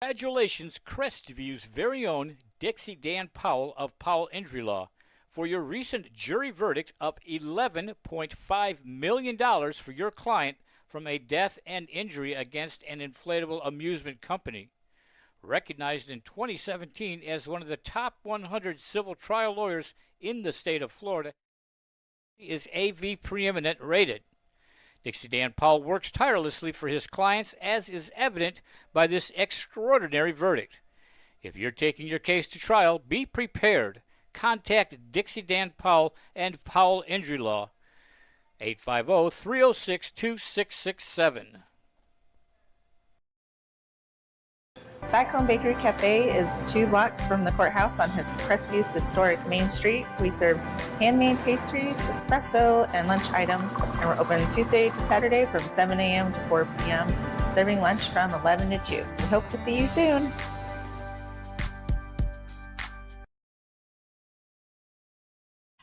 Congratulations, Crestviews' very own Dixie Dan Powell of Powell Injury Law, for your recent jury verdict of $11.5 million for your client from a death and injury against an inflatable amusement company. Recognized in 2017 as one of the top 100 civil trial lawyers in the state of Florida, he is AV preeminent rated. Dixie Dan Powell works tirelessly for his clients, as is evident by this extraordinary verdict. If you're taking your case to trial, be prepared. Contact Dixie Dan Powell and Powell Injury Law, 850-306-2667. Backbone Bakery Cafe is 2 blocks from the courthouse on Crestview's historic Main Street. We serve handmade pastries, espresso, and lunch items, and we're open Tuesday to Saturday from 7 a.m. to 4 p.m., serving lunch from 11 to 2. We hope to see you soon.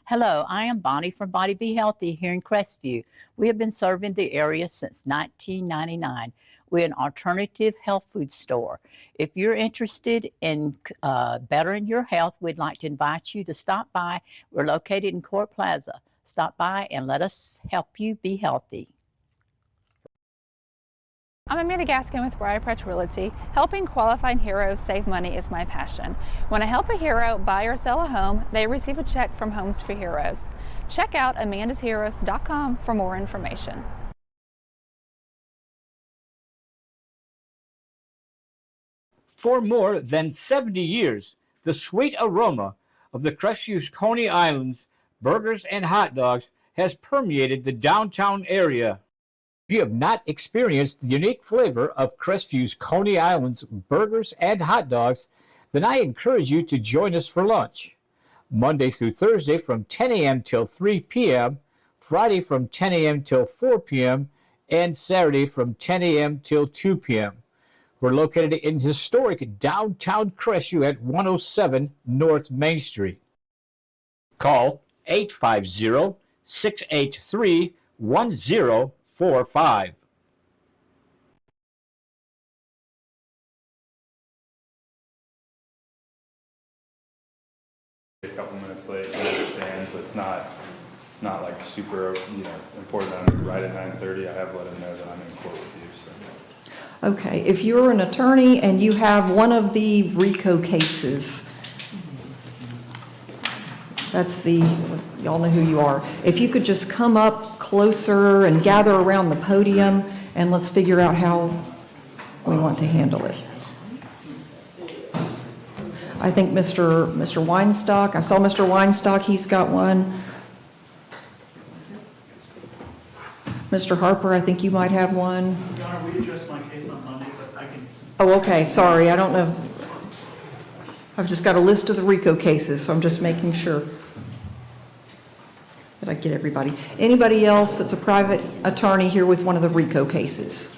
Hello, I am Bonnie from Body Be Healthy here in Crestview. We have been serving the area since 1999. We're an alternative health food store. If you're interested in bettering your health, we'd like to invite you to stop by. We're located in Court Plaza. Stop by and let us help you be healthy. I'm Amanda Gaskin with Briarpatch Realty. Helping qualifying heroes save money is my passion. When I help a hero buy or sell a home, they receive a check from Homes for Heroes. Check out amandasheroes.com for more information. For more than 70 years, the sweet aroma of the Crestview's Coney Islands burgers and hot dogs has permeated the downtown area. If you have not experienced the unique flavor of Crestview's Coney Islands burgers and hot dogs, then I encourage you to join us for lunch. Monday through Thursday from 10 a.m. till 3 p.m., Friday from 10 a.m. till 4 p.m., and Saturday from 10 a.m. till 2 p.m. We're located in historic downtown Crestview at 107 North Main Street. Call 850-683-1045. A couple minutes late, he understands it's not like super important that I'm right at 9:30. I have let him know that I'm in court with you. So. Okay, if you're an attorney and you have one of the RICO cases, that's y'all know who you are. If you could just come up closer and gather around the podium, and let's figure out how we want to handle it. I think Mr. Weinstock, I saw Mr. Weinstock, he's got one. Mr. Harper, I think you might have one. Your Honor, we addressed my case on Monday, but I can... Oh, okay, sorry, I don't know. I've just got a list of the RICO cases, so I'm just making sure that I get everybody. Anybody else that's a private attorney here with one of the RICO cases?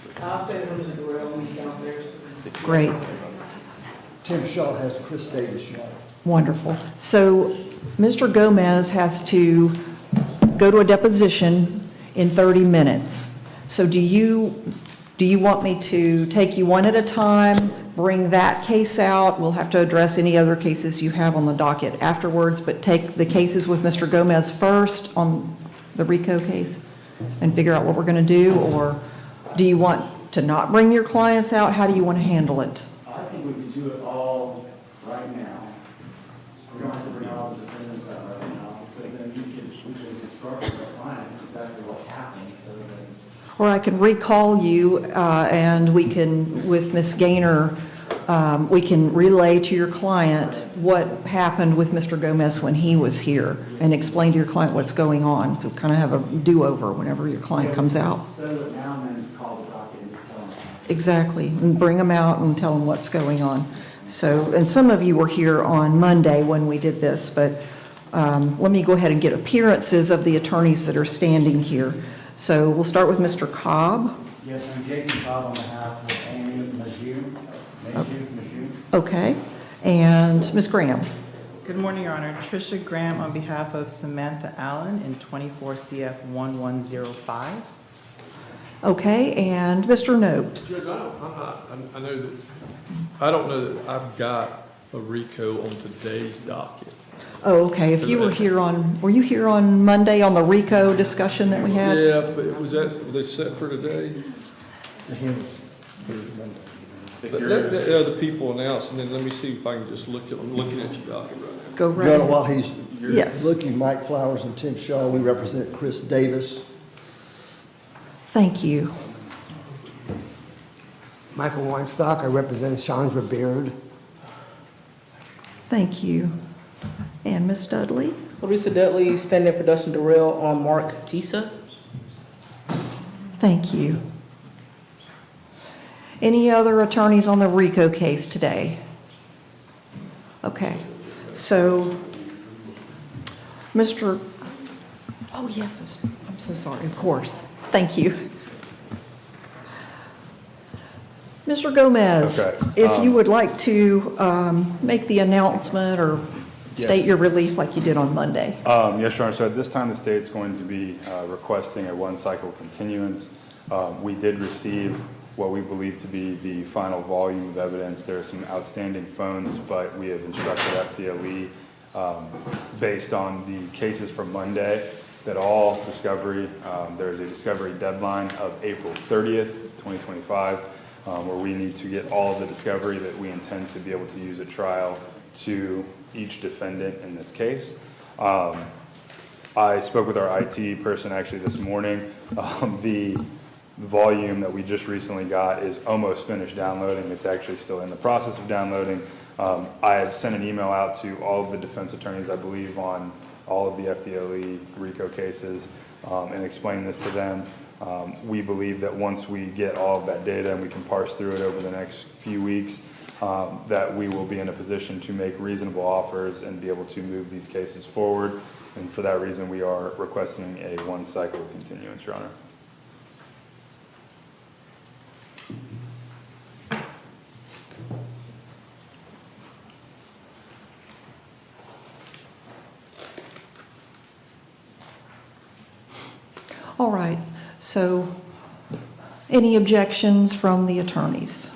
Great. Tim Shaw has Chris Davis Shaw. Wonderful. So Mr. Gomez has to go to a deposition in 30 minutes. So do you want me to take you one at a time, bring that case out? We'll have to address any other cases you have on the docket afterwards, but take the cases with Mr. Gomez first on the RICO case and figure out what we're going to do? Or do you want to not bring your clients out? How do you want to handle it? I think we could do it all right now. We don't have to bring all the defendants out right now, but then we can instruct our clients exactly what's happening so that... Or I can recall you and we can, with Ms. Gaynor, we can relay to your client what happened with Mr. Gomez when he was here and explain to your client what's going on. So kind of have a do-over whenever your client comes out. Settle it now and then call the docket and just tell them. Exactly, and bring them out and tell them what's going on. So, and some of you were here on Monday when we did this, but let me go ahead and get appearances of the attorneys that are standing here. So we'll start with Mr. Cobb. Yes, I'm Jason Cobb on behalf of Amy Majou. Okay, and Ms. Graham. Good morning, Your Honor. Tricia Graham on behalf of Samantha Allen in 24 CF 1105. Okay, and Mr. Nopes? Judge, I know that, I don't know that I've got a RICO on today's docket. Oh, okay, if you were here were you here on Monday on the RICO discussion that we had? Yeah, but was they set for today? If Let you're, the other people announce, and then let me see if I can just I'm looking at your docket right now. Go Your Honor, right. while he's Yes. looking, Mike Flowers and Tim Shaw, we represent Chris Davis. Thank you. Michael Weinstock, I represent Chandra Beard. Thank you. And Ms. Dudley? Larissa Dudley, standing for Dustin Durrell on Mark Tisa. Thank you. Any other attorneys on the RICO case today? Okay, so, oh yes, I'm so sorry, of course. Thank you. Mr. Gomez, Okay, if you would like to make the announcement or state Yes. your relief like you did on Monday. yes, Your Honor, so at this time, the state's going to be requesting a one-cycle continuance. We did receive what we believe to be the final volume of evidence. There are some outstanding phones, but we have instructed FDLE, based on the cases from Monday, that all discovery, there is a discovery deadline of April 30th, 2025, where we need to get all of the discovery that we intend to be able to use at trial to each defendant in this case. I spoke with our IT person actually this morning. The volume that we just recently got is almost finished downloading. It's actually still in the process of downloading. I have sent an email out to all of the defense attorneys, I believe, on all of the FDLE RICO cases, and explained this to them. We believe that once we get all of that data and we can parse through it over the next few weeks, that we will be in a position to make reasonable offers and be able to move these cases forward. And for that reason, we are requesting a one-cycle continuance, Your Honor. All right, so any objections from the attorneys?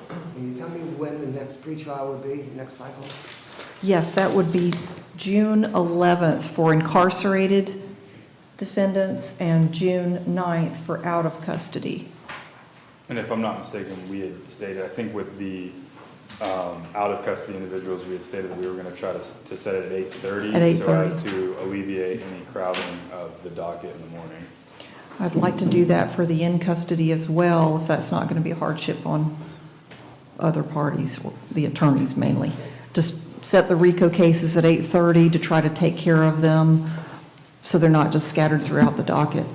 Can you tell me when the next pretrial would be, next cycle? Yes, that would be June 11th for incarcerated defendants and June 9th for out of custody. And if I'm not mistaken, we had stated, I think with the out of custody individuals, we had stated that we were going to try to set it at 8:30. At 8:30. So as to alleviate any crowding of the docket in the morning. I'd like to do that for the in custody as well, if that's not going to be a hardship on other parties, or the attorneys mainly. Just set the RICO cases at 8:30 to try to take care of them so they're not just scattered throughout the docket.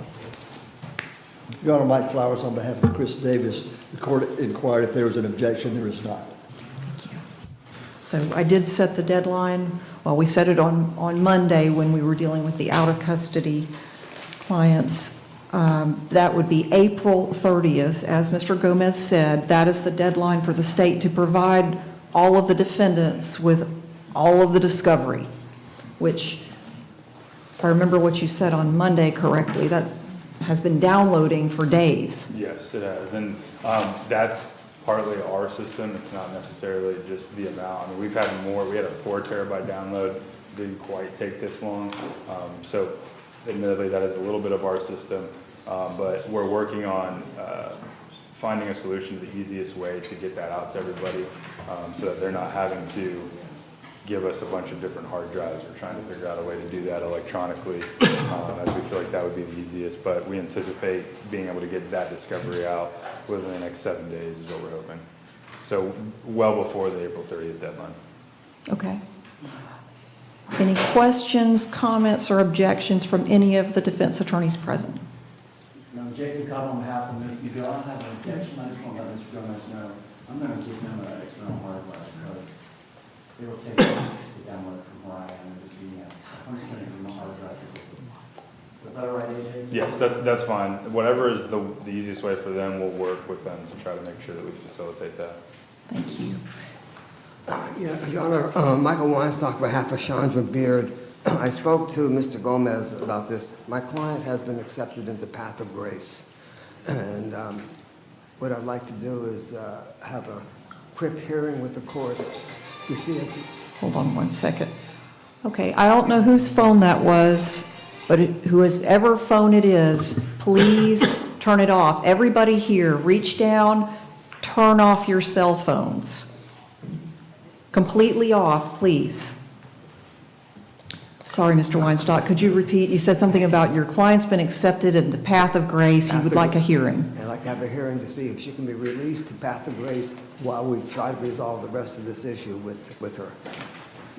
Your Honor, Mike Flowers on behalf of Chris Davis. The court inquired if there was an objection. There is not. Thank you. So I did set the deadline. Well, we set it on Monday when we were dealing with the out of custody clients. That would be April 30th. As Mr. Gomez said, that is the deadline for the state to provide all of the defendants with all of the discovery, which, if I remember what you said on Monday correctly, that has been downloading for days. Yes, it has. And that's partly our system. It's not necessarily just the amount. I mean, we've had more. We had a 4 terabyte download. Didn't quite take this long. So admittedly, that is a little bit of our system. But we're working on finding a solution to the easiest way to get that out to everybody, so that they're not having to give us a bunch of different hard drives. We're trying to figure out a way to do that electronically, as we feel like that would be the easiest. But we anticipate being able to get that discovery out within the next 7 days is what we're hoping. So well before the April 30th deadline. Okay. Any questions, comments, or objections from any of the defense attorneys present? Now, Jason Cobb on behalf of Ms. Beagle, I don't have an objection. I just want to let Mr. Gomez know, I'm going to give him an external hard drive because it will take weeks to download from where I am in between. I'm just going to give him a hard drive. Is that all right, AJ? Yes, that's fine. Whatever is the easiest way for them, we'll work with them to try to make sure that we facilitate that. Thank you. Yeah, Your Honor, Michael Weinstock on behalf of Chandra Beard. I spoke to Mr. Gomez about this. My client has been accepted into Path of Grace. And what I'd like to do is have a quick hearing with the court to see if... Hold on one second. Okay, I don't know whose phone that was, but whoever phone it is, please turn it off. Everybody here, reach down, turn off your cell phones. Completely off, please. Sorry, Mr. Weinstock, could you repeat? You said something about your client's been accepted in the path of grace. You would like a hearing. I'd like to have a hearing to see if she can be released to path of grace while we try to resolve the rest of this issue with her.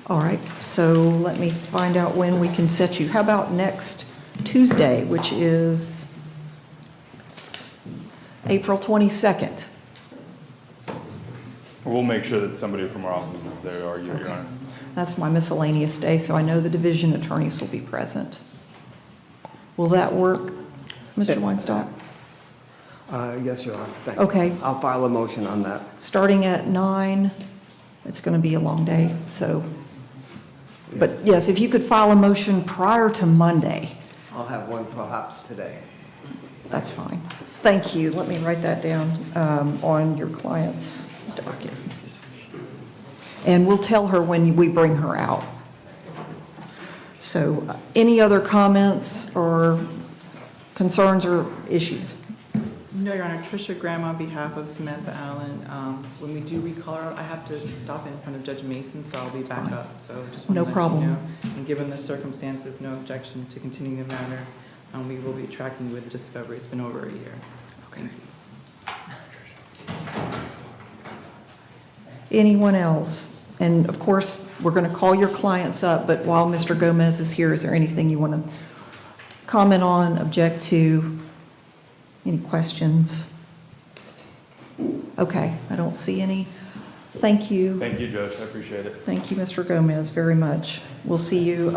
All right, so let me find out when we can set you. How about next Tuesday, which is April 22nd? We'll make sure that somebody from our office is there, Your Honor. That's my miscellaneous day, so I know the division attorneys will be present. Will that work, Mr. Weinstock? Yes, Your Honor. Thank you. Okay. I'll file a motion on that. Starting at 9, it's going to be a long day, so. But yes, if you could file a motion prior to Monday. I'll have one perhaps today. That's fine. Thank you. Let me write that down on your client's docket. And we'll tell her when we bring her out. So any other comments or concerns or issues? No, Your Honor. Tricia Graham on behalf of Samantha Allen. When we do recall her, I have to stop in front of Judge Mason, so I'll be back up. So just want No to let problem. you know. And given the circumstances, no objection to continuing the matter. We will be tracking with the discovery. It's been over a year. Okay. Anyone else? And of course, we're going to call your clients up, but while Mr. Gomez is here, is there anything you want to comment on, object to? Any questions? Okay, I don't see any. Thank you. Thank you, Judge. I appreciate it. Thank you, Mr. Gomez, very much. We'll see you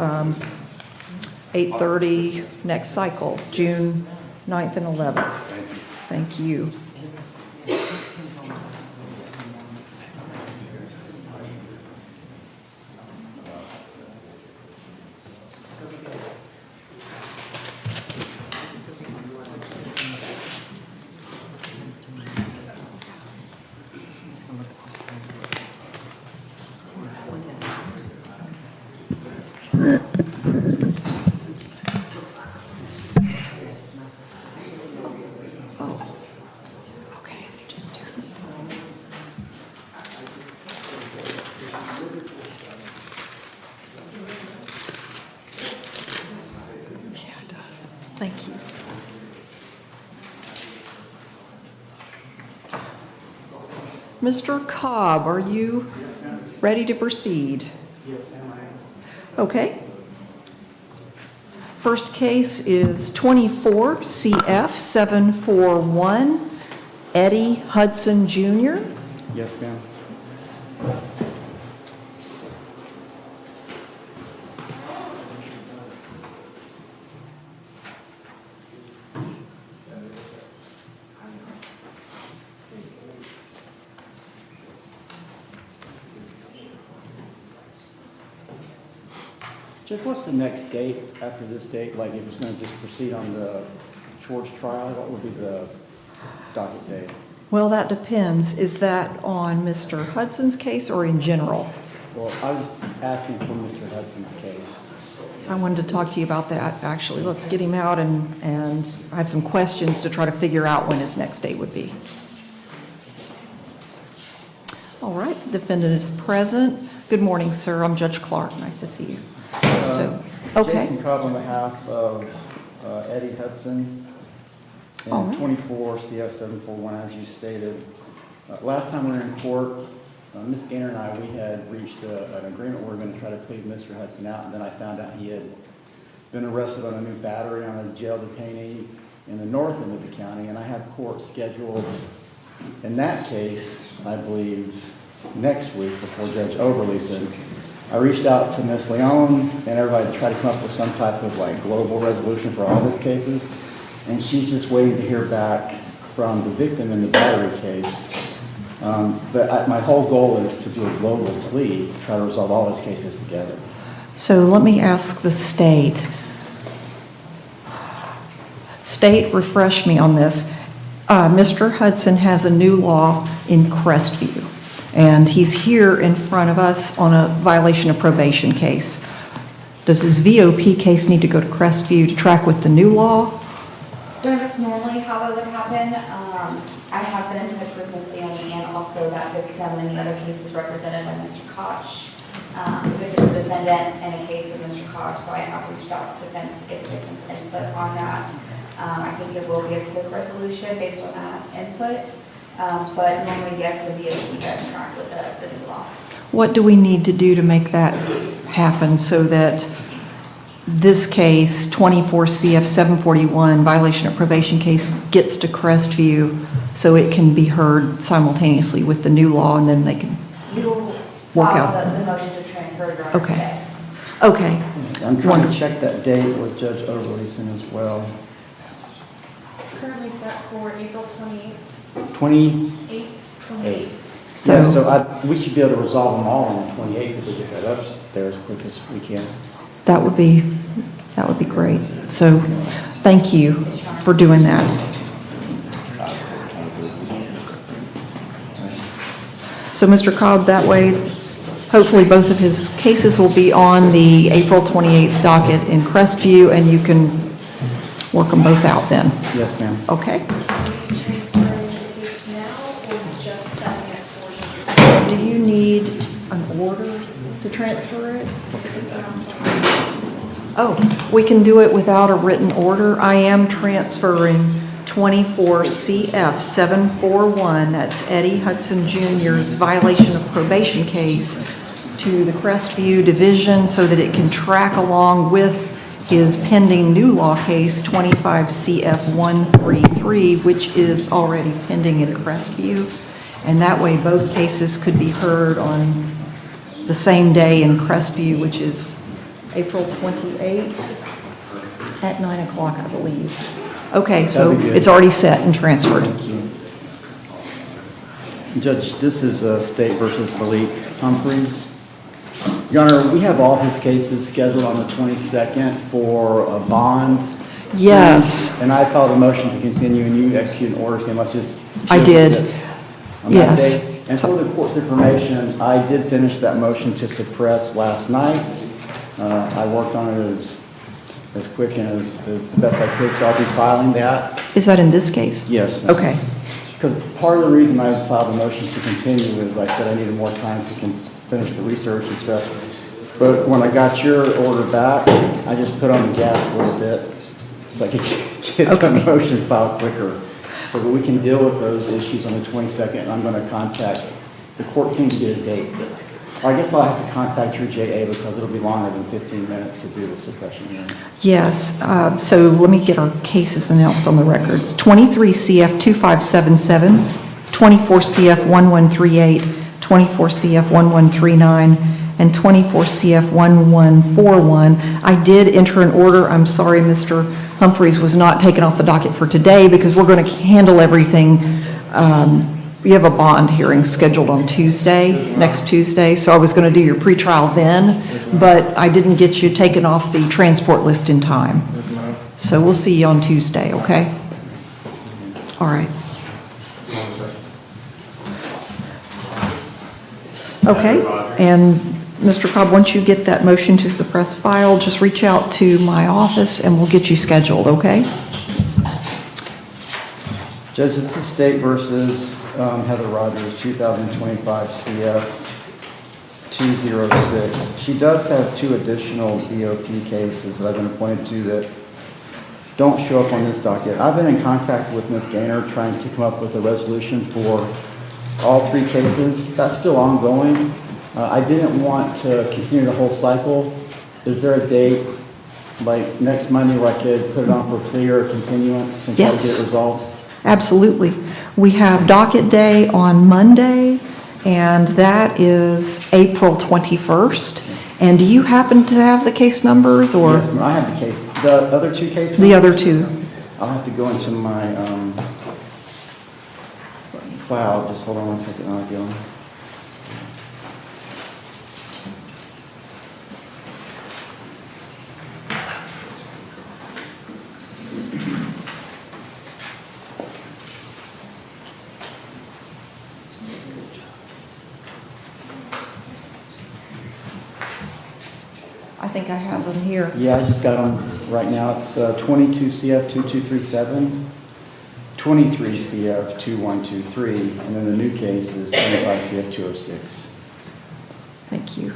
8:30 next cycle, June 9th and 11th. Thank you. Thank you. Mr. Cobb, are you ready to proceed? Yes, ma'am, I am. Okay. First case is 24 CF 741, Eddie Hudson Jr. Yes, ma'am. Judge, what's the next date after this date? Like, if it's going to just proceed on the Schwartz trial, what would be the docket date? Well, that depends. Is that on Mr. Hudson's case or in general? Well, I was asking for Mr. Hudson's case. I wanted to talk to you about that, actually. Let's get him out, and I have some questions to try to figure out when his next date would be. All right, the defendant is present. Good morning, sir. I'm Judge Clark. Nice to see you. Okay. Jason Cobb on behalf of Eddie Hudson All and right. 24 CF 741, as you stated. Last time we were in court, Ms. Gaynor and I, we had reached an agreement we were going to try to plead Mr. Hudson out, and then I found out he had been arrested on a new battery on a jail detainee in the north end of the county, and I have court scheduled in that case, I believe, next week before Judge Overleeson. I reached out to Ms. Leone and everybody to try to come up with some type of like global resolution for all these cases, and she's just waiting to hear back from the victim in the battery case. But my whole goal is to do a global plea to try to resolve all these cases together. So let me ask the state. State, refresh me on this. Mr. Hudson has a new law in Crestview, and he's here in front of us on a violation of probation case. Does his VOP case need to go to Crestview to track with the new law? That's normally how it would happen. I have been in touch with Ms. Bailey and also that victim in the other cases represented by Mr. Koch. The victim's a defendant in a case with Mr. Koch, so I have reached out to defense to get the victim's input on that. I think it will be a quick resolution based on that input, but normally, yes, the VOP does track with the new law. What do we need to do to make that happen so that this case, 24 CF 741, violation of probation case, gets to Crestview so it can be heard simultaneously with the new law, and then they can You'll work file out? the motion to transfer during Okay. today. Okay. I'm trying to check that date with Judge Overleeson as well. It's currently set for April 28th. 28. So- Yeah, so we should be able to resolve them all on the 28th if we get that up there as quick as we can. That would be great. So thank you for doing that. So Mr. Cobb, that way, hopefully both of his cases will be on the April 28th docket in Crestview, and you can work them both out then. Yes, ma'am. Okay. Do you need an order to transfer it? Oh, we can do it without a written order. I am transferring 24 CF 741, that's Eddie Hudson Jr.'s violation of probation case, to the Crestview Division so that it can track along with his pending new law case, 25 CF 133, which is already pending in Crestview. And that way both cases could be heard on the same day in Crestview, which is April 28th at 9 o'clock, I believe. Okay, so That'd be good. it's already set and transferred. Thank you. Judge, this is State versus Malik Humphreys. Your Honor, we have all his cases scheduled on the 22nd for a bond. Yes. And I filed a motion to continue, and you executed an order saying let's just. I did. On that Yes. date. And for the court's information, I did finish that motion to suppress last night. I worked on it as quick and as the best I could, so I'll be filing that. Is that in this case? Yes. ma'am. Okay. Because part of the reason I filed a motion to continue is I said I needed more time to finish the research and stuff. But when I got your order back, I just put on the gas a little bit so I could get the motion filed quicker. So that we can deal with those issues on the 22nd. I'm going to contact the court team to get a date. Or I guess I'll have to contact your JA because it'll be longer than 15 minutes to do the suppression hearing. Yes, so let me get our cases announced on the record. It's 23 CF 2577, 24 CF 1138, 24 CF 1139, and 24 CF 1141. I did enter an order. I'm sorry, Mr. Humphreys was not taken off the docket for today because we're going to handle everything. We have a bond hearing scheduled on Tuesday, next Tuesday, so I was going to do your pretrial then, but I didn't get you taken off the transport list in time. So we'll see you on Tuesday, okay? All right. Okay, and Mr. Cobb, once you get that motion to suppress filed, just reach out to my office and we'll get you scheduled, okay? Judge, it's the State versus Heather Rogers, 2025 CF 206. She does have two additional BOP cases that I've been appointed to that don't show up on this docket. I've been in contact with Ms. Gaynor trying to come up with a resolution for all three cases. That's still ongoing. I didn't want to continue the whole cycle. Is there a date, like next Monday, where I could put it on for plea or continuance and try to get it resolved? Absolutely. We have docket day on Monday, and that is April 21st. And do you happen to have the case numbers, or? Yes, I have the case. The other two cases? The other two. I'll have to go into my file. Just hold on one second. I'll get on. think I have them here. Yeah, I just got them right now. It's 22 CF 2237, 23 CF 2123, and then the new case is 25 CF 206. Thank you.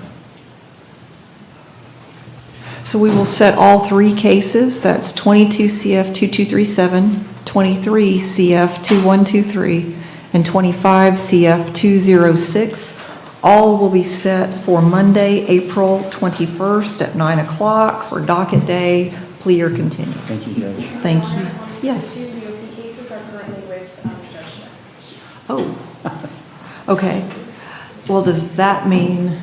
So we will set all three cases. That's 22 CF 2237, 23 CF 2123, and 25 CF 206. All will be set for Monday, April 21st at 9 o'clock for docket day, plea or continue. Thank you, Judge. Thank you. Yes. The two VOP cases are currently with Judge Schmidt. Oh, okay. Well, does that mean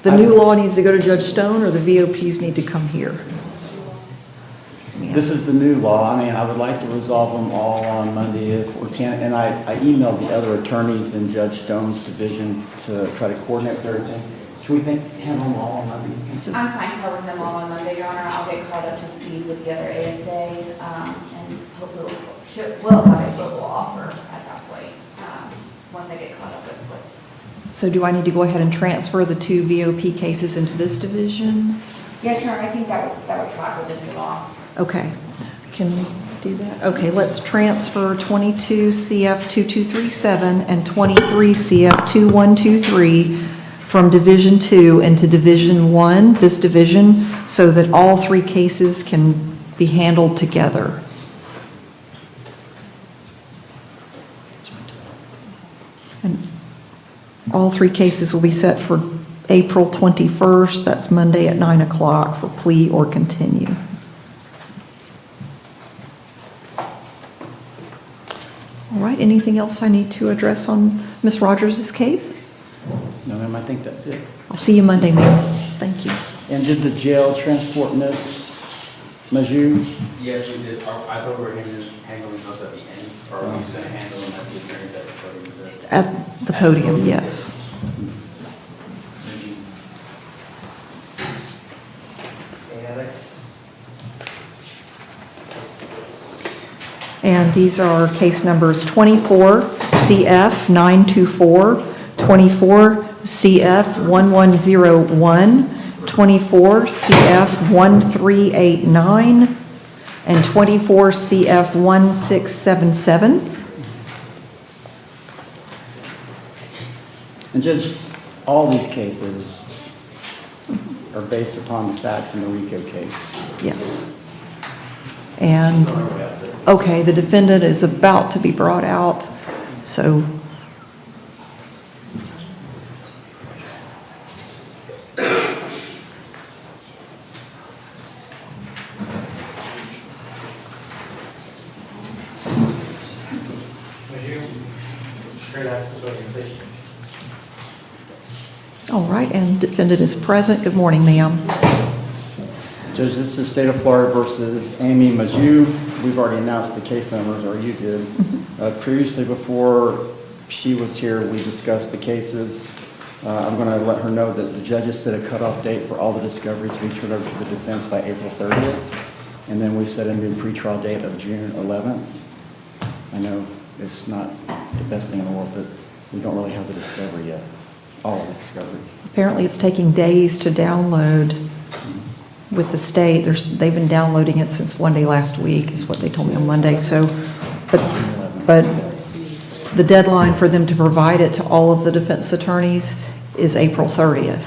the new law needs to go to Judge Stone or the VOPs need to come here? This is the new law. I mean, I would like to resolve them all on Monday if we can. And I emailed the other attorneys in Judge Stone's division to try to coordinate everything. Should we handle them all on Monday? I'm fine covering them all on Monday, Your Honor. I'll get caught up to speed with the other ASA, and hopefully we'll have a verbal offer at that point, once I get caught up with it. So do I need to go ahead and transfer the two VOP cases into this division? Yeah, sure. I think that would track with the new law. Okay, can we do that? Okay, let's transfer 22 CF 2237 and 23 CF 2123 from Division 2 into Division 1, this division, so that all three cases can be handled together. And all three cases will be set for April 21st, that's Monday at 9 o'clock for plea or continue. All right, anything else I need to address on Ms. Rogers' case? No, ma'am, I think that's it. I'll see you Monday, ma'am. Thank you. And did the jail transport Miss Majou? Yes, we did. I thought we were handling those at the end, or are we just going to handle them as the attorneys at the podium? At the podium, yes. And these are case numbers 24 CF 924, 24 CF 1101, 24 CF 1389, and 24 CF 1677. And Judge, all these cases are based upon the facts in the RICO case. Yes. And, okay, the defendant is about to be brought out, so. All right, and defendant is present. Good morning, ma'am. Judge, this is State of Florida versus Amy Majou. We've already announced the case numbers, or you did. Previously, before she was here, we discussed the cases. I'm going to let her know that the judges set a cutoff date for all the discovery to be turned over to the defense by April 30th. And then we set a new pretrial date of June 11th. I know it's not the best thing in the world, but we don't really have the discovery yet, all of the discovery. Apparently, it's taking days to download with the state. They've been downloading it since one day last week, is what they told me on Monday. So, but the deadline for them to provide it to all of the defense attorneys is April 30th.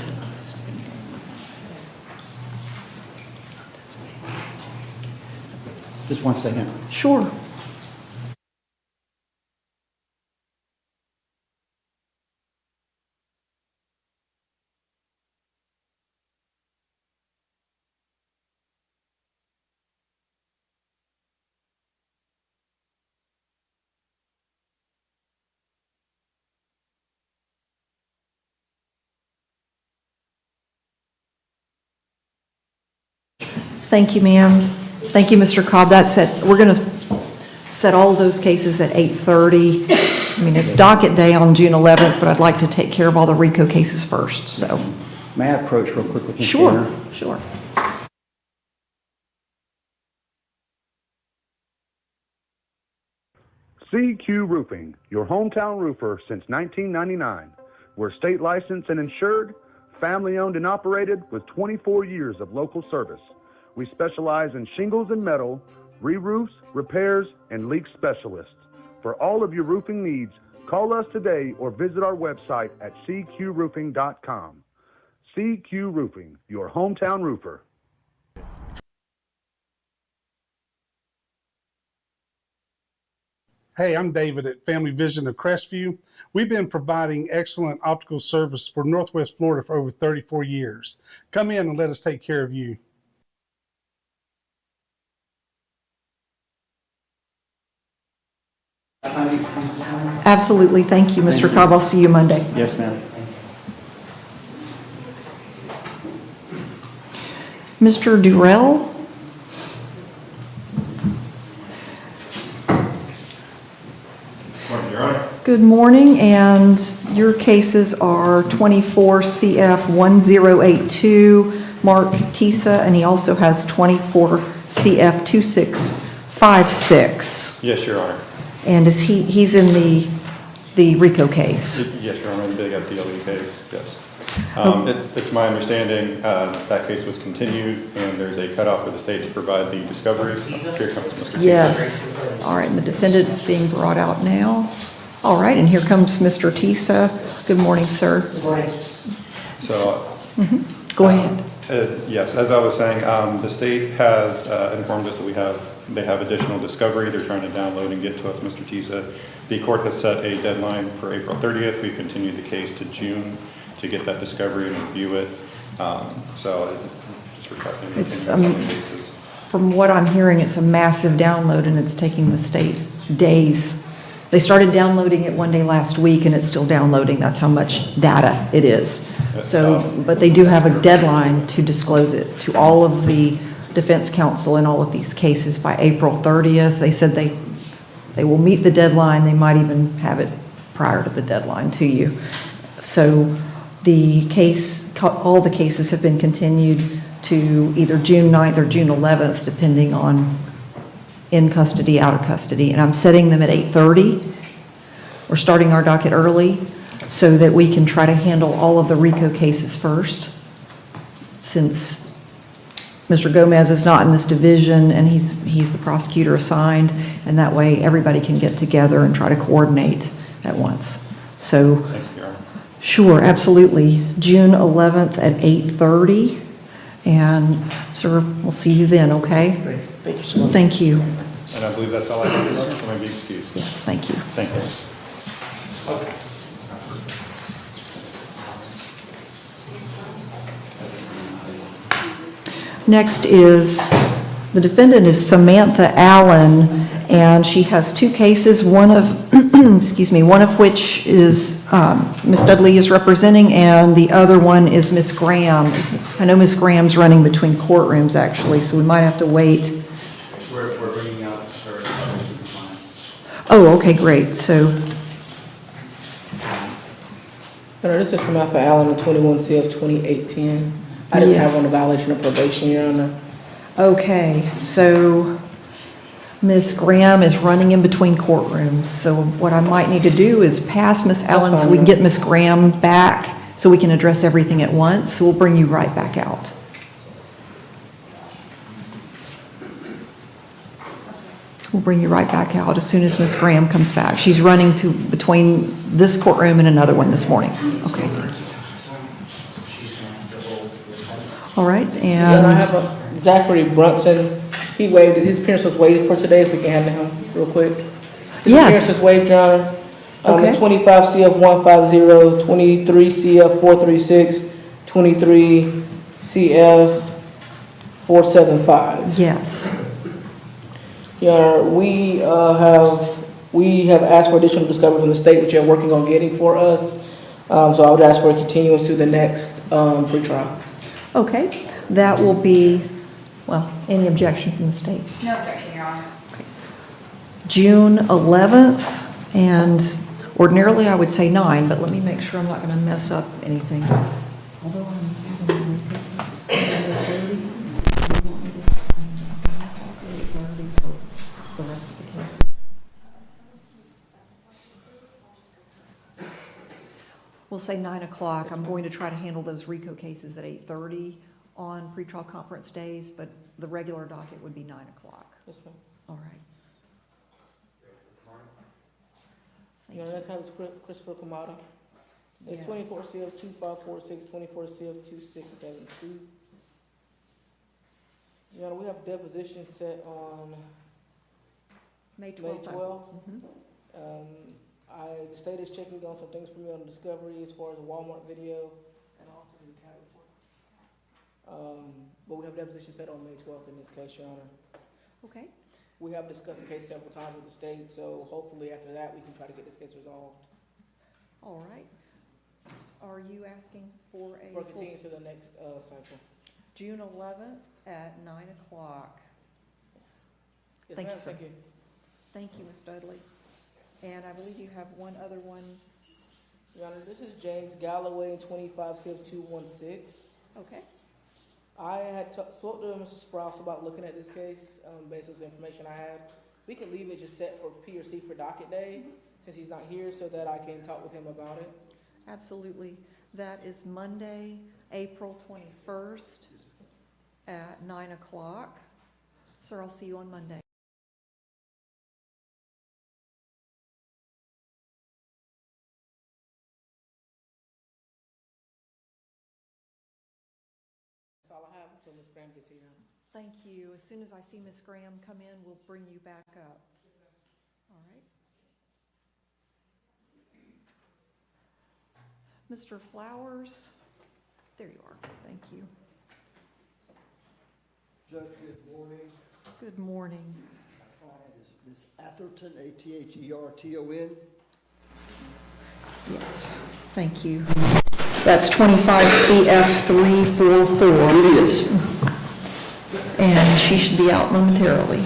Just 1 second. Sure. Thank you, ma'am. Thank you, Mr. Cobb. That's it. We're going to set all of those cases at 8:30. I mean, it's docket day on June 11th, but I'd like to take care of all the RICO cases first, so. May I approach real quick with Ms. Sure, Tanner? sure. CQ Roofing, your hometown roofer since 1999. We're state licensed and insured family owned and operated with 24 years of local service. We specialize in shingles and metal, re-roofs, repairs, and leak specialists. For all of your roofing needs, call us today or visit our website at cqroofing.com. CQ Roofing, your hometown roofer. Hey, I'm David at Family Vision of Crestview. We've been providing excellent optical service for Northwest Florida for over 34 years. Come in and let us take care of you. Absolutely. Thank you, Mr. Cobb. I'll see you Monday. Yes, ma'am. Mr. Durrell? Morning, Your Honor. Good morning, and your cases are 24 CF 1082, Mark Tisa, and he also has 24 CF 2656. Yes, Your Honor. And is he's in the RICO case? Yes, Your Honor, the big FDLE case, yes. It's my understanding that case was continued, and there's a cutoff for the state to provide the discovery. Here comes Mr. Yes. All right, and the defendant is being brought out now. All right, and here comes Mr. Tisa. Good morning, sir. Good morning. So, Go ahead. yes, as I was saying, the state has informed us that they have additional discovery. They're trying to download and get to us, Mr. Tisa. The court has set a deadline for April 30th. We've continued the case to June to get that discovery and review it. So just requesting It's, on the basis. From what I'm hearing, it's a massive download, and it's taking the state days. They started downloading it one day last week, and it's still downloading. That's how much data it is. So, but they do have a deadline to disclose it to all of the defense counsel in all of these cases by April 30th. They said they will meet the deadline. They might even have it prior to the deadline to you. So the case, all the cases have been continued to either June 9th or June 11th, depending on in custody, out of custody. And I'm setting them at 8:30. We're starting our docket early so that we can try to handle all of the RICO cases first, since Mr. Gomez is not in this division and he's the prosecutor assigned, and that way everybody can get together and try to coordinate at once. So, Thank you, Your Honor. sure, absolutely. June 11th at 8:30. And, sir, we'll see you then, okay? Great. Thank you so much. Thank you. And I believe that's all I have, Your Honor. Can I be excused? Yes, thank you. Thank you. Okay. Next is, the defendant is Samantha Allen, and she has two cases, one of, excuse me, one of which is Ms. Dudley is representing, and the other one is Ms. Graham. I know Ms. Graham's running between courtrooms, actually, so we might have to wait. We're bringing out her compliance. Oh, okay, great. So, This is Samantha Allen, 21 CF 2810. I just have on a violation of probation, Your Honor. okay, so Ms. Graham is running in between courtrooms. So what I might need to do is pass Ms. Allen so fine, we can ma'am. get Ms. Graham back so we can address everything at once. So we'll bring you right back out. We'll bring you right back out as soon as Ms. Graham comes back. She's running to between this courtroom and another one this morning. Okay, thank you. All right, And I and have a Zachary Brunson. He waived, his appearance was waived for today, if we can have him real quick. His appearance is waived, Your Honor. Okay. It's 25 CF 150, 23 CF 436, 23 CF 475. yes. Your Honor, we have asked for additional discovery from the state, which you're working on getting for us. So I would ask for a continuance to the next pretrial. Okay, that will be, well, any objection from the state? No objection, Your Honor. June 11th, and ordinarily I would say 9, but let me make sure I'm not going to mess up anything. Although I'm having the rest of the cases. Well, We'll say 9 o'clock. I'm going to try to handle those RICO cases at 8:30 on pretrial conference days, but the regular docket would be 9 o'clock. Yes, ma'am. All right. You know, next time is Christopher Kamada. It's Yes. 24 CF 2546, 24 CF 2672. You know, we have depositions set on May 12th. May 12th. Mhm. The state is checking on some things for me on the discovery as far as the Walmart video and also the cat report. But we have deposition set on May 12th in this case, Your Honor. Okay. We have discussed the case several times with the state, so hopefully after that, we can try to get this case resolved. All right. Are you asking for a Or full- continue to the next cycle. June 11th at 9 o'clock? Yes, Thank you, ma'am. sir. Thank you. Thank you, Ms. Dudley. And I believe you have one other one. Your Honor, this is James Galloway, 25 CF 216. Okay. I had spoke to Mr. Sprouse about looking at this case based on the information I had. We can leave it just set for P or C for docket day since he's not here so that I can talk with him about it. Absolutely. That is Monday, April 21st at 9 o'clock. Sir, I'll see you on Monday. That's all I have until Ms. Graham gets here. Thank you. As soon as I see Ms. Graham come in, we'll bring you back up. All right. Mr. Flowers, there you are. Thank you. Judge, good morning. Good morning. My client is Ms. Atherton, Atherton. Yes, thank you. That's 25 CF 344. It is. And she should be out momentarily.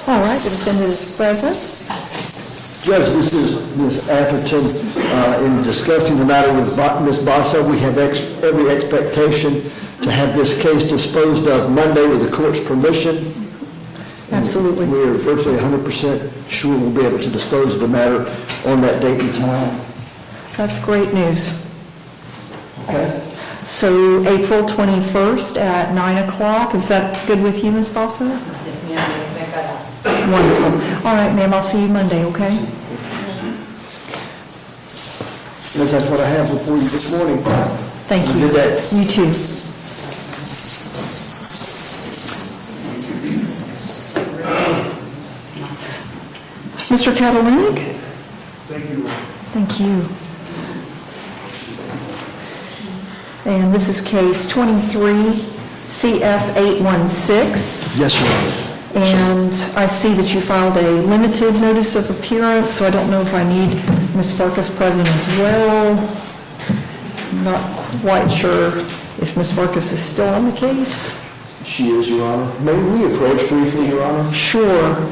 All right, the defendant is present. Judge, this is Ms. Atherton. In discussing the matter with Ms. Basso, we have every expectation to have this case disposed of Monday with the court's permission. Absolutely. We're virtually 100% sure we'll be able to dispose of the matter on that date and time. That's great news. Okay? So April 21st at 9 o'clock, is that good with you, Ms. Basso? Yes, ma'am. Make that up. Wonderful. All right, ma'am, I'll see you Monday, okay? Judge, that's what I have before you this morning. Thank you. Good day. You too. Mr. Catalinic? Thank you. Thank you. And this is case 23 CF 816. Yes, Your Honor. And I see that you filed a limited notice of appearance, so I don't know if I need Ms. Farkas present as well. I'm not quite sure if Ms. Farkas is still on the case. She is, Your Honor. May we approach briefly, Your Honor? Sure.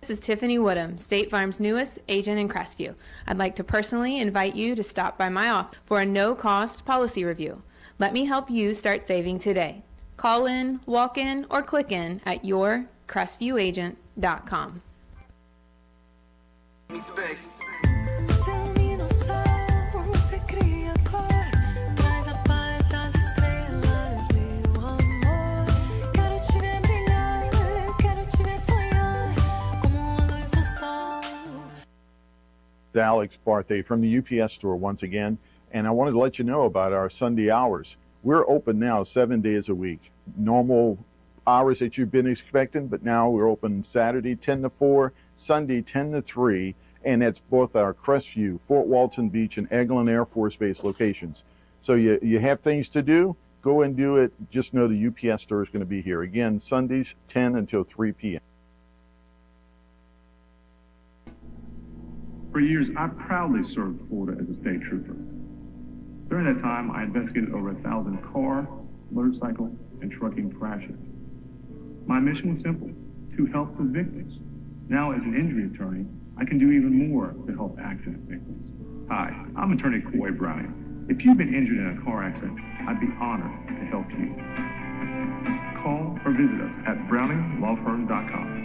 This is Tiffany Woodham, State Farm's newest agent in Crestview. I'd like to personally invite you to stop by my office for a no-cost policy review. Let me help you start saving today. Call in, walk in, or click in at yourcrestviewagent.com. Alex Barthay from the UPS store once again, and I wanted to let you know about our Sunday hours. We're open now 7 days a week. Normal hours that you've been expecting, but now we're open Saturday 10 to 4, Sunday 10 to 3, and that's both our Crestview, Fort Walton Beach, and Eglin Air Force Base locations. So you have things to do, go and do it. Just know the UPS store is going to be here. Again, Sundays 10 until 3 p.m. For years, I proudly served Florida as a state trooper. During that time, I investigated over 1,000 car, motorcycle, and trucking crashes. My mission was simple, to help the victims. Now, as an injury attorney, I can do even more to help accident victims. Hi, I'm attorney Coy Browning. If you've been injured in a car accident, I'd be honored to help you. Call or visit us at browninglawfirm.com.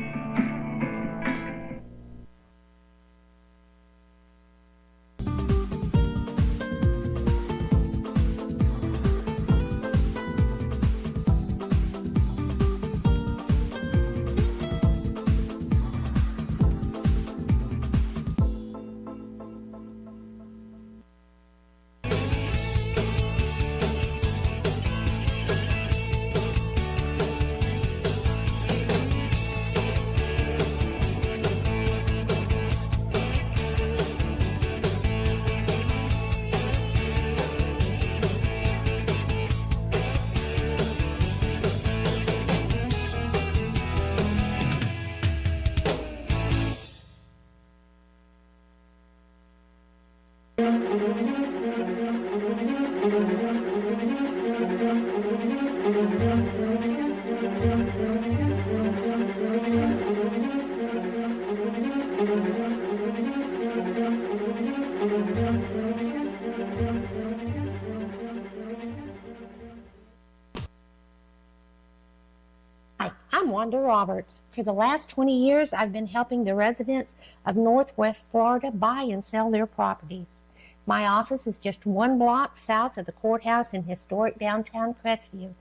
Hi, I'm Wanda Roberts. For the last 20 years, I've been helping the residents of Northwest Florida buy and sell their properties. My office is just 1 block south of the courthouse in historic downtown Crestview.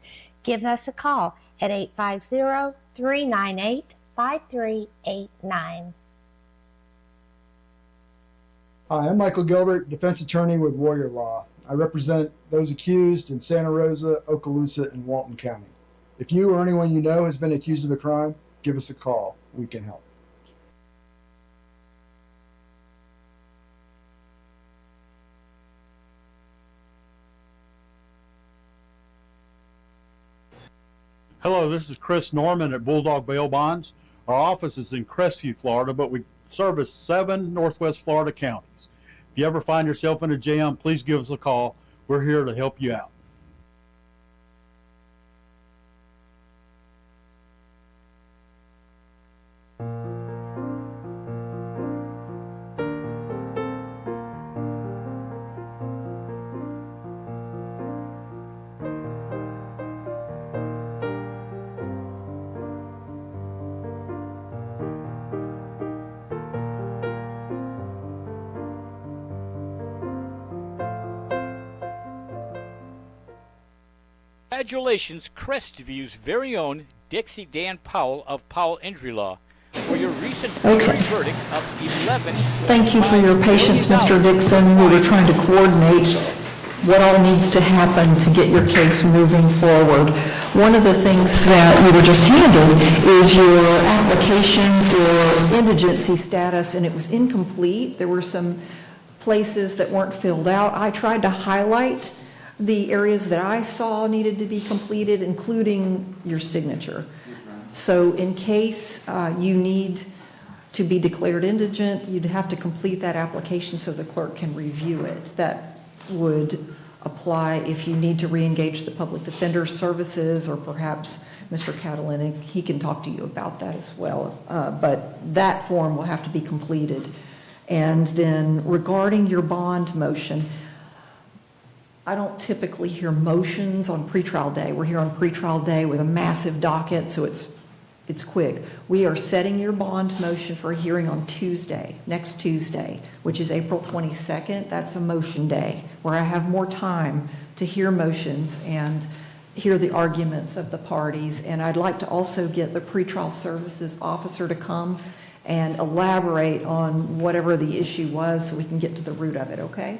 Give us a call at 850-398-5389. Hi, I'm Michael Gilbert, defense attorney with Warrior Law. I represent those accused in Santa Rosa, Okaloosa, and Walton County. If you or anyone you know has been accused of a crime, give us a call. We can help. Hello, this is Chris Norman at Bulldog Bail Bonds. Our office is in Crestview, Florida, but we service 7 Northwest Florida counties. If you ever find yourself in a jam, please give us a call. We're here to help you out. Congratulations, Crestview's very own Dixie Dan Powell of Powell Injury Law for your recent jury verdict of $11. Thank you for your patience, Mr. Dixon. We were trying to coordinate what all needs to happen to get your case moving forward. One of the things that you were just handed is your application for indigency status, and it was incomplete. There were some places that weren't filled out. I tried to highlight the areas that I saw needed to be completed, including your signature. So in case you need to be declared indigent, you'd have to complete that application so the clerk can review it. That would apply if you need to re-engage the public defender's services or perhaps Mr. Catalinic. He can talk to you about that as well. But that form will have to be completed. And then regarding your bond motion, I don't typically hear motions on pretrial day. We're here on pretrial day with a massive docket, so it's quick. We are setting your bond motion for a hearing on Tuesday, next Tuesday, which is April 22nd. That's a motion day where I have more time to hear motions and hear the arguments of the parties. And I'd like to also get the pretrial services officer to come and elaborate on whatever the issue was so we can get to the root of it, okay?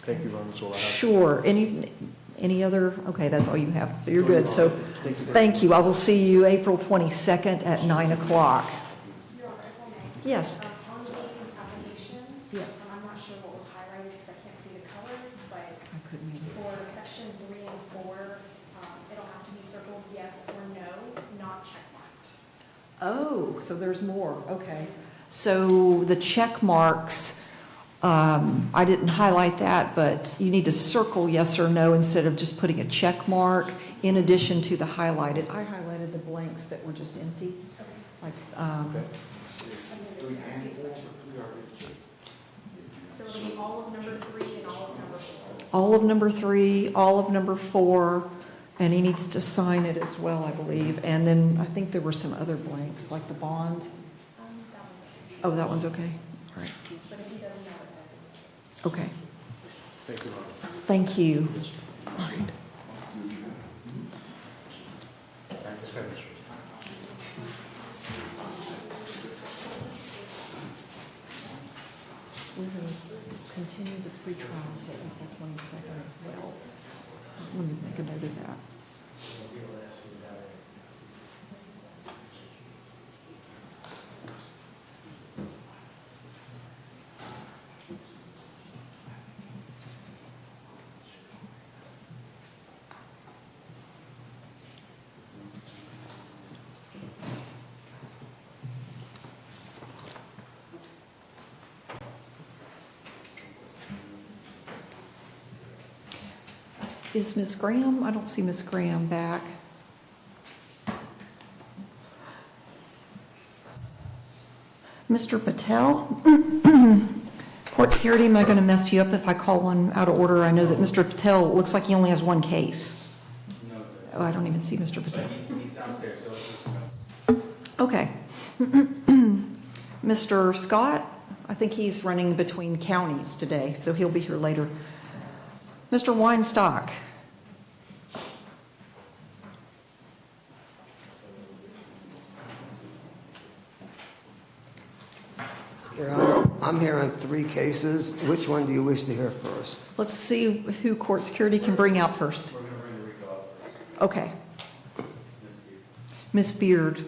Thank you, Ron. That's all I have. Sure. Any other? Okay, that's all you have. So you're good. So thank you. I will see you April 22nd at 9 o'clock. Yes. On the application, Yes. I'm not sure what was highlighted because I can't see the color, but couldn't either. for section 3 and 4, it'll have to be circled yes or no, not checkmarked. Oh, so there's more. Okay. So the check marks, I didn't highlight that, but you need to circle yes or no instead of just putting a check mark in addition to the highlighted. I highlighted the blanks that were just empty. Like, So it'll be all of number 3 and all of number 4. all of number 3, all of number 4, and he needs to sign it as well, I believe. And then I think there were some other blanks, like the bond. That one's okay. Oh, that one's okay. All right. But if he doesn't have it, Okay. Thank you, Ron. Thank you. All right. We're going to continue the pre-trial until April 22nd as well. Let me make a note of that. Is Ms. Graham? I don't see Ms. Graham back. Mr. Patel? Court security, am I going to mess you up if I call one out of order? I know that Mr. Patel looks like he only has one case. Oh, I don't even see Mr. Patel. He's downstairs, so Okay. Mr. Scott, I think he's running between counties today, so he'll be here later. Mr. Weinstock. Your Honor, I'm here on 3 cases. Which one do you wish to hear first? Let's see who court security can bring out first. we're going to bring the RICO up first. Okay. Ms. Beard.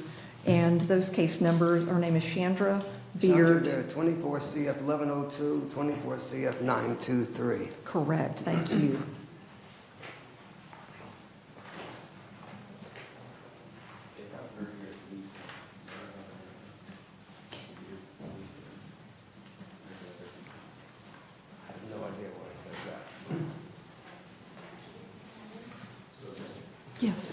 And those case numbers, her name is Chandra Beard. Chandra Beard, 24 CF 1102, 24 CF 923. Correct, thank you. I have no idea why I said that. Yes.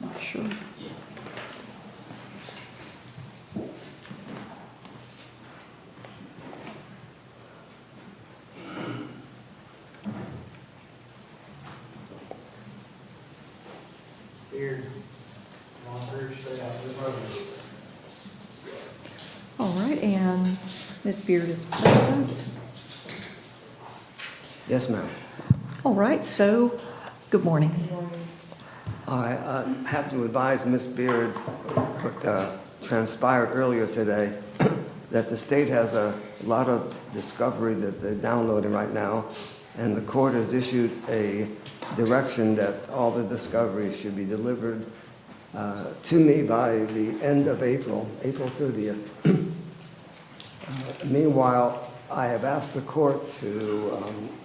Not sure. Beard, long hair, straight out of the road. All right, and Ms. Beard is present. Yes, ma'am. All right, so, good morning. I have to advise Ms. Beard what transpired earlier today, that the state has a lot of discovery that they're downloading right now, and the court has issued a direction that all the discoveries should be delivered to me by the end of April, April 30th. Meanwhile, I have asked the court to,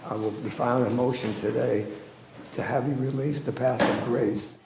I will be filing a motion today to have you release the path of grace.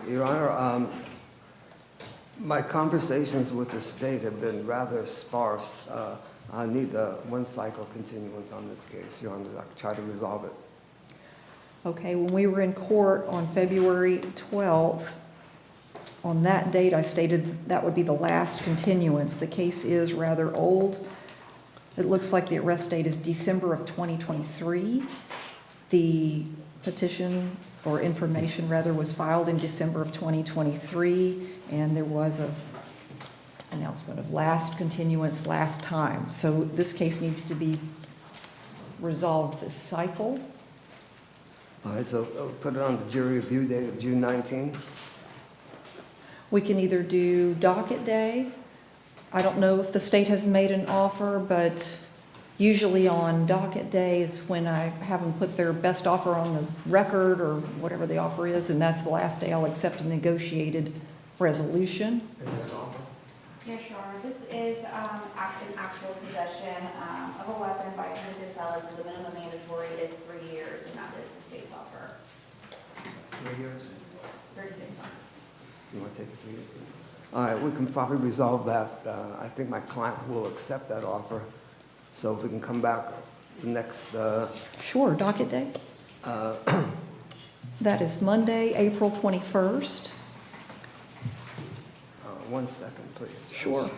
Your Honor, my conversations with the state have been rather sparse. I need one cycle continuance on this case, Your Honor. I'll try to resolve it. Okay, when we were in court on February 12th, on that date, I stated that would be the last continuance. The case is rather old. It looks like the arrest date is December of 2023. The petition, or information rather, was filed in December of 2023, and there was an announcement of last continuance last time. So this case needs to be resolved this cycle. All right, so put it on the jury review date of June 19. We can either do docket day. I don't know if the state has made an offer, but usually on docket day is when I have them put their best offer on the record or whatever the offer is, and that's the last day I'll accept a negotiated resolution. Is there an offer? Yes, Your Honor. This is an actual possession of a weapon by convicted felons. The minimum mandatory is 3 years, and that is the state's offer. 3 years? 36 months. You want to take 3 years? All right, we can probably resolve that. I think my client will accept that offer. So if we can come back the next... Sure, docket day. That is Monday, April 21st. 1 second, please. Sure.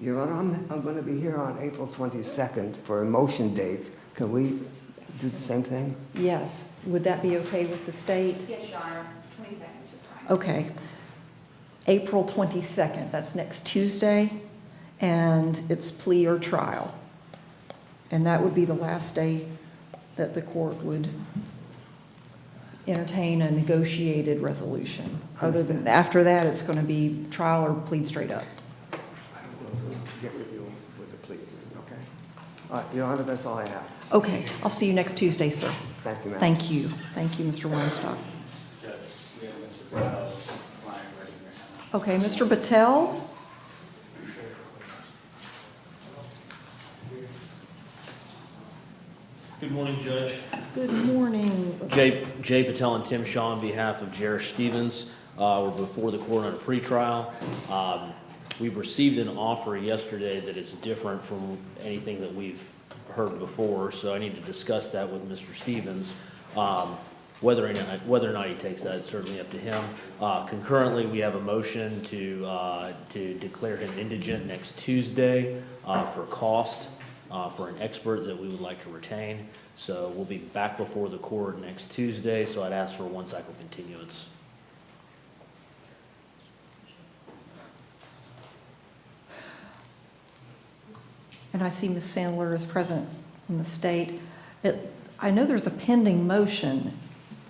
Your Honor, I'm going to be here on April 22nd for a motion date. Can we do the same thing? Yes. Would that be okay with the state? Yes, Your Honor. 20 seconds is fine. Okay. April 22nd, that's next Tuesday, and it's plea or trial. And that would be the last day that the court would entertain a negotiated resolution. Other than, after that, it's going to be trial or plead straight up. I will get with you with the plea agreement, okay? All right, Your Honor, that's all I have. Okay, I'll see you next Tuesday, sir. Thank you, ma'am. Thank you. Thank you, Mr. Weinstock. Okay, Mr. Battelle? Good morning, Judge. Good morning. Jay Patel and Tim Shaw on behalf of Jerish Stevens. We're before the court on a pretrial. We've received an offer yesterday that is different from anything that we've heard before, so I need to discuss that with Mr. Stevens. Whether or not he takes that, it's certainly up to him. Concurrently, we have a motion to declare him indigent next Tuesday for cost for an expert that we would like to retain. So we'll be back before the court next Tuesday, so I'd ask for a 1 cycle continuance. And I see Ms. Sandler is present from the state. I know there's a pending motion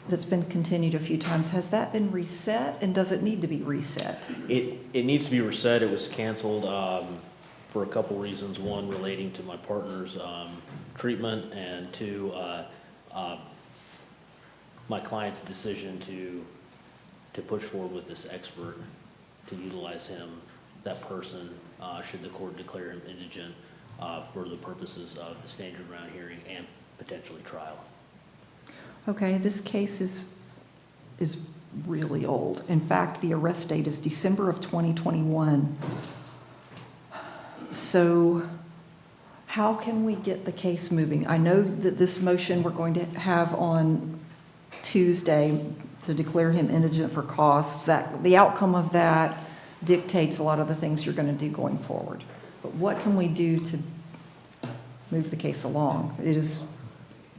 that's been continued a few times. Has that been reset, and does it need to be reset? It needs to be reset. It was canceled for a couple reasons. One, relating to my partner's treatment, and two, my client's decision to push forward with this expert, to utilize him, that person, should the court declare him indigent for the purposes of the standard ground hearing and potentially trial. Okay, this case is really old. In fact, the arrest date is December of 2021. So how can we get the case moving? I know that this motion we're going to have on Tuesday to declare him indigent for costs, that the outcome of that dictates a lot of the things you're going to do going forward. But what can we do to move the case along? It is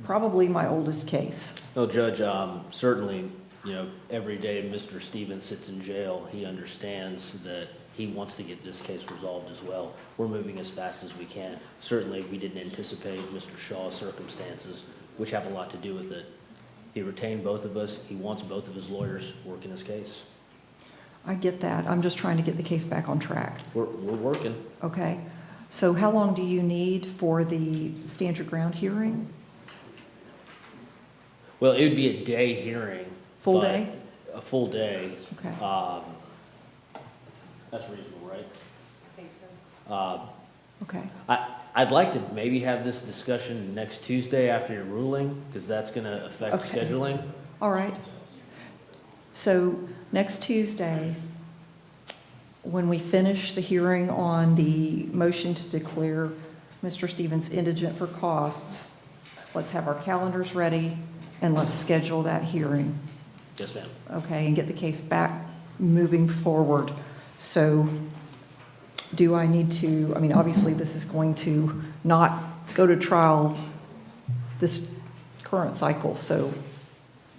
probably my oldest case. No, Judge, certainly, every day Mr. Stevens sits in jail, he understands that he wants to get this case resolved as well. We're moving as fast as we can. Certainly, we didn't anticipate Mr. Shaw's circumstances, which have a lot to do with it. He retained both of us. He wants both of his lawyers working his case. I get that. I'm just trying to get the case back on track. We're working. Okay. So how long do you need for the stand your ground hearing? Well, it would be a day hearing, Full but day? A full day. Okay. That's reasonable, right? I think so. Okay. I'd like to maybe have this discussion next Tuesday after your ruling, because that's going to affect Okay. scheduling. All right. So next Tuesday, when we finish the hearing on the motion to declare Mr. Stevens indigent for costs, let's have our calendars ready and let's schedule that hearing. Yes, ma'am. Okay, and get the case back moving forward. So do I need to, I mean, obviously this is going to not go to trial this current cycle, so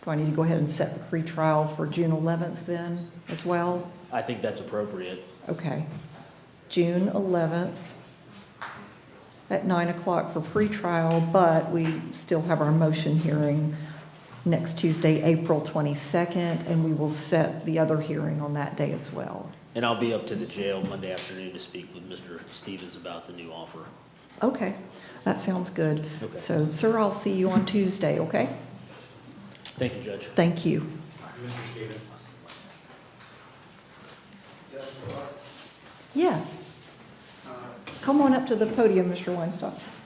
do I need to go ahead and set the pretrial for June 11th then as well? I think that's appropriate. Okay. June 11th at 9 o'clock for pretrial, but we still have our motion hearing next Tuesday, April 22nd, and we will set the other hearing on that day as well. And I'll be up to the jail Monday afternoon to speak with Mr. Stevens about the new offer. Okay, that sounds good. Okay. So, sir, I'll see you on Tuesday, okay? Thank you, Judge. Thank you. Mr. Stevens. Yes. Come on up to the podium, Mr. Weinstock.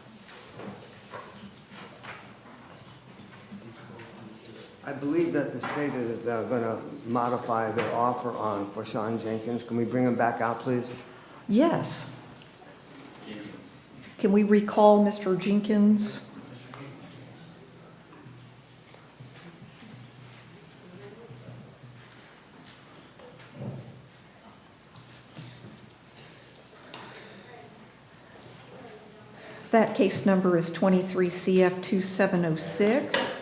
I believe that the state is going to modify their offer for Sean Jenkins. Can we bring him back out, please? Yes. Can we recall Mr. Jenkins? That case number is 23 CF 2706.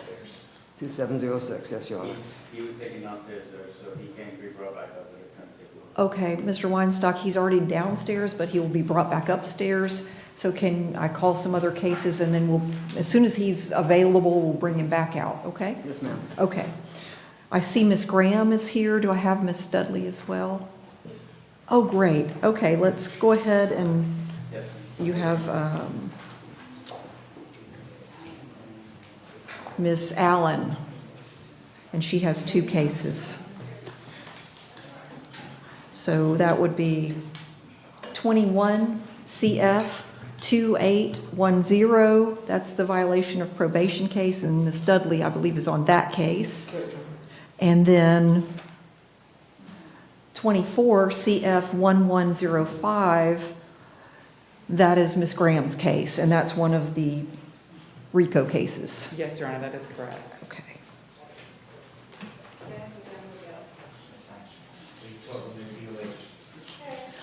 2706, yes, Your Honor. He was taken downstairs there, so he can't be brought back up, but it's going to take a little. Okay, Mr. Weinstock, he's already downstairs, but he will be brought back upstairs. So can I call some other cases and then we'll, as soon as he's available, we'll bring him back out, okay? Yes, ma'am. Okay. I see Miss Graham is here. Do I have Miss Dudley as well? Oh, great. Okay, let's go ahead and you have Miss Allen, and she has 2 cases. So that would be 21 CF 2810. That's the violation of probation case, and Miss Dudley, I believe, is on that case. And then 24 CF 1105, that is Miss Graham's case, and that's one of the RICO cases. Yes, Your Honor, that is correct. Okay.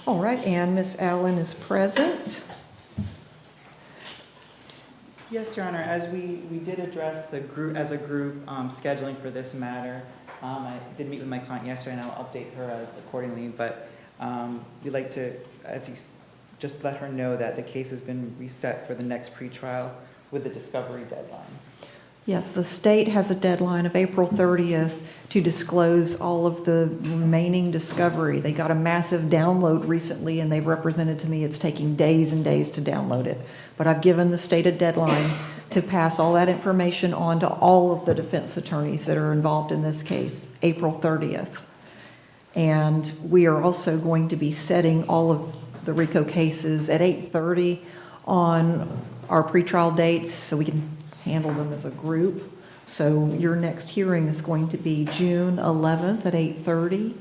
All right, and Miss Allen is present. Yes, Your Honor, as we did address the group, as a group, scheduling for this matter, I did meet with my client yesterday, and I'll update her accordingly, but we'd like to, as you just let her know that the case has been reset for the next pretrial with a discovery deadline. Yes, the state has a deadline of April 30th to disclose all of the remaining discovery. They got a massive download recently, and they've represented to me it's taking days and days to download it. But I've given the state a deadline to pass all that information on to all of the defense attorneys that are involved in this case, April 30th. And we are also going to be setting all of the RICO cases at 8:30 on our pretrial dates so we can handle them as a group. So your next hearing is going to be June 11th at 8:30.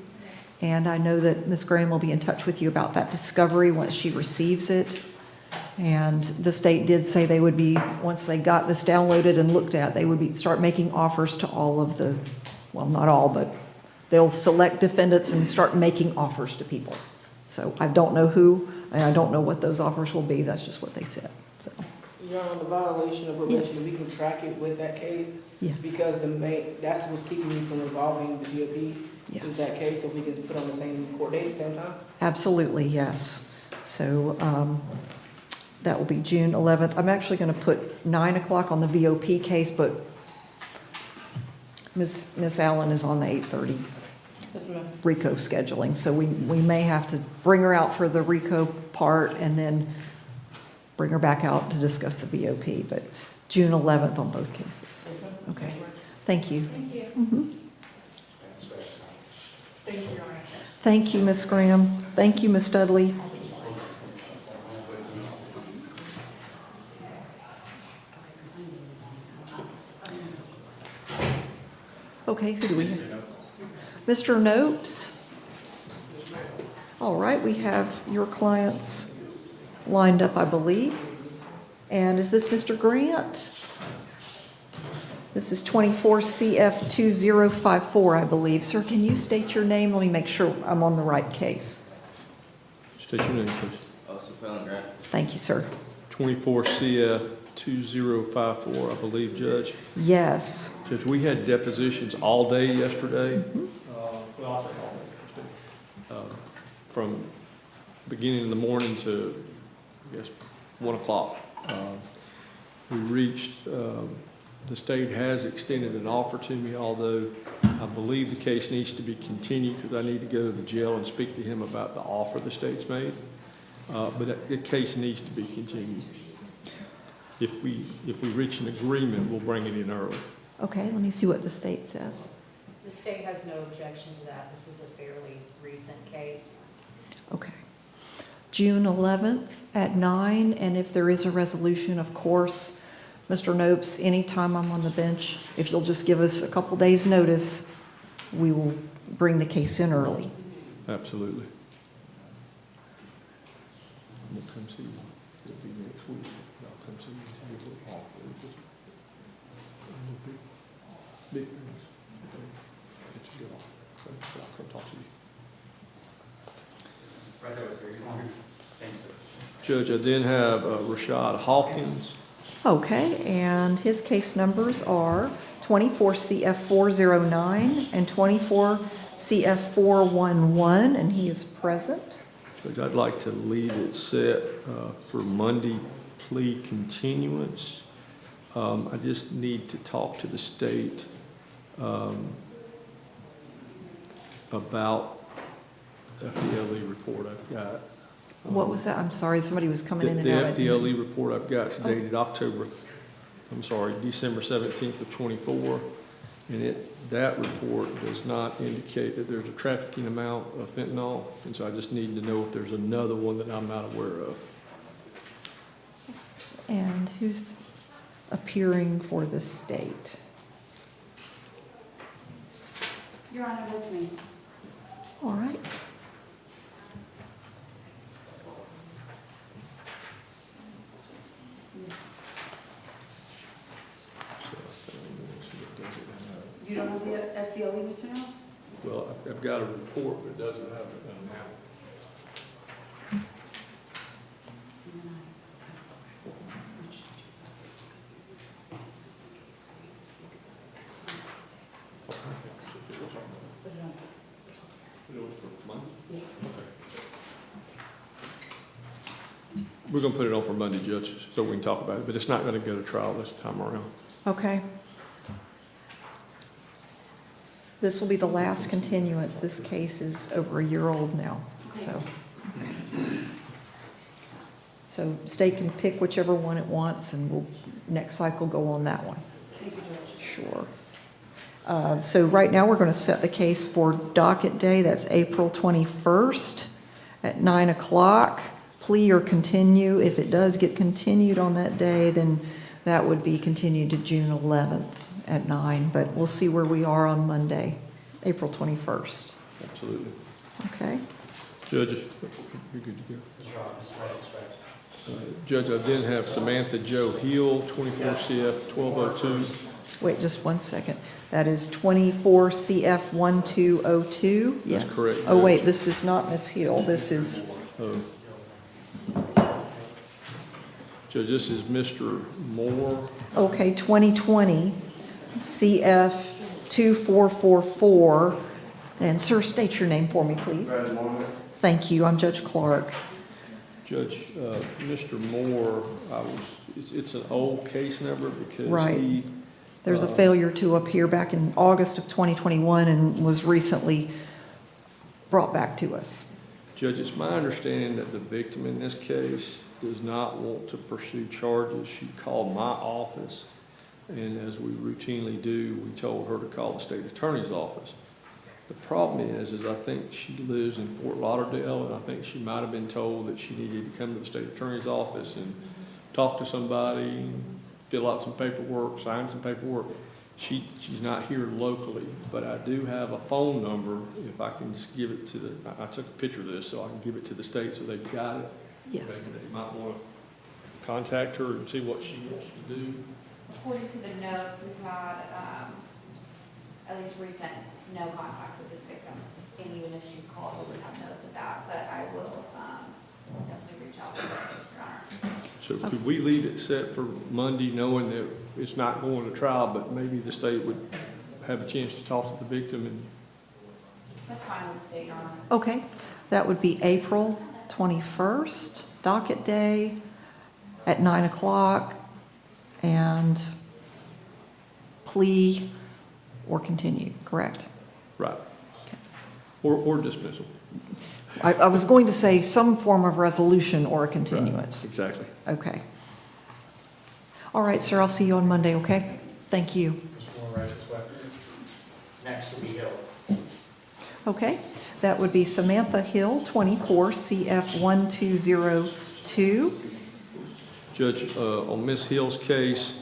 And I know that Ms. Graham will be in touch with you about that discovery once she receives it. And the state did say they would be, once they got this downloaded and looked at, they would start making offers to all of the, well, not all, but they'll select defendants and start making offers to people. So I don't know who, and I don't know what those offers will be. That's just what they said. So. Your Honor, the violation of probation, Yes. we can track it with that case. Yes. Because that's what's keeping me from resolving the DOP. Yes. Is that case, if we can put on the same court date at the same time? Absolutely, yes. So that will be June 11th. I'm actually going to put 9 o'clock on the VOP case, but Miss Allen is on the 8:30 Yes, ma'am. RICO scheduling. So we may have to bring her out for the RICO part and then bring her back out to discuss the VOP, but June 11th on both cases. Okay, thank you. Thank you. Mhm. Thank you, Your Honor. Thank you, Ms. Graham. Thank you, Ms. Dudley. Okay, who do we have? Mr. Nopes? All right, we have your clients lined up, I believe. And is this Mr. Grant? This is 24 CF 2054, I believe. Sir, can you state your name? Let me make sure I'm on the right case. State your name, please. Grant. Thank you, sir. 24 CF 2054, I believe, Judge. Yes. Judge, we had depositions all day yesterday. Well, I'll say all day. From beginning in the morning to, I guess, 1 o'clock. We reached, the state has extended an offer to me, although I believe the case needs to be continued because I need to go to the jail and speak to him about the offer the state's made. But the case needs to be continued. If we reach an agreement, we'll bring it in early. Okay, let me see what the state says. The state has no objection to that. This is a fairly recent case. Okay. June 11th at 9, and if there is a resolution, of course, Mr. Nopes, anytime I'm on the bench, if you'll just give us a couple days' notice, we will bring the case in early. Absolutely. We'll come see you. It'll be next week. I'll come see you. Big things. Get you get off. I'll come talk to you. Right there, sir. Thanks, sir. Judge, I then have Rashad Hawkins. Okay, and his case numbers are 24 CF 409 and 24 CF 411, and he is present. Judge, I'd like to leave it set for Monday plea continuance. I just need to talk to the state about FDLE report I've got. What was that? I'm sorry, somebody was coming in and out. The FDLE report I've got is dated December 17th of 24. And that report does not indicate that there's a trafficking amount of fentanyl. And so I just need to know if there's another one that I'm not aware of. And who's appearing for the state? Your Honor, that's me. All right. You don't have the FDLE, Mr. Nopes? Well, I've got a report, but it doesn't have an amount. We're going to put it on for Monday, Judge, so we can talk about it, but it's not going to go to trial this time around. Okay. This will be the last continuance. This case is over a year old now, so state can pick whichever one it wants, and we'll next cycle go on that one. Thank you, Judge. Sure. So right now, we're going to set the case for docket day. That's April 21st at 9 o'clock. Plea or continue. If it does get continued on that day, then that would be continued to June 11th at 9. But we'll see where we are on Monday, April 21st. Absolutely. Okay. Judge, you're good to go. Judge, I then have Samantha Jo Hill, 24 CF 1202. Wait just one second. That is 24 CF 1202? Yes. That's correct. Oh, wait, this is not Ms. Hill. This is... Judge, this is Mr. Moore. Okay, 2020 CF 2444. And sir, state your name for me, please. Thank you. I'm Judge Clark. Judge, Mr. Moore, it's an old case number because Right. There's a failure to appear back in August of 2021 and was recently brought back to us. Judge, it's my understanding that the victim in this case does not want to pursue charges. She called my office, and as we routinely do, we told her to call the state attorney's office. The problem is I think she lives in Fort Lauderdale, and I think she might have been told that she needed to come to the state attorney's office and talk to somebody, fill out some paperwork, sign some paperwork. She's not here locally, but I do have a phone number. If I can just give it to the, I took a picture of this, so I can give it to the state so they've got it. Yes. Maybe they might want to contact her and see what she wants to do. According to the notes, we've had, at least recent, no contact with this victim. And even if she's called, we would have notes of that, but I will, definitely reach out to her, Your Honor. So could we leave it set for Monday, knowing that it's not going to trial, but maybe the state would have a chance to talk to the victim? And That's fine with the state, Your Honor. Okay, that would be April 21st, docket day at 9 o'clock, and plea or continue, correct? Right. Or dismissal. I was going to say some form of resolution or a continuance. Right. Exactly. Okay. All right, sir, I'll see you on Monday, okay? Thank you. Next will be Hill. Okay, that would be Samantha Hill, 24 CF 1202. Judge, on Ms. Hill's case,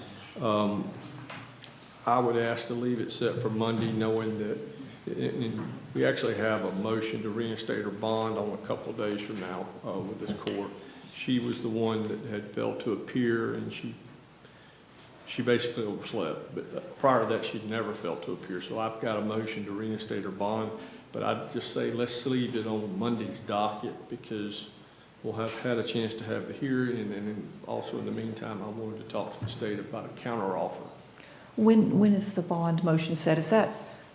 I would ask to leave it set for Monday, knowing that and we actually have a motion to reinstate her bond on a couple of days from now with this court. She was the one that had failed to appear, and she basically overslept. But prior to that, she'd never failed to appear. So I've got a motion to reinstate her bond. But I'd just say let's leave it on Monday's docket, because we'll have had a chance to have the hearing, and then also in the meantime, I wanted to talk to the state about a counteroffer. When is the bond motion set? Is that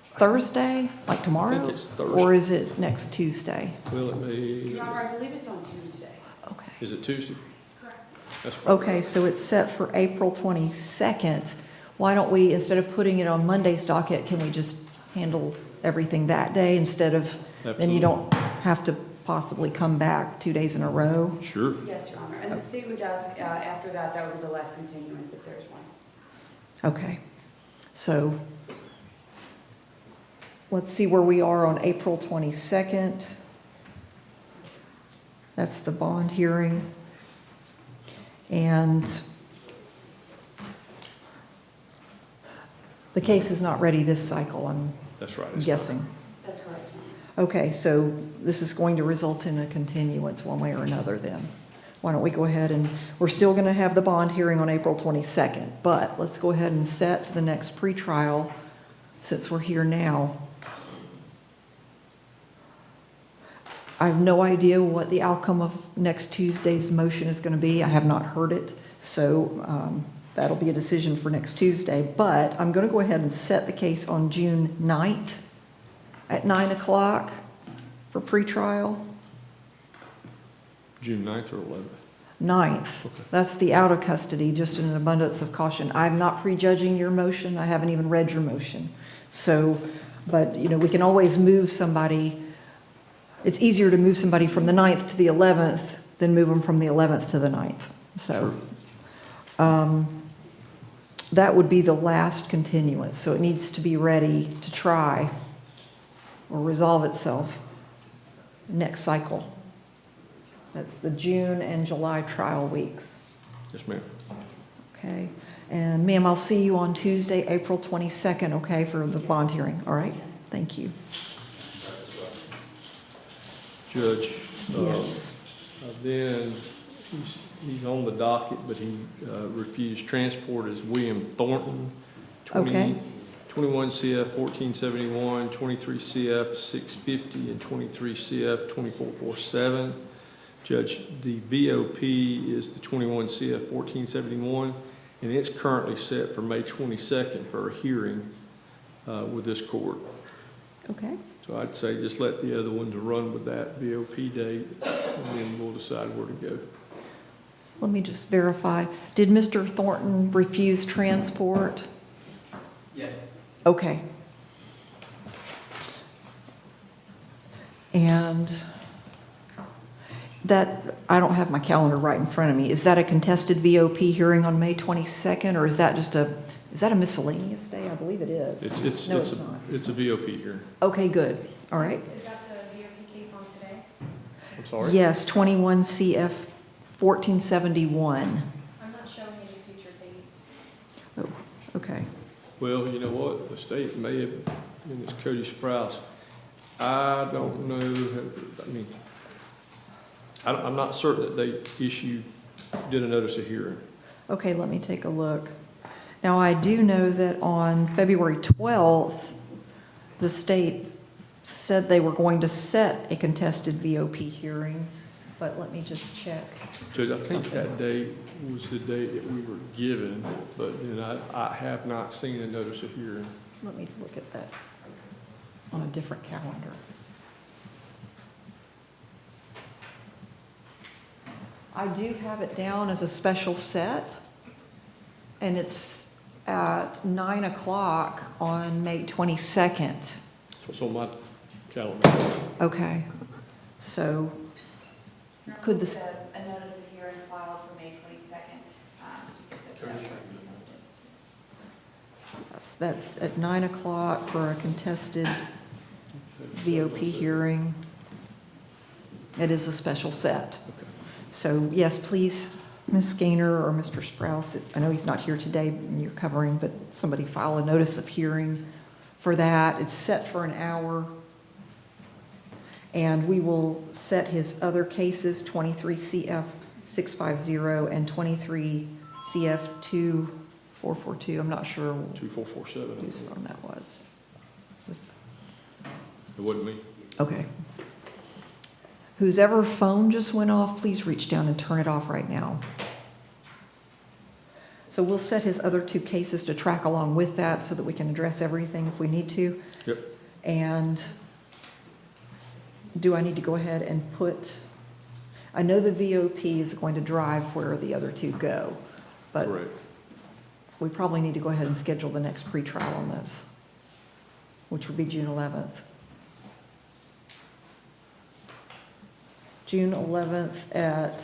Thursday, like tomorrow? I think it's Thursday. Or is it next Tuesday? Will it be? Your Honor, I believe it's on Tuesday. Okay. Is it Tuesday? Correct. That's probably Okay, so it's set for April 22nd. Why don't we, instead of putting it on Monday's docket, can we just handle everything that day instead of, then you don't have to possibly come back 2 days in a row? Sure. Yes, Your Honor. And the state would ask, after that, that would be the last continuance if there's one. Okay, so let's see where we are on April 22nd. That's the bond hearing. And the case is not ready this cycle, I'm That's right. It's guessing. That's correct. Okay, so this is going to result in a continuance one way or another then. Why don't we go ahead and, we're still going to have the bond hearing on April 22nd, but let's go ahead and set the next pretrial since we're here now. I have no idea what the outcome of next Tuesday's motion is going to be. I have not heard it, so that'll be a decision for next Tuesday. But I'm going to go ahead and set the case on June 9th at 9 o'clock for pretrial. June 9th or 11th? 9th. Okay. That's the out of custody, just in an abundance of caution. I'm not prejudging your motion. I haven't even read your motion. So, but, you know, we can always move somebody. It's easier to move somebody from the 9th to the 11th than move them from the 11th to the 9th. So that would be the last continuance. So it needs to be ready to try or resolve itself next cycle. That's the June and July trial weeks. Yes, ma'am. Okay. And ma'am, I'll see you on Tuesday, April 22nd, okay, for the bond hearing. All right? Thank you. Judge, Yes. then he's on the docket, but he refused transport as William Thornton, 21 CF 1471, 23 CF 650, and 23 CF 2447. Judge, the VOP is the 21 CF 1471, and it's currently set for May 22nd for a hearing with this court. Okay. So I'd say just let the other ones run with that VOP date, and then we'll decide where to go. Let me just verify. Did Mr. Thornton refuse transport? Yes. Okay. And That, I don't have my calendar right in front of me. Is that a contested VOP hearing on May 22nd, or is that just is that a miscellaneous day? I believe it is. No, it's not. It's a VOP hearing. Okay, good. All right. Is that the VOP case on today? I'm sorry? Yes, 21 CF 1471. I'm not showing any future date. Oh, okay. Well, you know what? The state may have, and it's Cody Sprouse. I don't know, I mean, I'm not certain that they did a notice of hearing. Okay, let me take a look. Now, I do know that on February 12th, the state said they were going to set a contested VOP hearing, but let me just check. Judge, I think that date was the date that we were given, but then I have not seen a notice of hearing. Let me look at that on a different calendar. I do have it down as a special set, and it's at 9 o'clock on May 22nd. So it's on my calendar. Okay, so could this, A notice of hearing filed for May 22nd to get this out. yes, that's at 9 o'clock for a contested VOP hearing. It is a special set. So yes, please, Ms. Gaynor or Mr. Sprouse, I know he's not here today and you're covering, but somebody file a notice of hearing for that. It's set for an hour. And we will set his other cases, 23 CF 650 and 23 CF 2442. I'm not sure 2447. whose phone that was. It wasn't me. Okay. Whose ever phone just went off, please reach down and turn it off right now. So we'll set his other two cases to track along with that so that we can address everything if we need to. Yep. And do I need to go ahead and put, I know the VOP is going to drive where the other two go, but Correct. we probably need to go ahead and schedule the next pretrial on those, which would be June 11th. June 11th at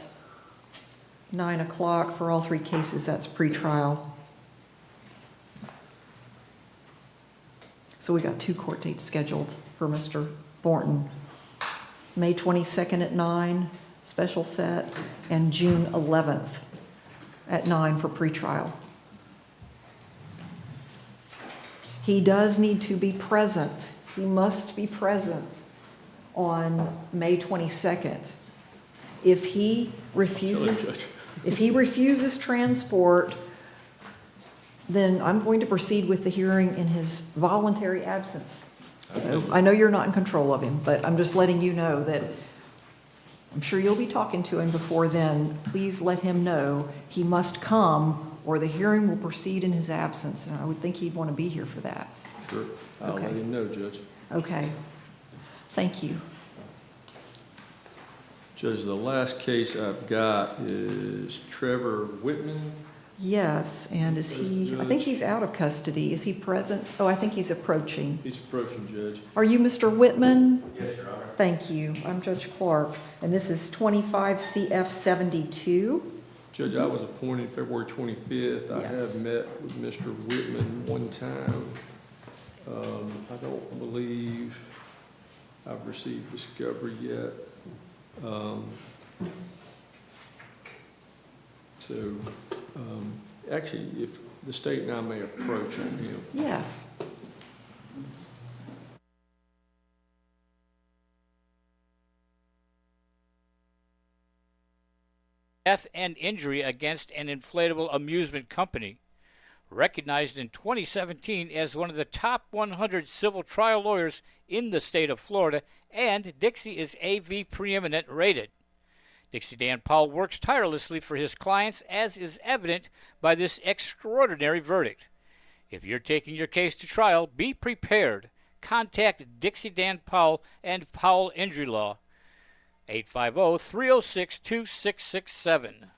9 o'clock for all three cases, that's pretrial. So we got two court dates scheduled for Mr. Thornton. May 22nd at 9, special set, and June 11th at 9 for pretrial. He does need to be present. He must be present on May 22nd. If he refuses transport, then I'm going to proceed with the hearing in his voluntary absence. So I know you're not in control of him, but I'm just letting you know that I'm sure you'll be talking to him before then. Please let him know he must come or the hearing will proceed in his absence. And I would think he'd want to be here for that. Sure. I'll let him know, Judge. Okay. Thank you. Judge, the last case I've got is Trevor Whitman. Yes, and is he, I think he's out of custody. Is he present? Oh, I think he's approaching. He's approaching, Judge. Are you Mr. Whitman? Yes, Your Honor. Thank you. I'm Judge Clark, and this is 25 CF 72. Judge, I was appointed February 25th. I Yes. have met with Mr. Whitman one time. I don't believe I've received discovery yet. Actually, if the state and I may approach on him. Yes. Death and injury against an inflatable amusement company. Recognized in 2017 as one of the top 100 civil trial lawyers in the state of Florida, and Dixie is AV preeminent rated. Dixie Dan Powell works tirelessly for his clients, as is evident by this extraordinary verdict. If you're taking your case to trial, be prepared. Contact Dixie Dan Powell and Powell Injury Law, 850-306-2667.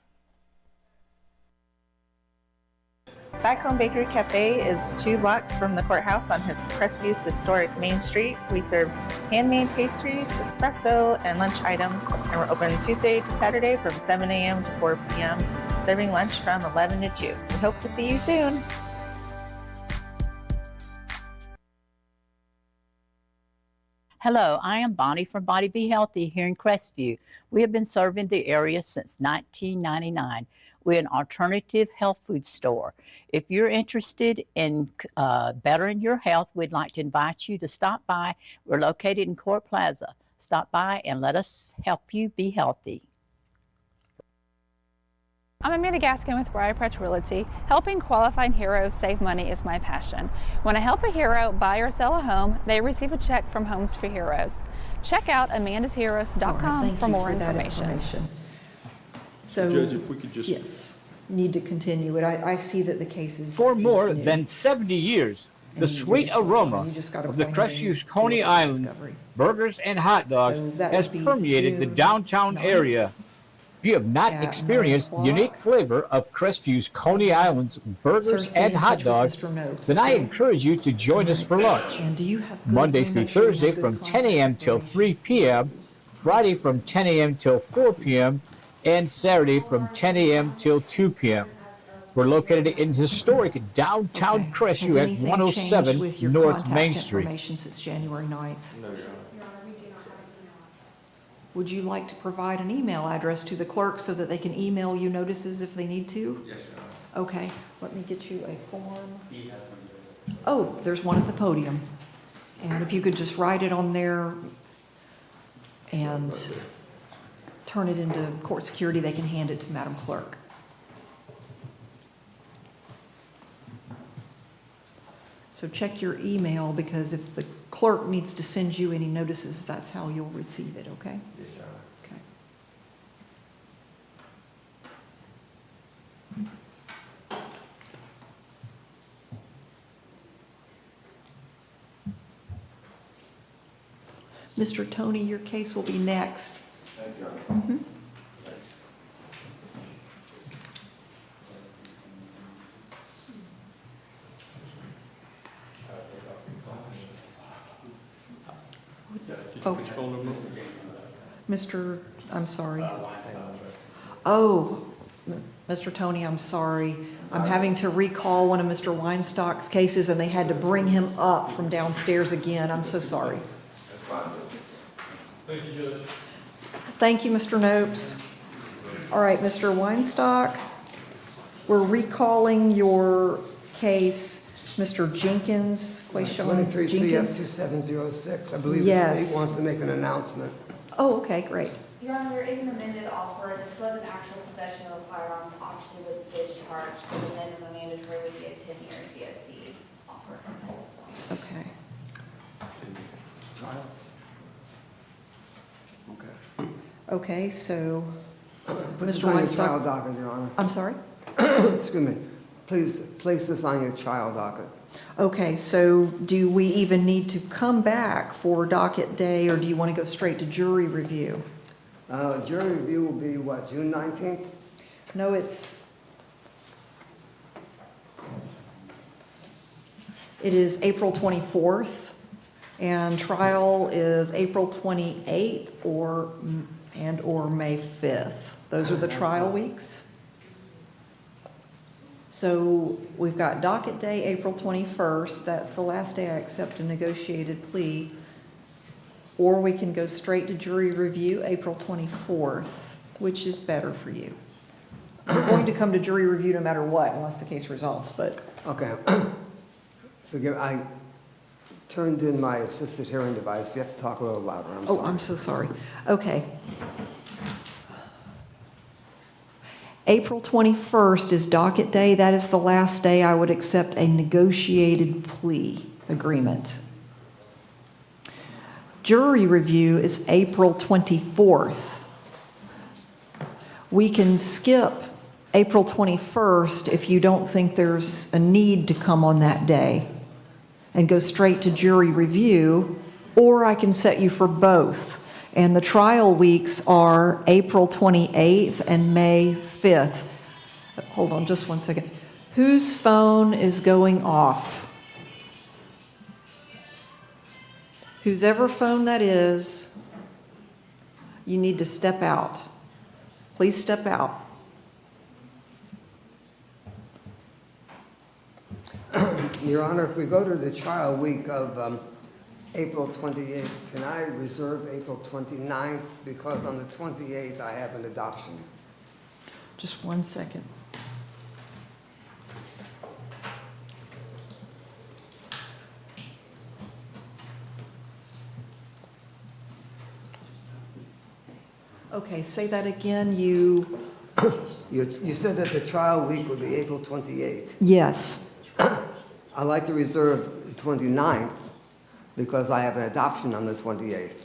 Backbone Bakery Cafe is 2 blocks from the courthouse on Crestview's historic Main Street. We serve handmade pastries, espresso, and lunch items, and we're open Tuesday to Saturday from 7 a.m. to 4 p.m., serving lunch from 11 to 2. We hope to see you soon. Hello, I am Bonnie from Body Be Healthy here in Crestview. We have been serving the area since 1999. We're an alternative health food store. If you're interested in bettering your health, we'd like to invite you to stop by. We're located in Court Plaza. Stop by and let us help you be healthy. I'm Amanda Gaskin with Briar Patch Realty. Helping qualified heroes save money is my passion. When I help a hero buy or sell a home, they receive a check from Homes for Heroes. Check out amandasheroes.com for more information. So, Judge, if we could just... Yes, need to continue it. I see that the case is... For more than 70 years, the sweet aroma of the Crestview's Coney Islands burgers and hot dogs has permeated the downtown area. If you have not experienced the unique flavor of Crestview's Coney Islands burgers and hot dogs, then I encourage you to join us for lunch. Monday through Thursday from 10 a.m. till 3 p.m., Friday from 10 a.m. till 4 p.m., and Saturday from 10 a.m. till 2 p.m. We're located in historic downtown Crestview at 107 North Main Street. Since January 9th? Would you like to provide an email address to the clerk so that they can email you notices if they need to? Yes, Your Honor. Okay, let me get you a form. Oh, there's one at the podium. And if you could just write it on there and turn it into court security, they can hand it to Madam Clerk. So check your email, because if the clerk needs to send you any notices, that's how you'll receive it, okay? Yes, Your Honor. Okay. Mr. Tony, your case will be next. Thank you, Your Honor. Mhm. Oh. Which phone number? I'm sorry. Oh, Mr. Tony, I'm sorry. I'm having to recall one of Mr. Weinstock's cases, and they had to bring him up from downstairs again. I'm so sorry. Thank you, Judge. Thank you, Mr. Nopes. All right, Mr. Weinstock, we're recalling your case. Mr. Jenkins, Quayshawn 23 CF Jenkins. 2706. I believe the Yes. state wants to make an announcement. Oh, okay, great. Your Honor, there is an amended offer. This was an actual possession of a firearm, actually with discharge, so the minimum mandatory would be a 10-year DSC offer at this point. Okay. Trial? Okay. Okay, so, Put this Mr. on your trial Weinstock. docket, Your Honor. I'm sorry? Excuse me. Please place this on your trial docket. Okay, so do we even need to come back for docket day, or do you want to go straight to jury review? Jury review will be what, June 19th? No, it is April 24th, and trial is April 28th or May 5th. Those are the trial weeks. So we've got docket day, April 21st. That's the last day I accept a negotiated plea. Or we can go straight to jury review, April 24th, which is better for you. We're going to come to jury review no matter what, unless the case resolves, but. Okay. Forgive, I turned in my assisted hearing device. You have to talk a little louder. I'm sorry. Oh, I'm so sorry. Okay. April 21st is docket day. That is the last day I would accept a negotiated plea agreement. Jury review is April 24th. We can skip April 21st if you don't think there's a need to come on that day and go straight to jury review, or I can set you for both. And the trial weeks are April 28th and May 5th. Hold on just one second. Whose phone is going off? Whosever phone that is, you need to step out. Please step out. Your Honor, if we go to the trial week of April 28th, can I reserve April 29th? Because on the 28th, I have an adoption. Just 1 second. Okay, say that again. You said that the trial week would be April 28th. Yes. I'd like to reserve the 29th because I have an adoption on the 28th.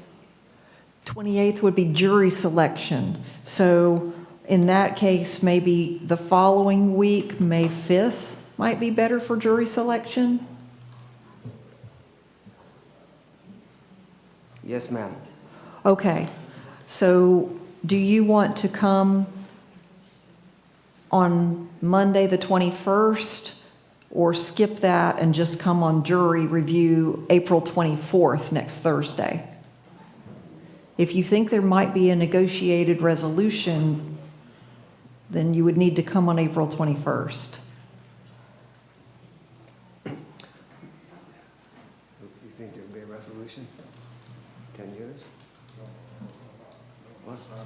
28th would be jury selection. So in that case, maybe the following week, May 5th, might be better for jury selection? Yes, ma'am. Okay. So do you want to come on Monday, the 21st, or skip that and just come on jury review April 24th, next Thursday? If you think there might be a negotiated resolution, then you would need to come on April 21st. You think there'll be a resolution? 10 years? What's on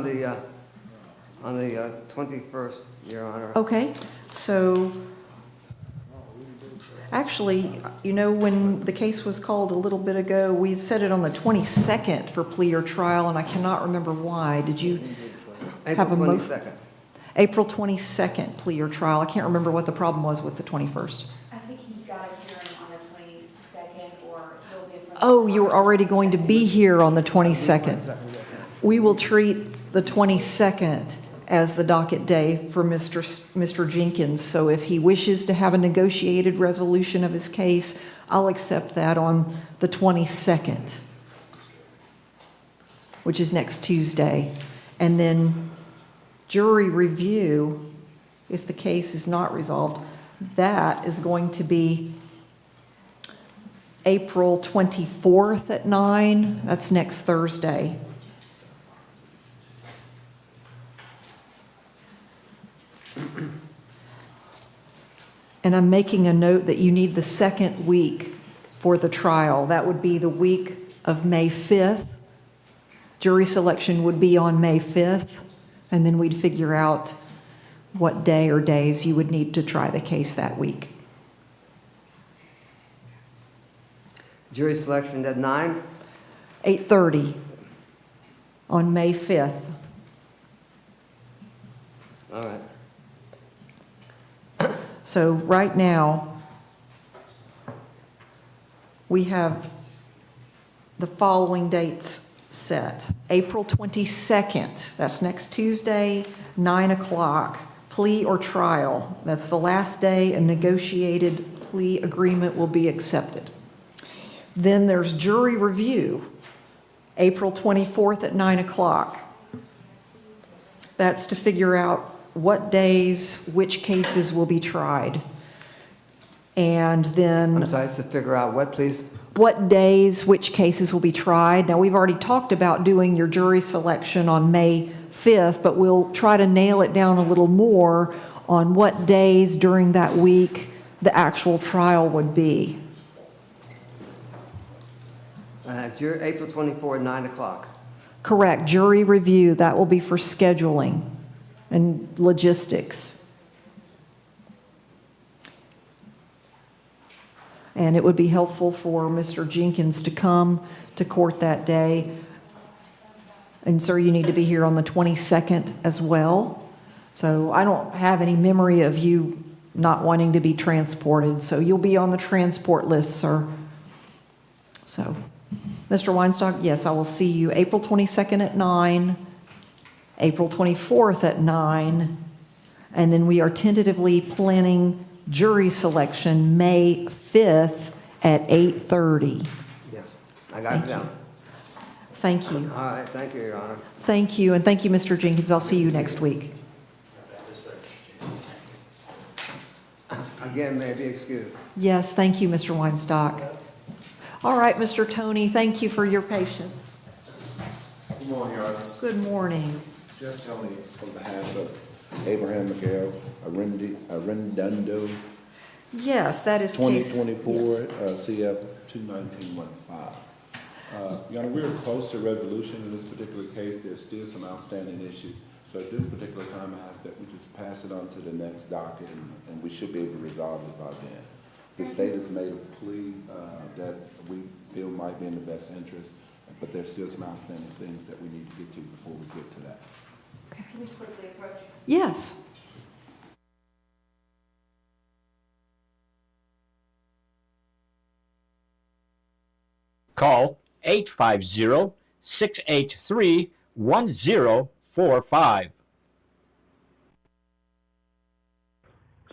the 21st, Your Honor. Okay, so actually, you know, when the case was called a little bit ago, we set it on the 22nd for plea or trial, and I cannot remember why. Did you have a April motion? 22nd. April 22nd, plea or trial. I can't remember what the problem was with the 21st. I think he's got a hearing on the 22nd, or he'll be from. Oh, you were already going to be here on the 22nd. We will treat the 22nd as the docket day for Mr. Jenkins. So if he wishes to have a negotiated resolution of his case, I'll accept that on the 22nd, which is next Tuesday. And then jury review, if the case is not resolved, that is going to be April 24th at 9. That's next Thursday. And I'm making a note that you need the second week for the trial. That would be the week of May 5th. Jury selection would be on May 5th, and then we'd figure out what day or days you would need to try the case that week. Jury selection at 9? 8:30 on May 5th. All right. So right now, we have the following dates set. April 22nd, that's next Tuesday, 9 o'clock, plea or trial. That's the last day a negotiated plea agreement will be accepted. Then there's jury review, April 24th at 9 o'clock. That's to figure out what days, which cases will be tried. And then... I'm sorry, to figure out what, please? What days, which cases will be tried. Now, we've already talked about doing your jury selection on May 5th, but we'll try to nail it down a little more on what days during that week the actual trial would be. April 24th, 9 o'clock. Correct. Jury review, that will be for scheduling and logistics. And it would be helpful for Mr. Jenkins to come to court that day. And sir, you need to be here on the 22nd as well. So I don't have any memory of you not wanting to be transported. So you'll be on the transport list, sir. So, Mr. Weinstock, yes, I will see you April 22nd at 9, April 24th at 9, and then we are tentatively planning jury selection May 5th at 8:30. Yes, I got it down. Thank you. All right, thank you, Your Honor. Thank you, and thank you, Mr. Jenkins. I'll see you next week. Again, may I be excused. Yes, thank you, Mr. Weinstock. All right, Mr. Tony, thank you for your patience. Good morning, Your Honor. Good morning. Jeff Tony on behalf of Abraham McHale, Arredondo. Yes, that is case. 2024 CF 21915. Your Honor, we are close to resolution in this particular case. There's still some outstanding issues. So at this particular time, I ask that we just pass it on to the next docket, and we should be able to resolve it by then. The state has made a plea that we feel might be in the best interest, but there's still some outstanding things that we need to get to before we get to that. Can we quickly approach? Yes. Call 850-683-1045.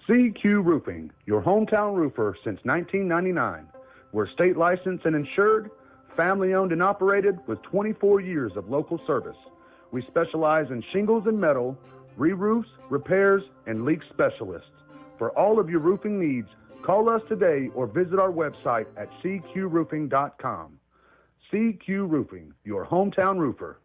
CQ Roofing, your hometown roofer since 1999. We're state licensed and insured, family owned and operated with 24 years of local service. We specialize in shingles and metal, re-roofs, repairs, and leak specialists. For all of your roofing needs, call us today or visit our website at cqroofing.com. CQ Roofing, your hometown roofer.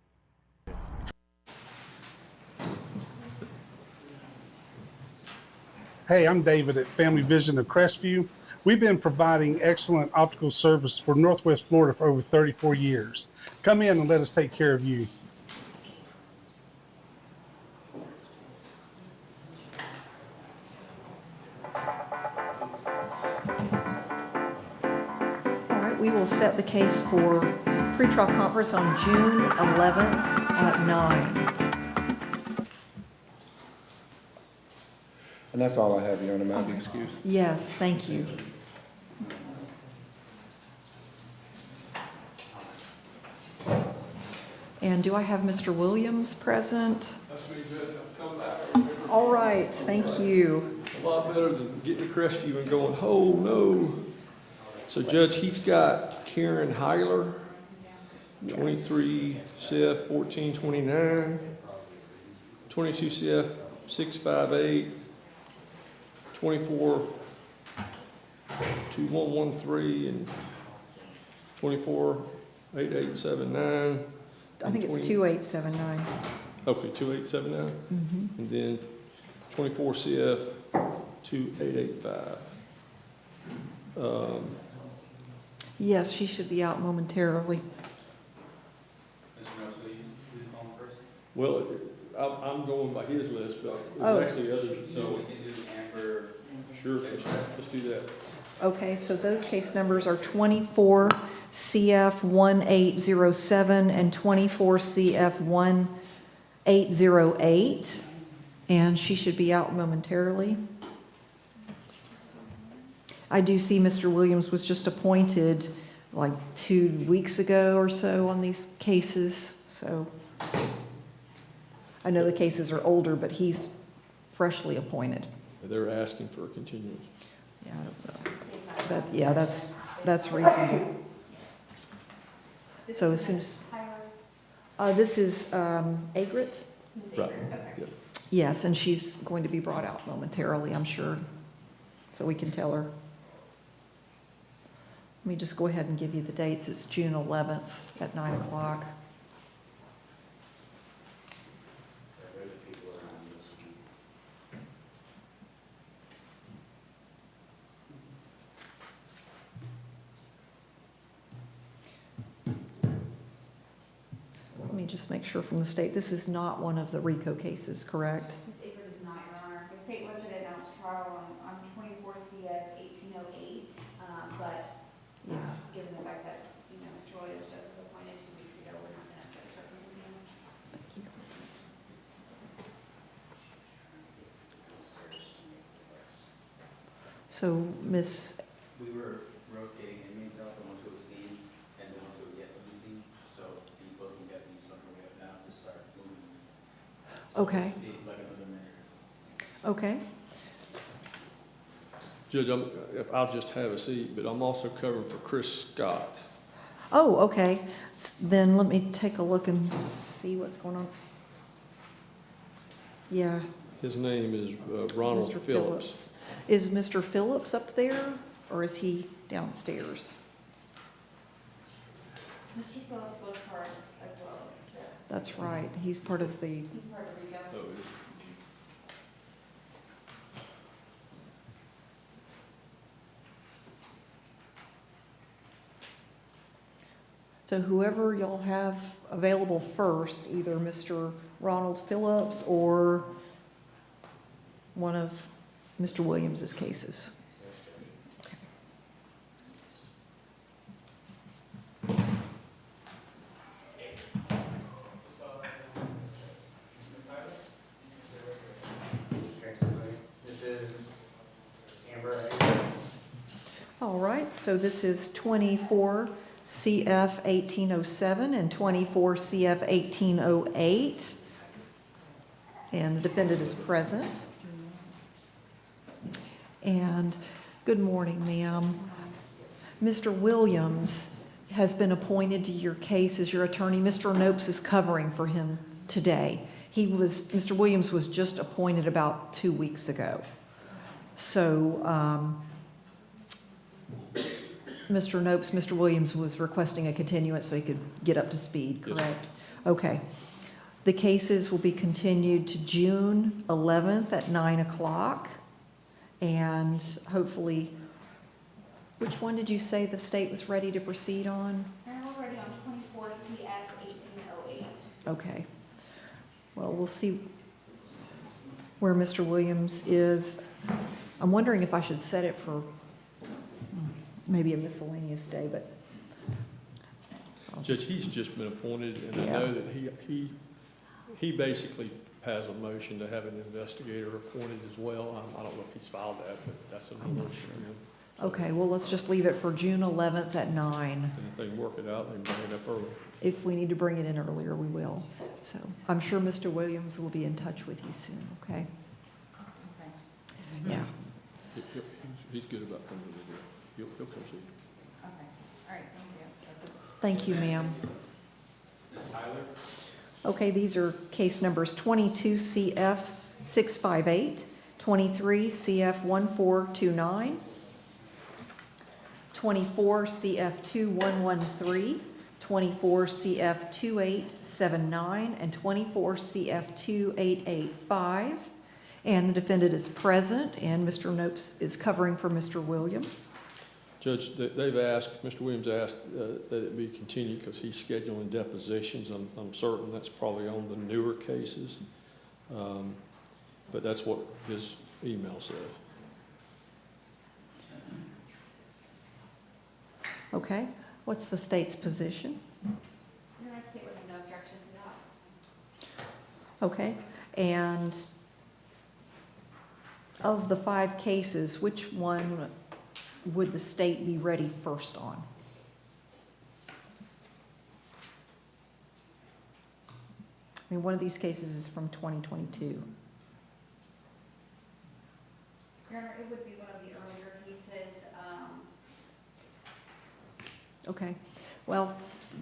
Hey, I'm David at Family Vision of Crestview. We've been providing excellent optical service for Northwest Florida for over 34 years. Come in and let us take care of you. All right, we will set the case for pretrial conference on June 11th at 9. And that's all I have, Your Honor. May I be excused? Yes, thank you. And do I have Mr. Williams present? That's me, Judge. Come back. All right, thank you. A lot better than getting to Crestview and going, oh, no. So, Judge, he's got Karen Heiler, 23 CF 1429, 22 CF 658, 24 2113, and 24 8879. I think it's 2879. Okay, 2879. And then 24 CF 2885. Yes, she should be out momentarily. Well, I'm going by his list, but Oh. there's actually others. So we can do Amber. Sure, let's do that. Okay, so those case numbers are 24 CF 1807 and 24 CF 1808, and she should be out momentarily. I do see Mr. Williams was just appointed like 2 weeks ago or so on these cases, so I know the cases are older, but he's freshly appointed. They're asking for a continuance. Yeah, that's reasonable. So as soon as, this is Agrit? Right. Yep. Yes, and she's going to be brought out momentarily, I'm sure, so we can tell her. Let me just go ahead and give you the dates. It's June 11th at 9 o'clock. Let me just make sure from the state, this is not one of the RICO cases, correct? This April is not, Your Honor. The state was at announced trial on 24 CF 1808, but given the fact that, Mr. Williams just was appointed 2 weeks ago, we're not going to judge her continuance. So, Miss, We were rotating inmates out, the ones who have seen and the ones who have yet to be seen. So people can get these number we have now to start moving. okay, Like another minute. okay. Judge, I'll just have a seat, but I'm also covering for Chris Scott. Oh, okay. Then let me take a look and see what's going on. Yeah. His name is Ronald Mr. Phillips. Is Mr. Phillips up there, or is he downstairs? Mr. Phillips was part as well. So That's right, he's part of the, he's part of RICO. so whoever y'all have available first, either Mr. Ronald Phillips or one of Mr. Williams's cases. This is Amber A. All right, so this is 24 CF 1807 and 24 CF 1808. And the defendant is present. And good morning, ma'am. Mr. Williams has been appointed to your case as your attorney. Mr. Nopes is covering for him today. Mr. Williams was just appointed about 2 weeks ago. So, Mr. Nopes, Mr. Williams was requesting a continuance so he could get up to speed, correct? Okay. The cases will be continued to June 11th at 9 o'clock. And hopefully, which one did you say the state was ready to proceed on? They're already on 24 CF 1808. Okay. Well, we'll see where Mr. Williams is. I'm wondering if I should set it for maybe a miscellaneous day, but. Judge, he's just been appointed, and I know that he basically has a motion to have an investigator appointed as well. I don't know if he's filed that, but that's another issue. Okay, well, let's just leave it for June 11th at 9. And if they can work it out, they can bring it up early. If we need to bring it in earlier, we will. So I'm sure Mr. Williams will be in touch with you soon, okay? Okay. Yeah. He's good about coming to do it. He'll come see you. Okay. All right. Thank you. That's it. Thank you, ma'am. Ms. Tyler? Okay, these are case numbers 22 CF 658, 23 CF 1429, 24 CF 2113, 24 CF 2879, and 24 CF 2885. And the defendant is present, and Mr. Nopes is covering for Mr. Williams. Judge, they've asked, Mr. Williams asked that it be continued because he's scheduling depositions. I'm certain that's probably on the newer cases. But that's what his email says. Okay, what's the state's position? The United States would have no objection to that. Okay, and of the 5 cases, which one would the state be ready first on? I mean, one of these cases is from 2022. Your Honor, it would be one of the earlier cases. Okay, well,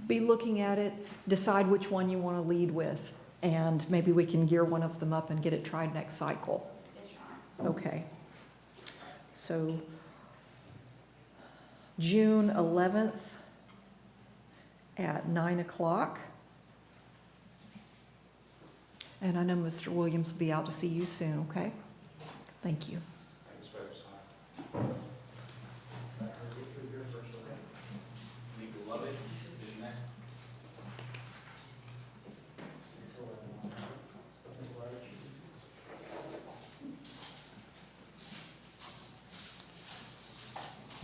be looking at it, decide which one you want to lead with, and maybe we can gear one of them up and get it tried next cycle. Yes, Your Honor. Okay. So, June 11th at 9 o'clock. And I know Mr. Williams will be out to see you soon, okay? Thank you. Thanks for your time. Legal Lovett is next.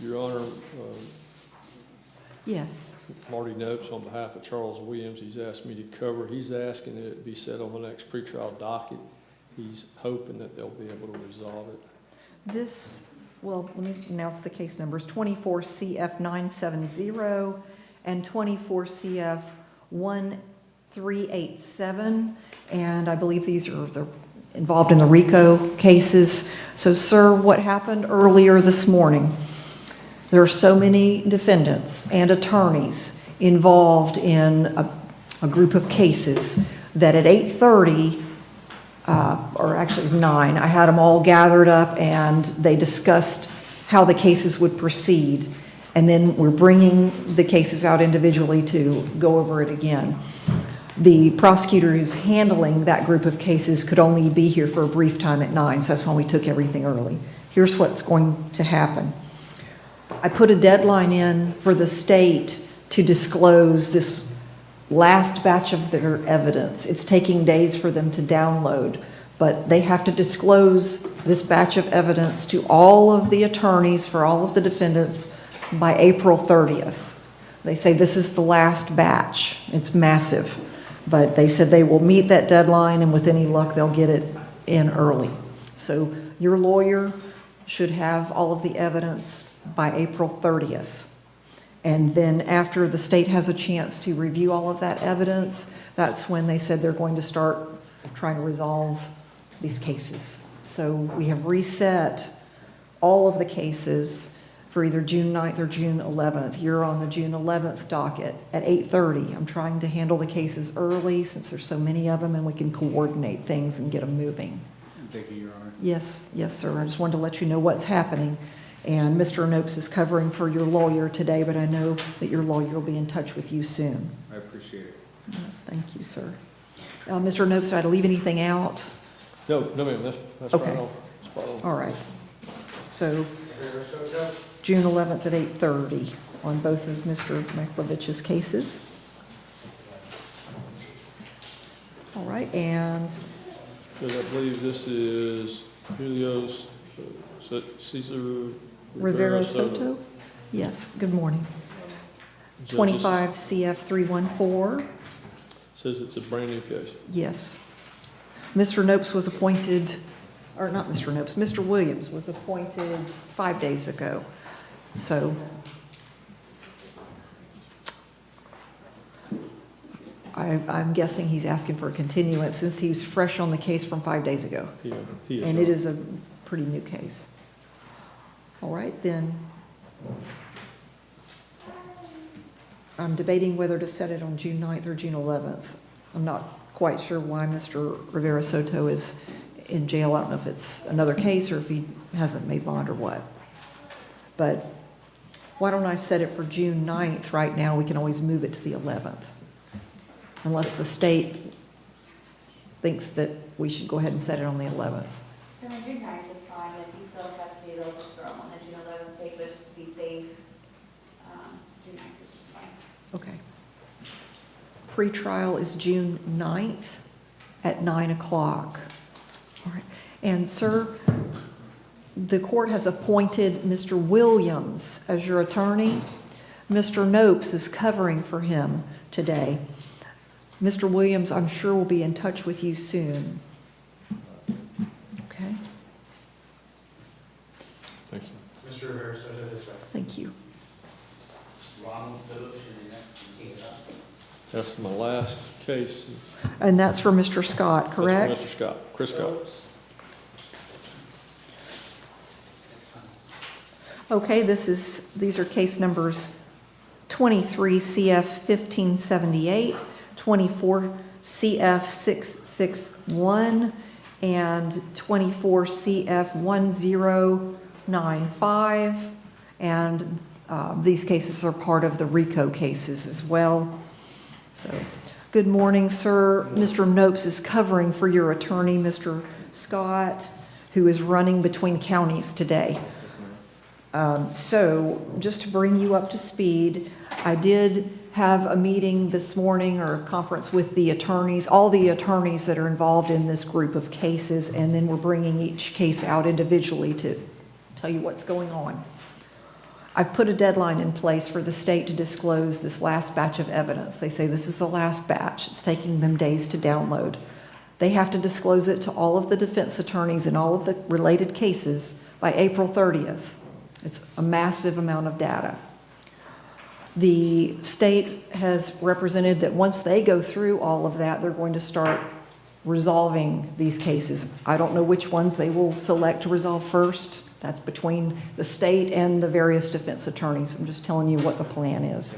Your Honor, Yes. Marty Nopes, on behalf of Charles Williams, he's asked me to cover. He's asking that it be set on the next pretrial docket. He's hoping that they'll be able to resolve it. This, well, let me announce the case numbers, 24 CF 970 and 24 CF 1387. And I believe these are involved in the RICO cases. So, sir, what happened earlier this morning? There are so many defendants and attorneys involved in a group of cases that at 8:30, or actually it was 9. I had them all gathered up and they discussed how the cases would proceed. And then we're bringing the cases out individually to go over it again. The prosecutor who's handling that group of cases could only be here for a brief time at 9, so that's why we took everything early. Here's what's going to happen. I put a deadline in for the state to disclose this last batch of their evidence. It's taking days for them to download, but they have to disclose this batch of evidence to all of the attorneys for all of the defendants by April 30th. They say this is the last batch. It's massive, but they said they will meet that deadline, and with any luck, they'll get it in early. So your lawyer should have all of the evidence by April 30th. And then after the state has a chance to review all of that evidence, that's when they said they're going to start trying to resolve these cases. So we have reset all of the cases for either June 9th or June 11th. You're on the June 11th docket at 8:30. I'm trying to handle the cases early since there's so many of them and we can coordinate things and get them moving. Thank you, Your Honor. Yes, yes, sir. I just wanted to let you know what's happening. And Mr. Nopes is covering for your lawyer today, but I know that your lawyer will be in touch with you soon. I appreciate it. Yes, thank you, sir. Mr. Nopes, did I leave anything out? No, ma'am, that's Okay. right on. Spot on. All right. So June 11th at 8:30 on both of Mr. Maklovich's cases. All right, and Because I believe this is Julio's, Cesar Rivera Soto? Yes, good morning. So just 25 CF 314. Says it's a brand new case. Yes. Mr. Nopes was appointed, or not Mr. Nopes, Mr. Williams was appointed 5 days ago. So I'm guessing he's asking for a continuance since he's fresh on the case from 5 days ago. Yeah, he is. And it is a pretty new case. All right, then. I'm debating whether to set it on June 9th or June 11th. I'm not quite sure why Mr. Rivera Soto is in jail. I don't know if it's another case or if he hasn't made bond or what. But why don't I set it for June 9th right now? We can always move it to the 11th. Unless the state thinks that we should go ahead and set it on the 11th. So on June 9th is fine. If he still has to do, they'll just throw him on the June 11th date, but just to be safe, June 9th is just fine. Okay. Pre-trial is June 9th at 9 o'clock. All right. And sir, the court has appointed Mr. Williams as your attorney. Mr. Nopes is covering for him today. Mr. Williams, I'm sure, will be in touch with you soon. Okay? Thank you. Mr. Rivera, so this way. Thank you. Ronald Phillips, your next. That's my last case. And that's for Mr. Scott, correct? That's for Mr. Scott, Chris Scott. Okay, these are case numbers 23 CF 1578, 24 CF 661, and 24 CF 1095. And these cases are part of the RICO cases as well. So, good morning, sir. Mr. Nopes is covering for your attorney, Mr. Scott, who is running between counties today. So, just to bring you up to speed, I did have a meeting this morning, or a conference with the attorneys, all the attorneys that are involved in this group of cases, and then we're bringing each case out individually to tell you what's going on. I've put a deadline in place for the state to disclose this last batch of evidence. They say this is the last batch. It's taking them days to download. They have to disclose it to all of the defense attorneys in all of the related cases by April 30th. It's a massive amount of data. The state has represented that once they go through all of that, they're going to start resolving these cases. I don't know which ones they will select to resolve first. That's between the state and the various defense attorneys. I'm just telling you what the plan is.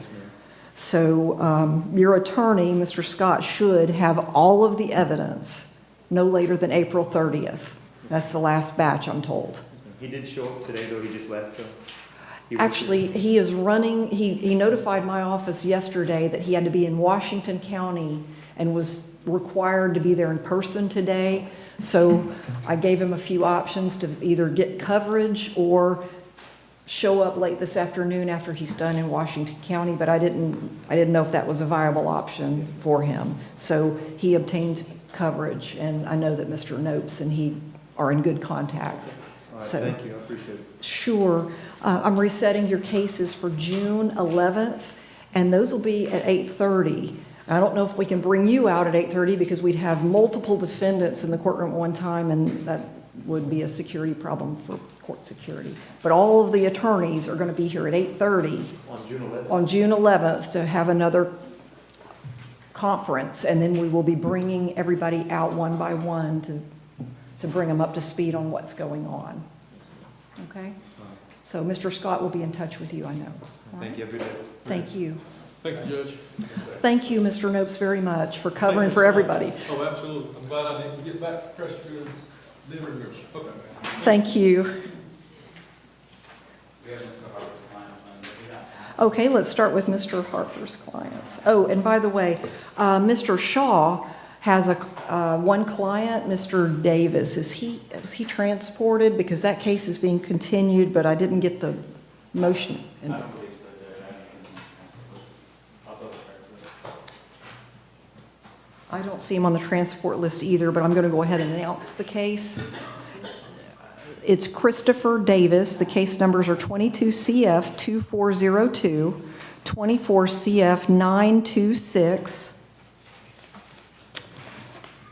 So your attorney, Mr. Scott, should have all of the evidence no later than April 30th. That's the last batch, I'm told. He did show up today, though he just left. Actually, he is running, he notified my office yesterday that he had to be in Washington County and was required to be there in person today. So I gave him a few options to either get coverage or show up late this afternoon after he's done in Washington County, but I didn't know if that was a viable option for him. So he obtained coverage, and I know that Mr. Nopes and he are in good contact. All right, So, thank you, I appreciate it. sure. I'm resetting your cases for June 11th, and those will be at 8:30. I don't know if we can bring you out at 8:30 because we'd have multiple defendants in the courtroom at one time, and that would be a security problem for court security. But all of the attorneys are going to be here at 8:30 on June 11th to have another conference, and then we will be bringing everybody out one by one to bring them up to speed on what's going on. Okay? So Mr. Scott will be in touch with you, I know. All Thank right? you, have a good day. Thank you. Thank you, Judge. Thank you, Mr. Nopes, very much for covering for everybody. Oh, absolutely. I'm glad I didn't get back to Crestview and delivering yours. Okay. Thank you. Okay, let's start with Mr. Harper's clients. Oh, and by the way, Mr. Shaw has one client, Mr. Davis. Was he transported? Because that case is being continued, but I didn't get the motion. I don't believe so, Judge. I haven't seen him. I'll double check. I don't see him on the transport list either, but I'm going to go ahead and announce the case. It's Christopher Davis. The case numbers are 22 CF 2402, 24 CF 926,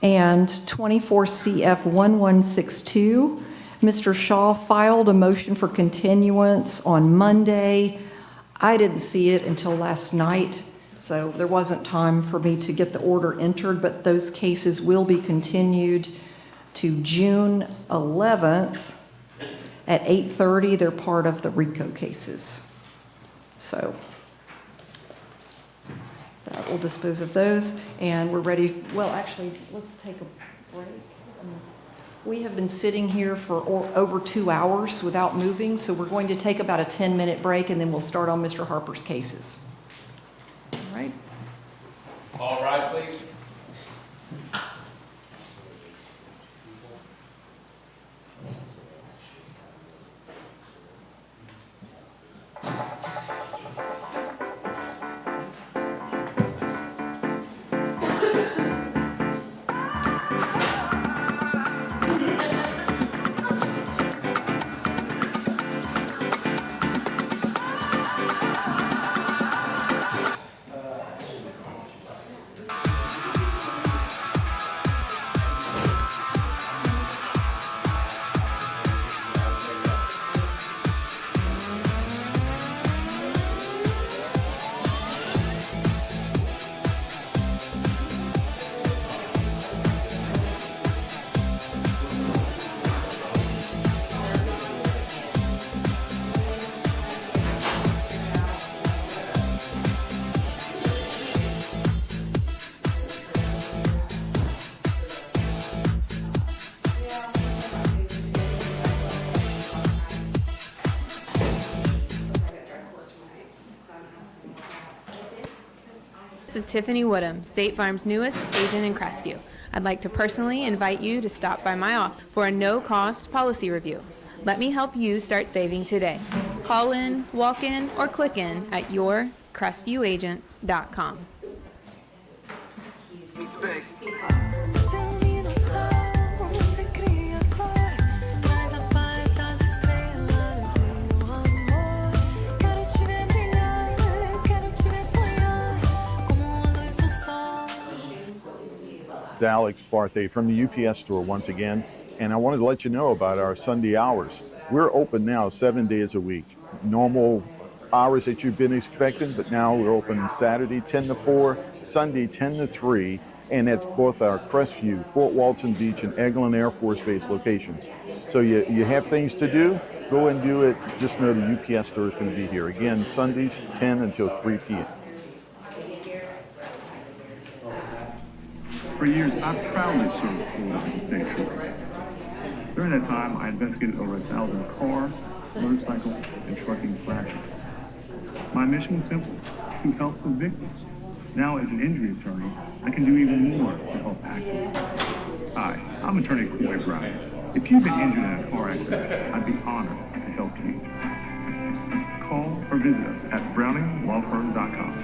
and 24 CF 1162. Mr. Shaw filed a motion for continuance on Monday. I didn't see it until last night, so there wasn't time for me to get the order entered, but those cases will be continued to June 11th at 8:30. They're part of the RICO cases. So that will dispose of those, and we're ready. Well, actually, let's take a break. We have been sitting here for over 2 hours without moving, so we're going to take about a 10-minute break, and then we'll start on Mr. Harper's cases. All right. All rise, please. This is Tiffany Woodham, State Farm's newest agent in Crestview. I'd like to personally invite you to stop by my office for a no-cost policy review. Let me help you start saving today. Call in, walk in, or click in at yourcrestview.agent.com. Alex Barthay from the UPS store once again, and I wanted to let you know about our Sunday hours. We're open now 7 days a week. Normal hours that you've been expecting, but now we're open Saturday 10 to 4, Sunday 10 to 3, and it's both our Crestview, Fort Walton Beach, and Eglin Air Force Base locations. So you have things to do, go and do it. Just know the UPS store is going to be here. Again, Sundays 10 until 3 p.m. For years, I've proudly served Florida as a state trooper. During that time, I investigated over 1,000 car, motorcycle, and trucking crashes. My mission was simple, to help the victims. Now, as an injury attorney, I can do even more to help accidents. Hi, I'm attorney Coy Brown. If you've been injured in a car accident, I'd be honored to help you. Call or visit us at browninglawfirm.com.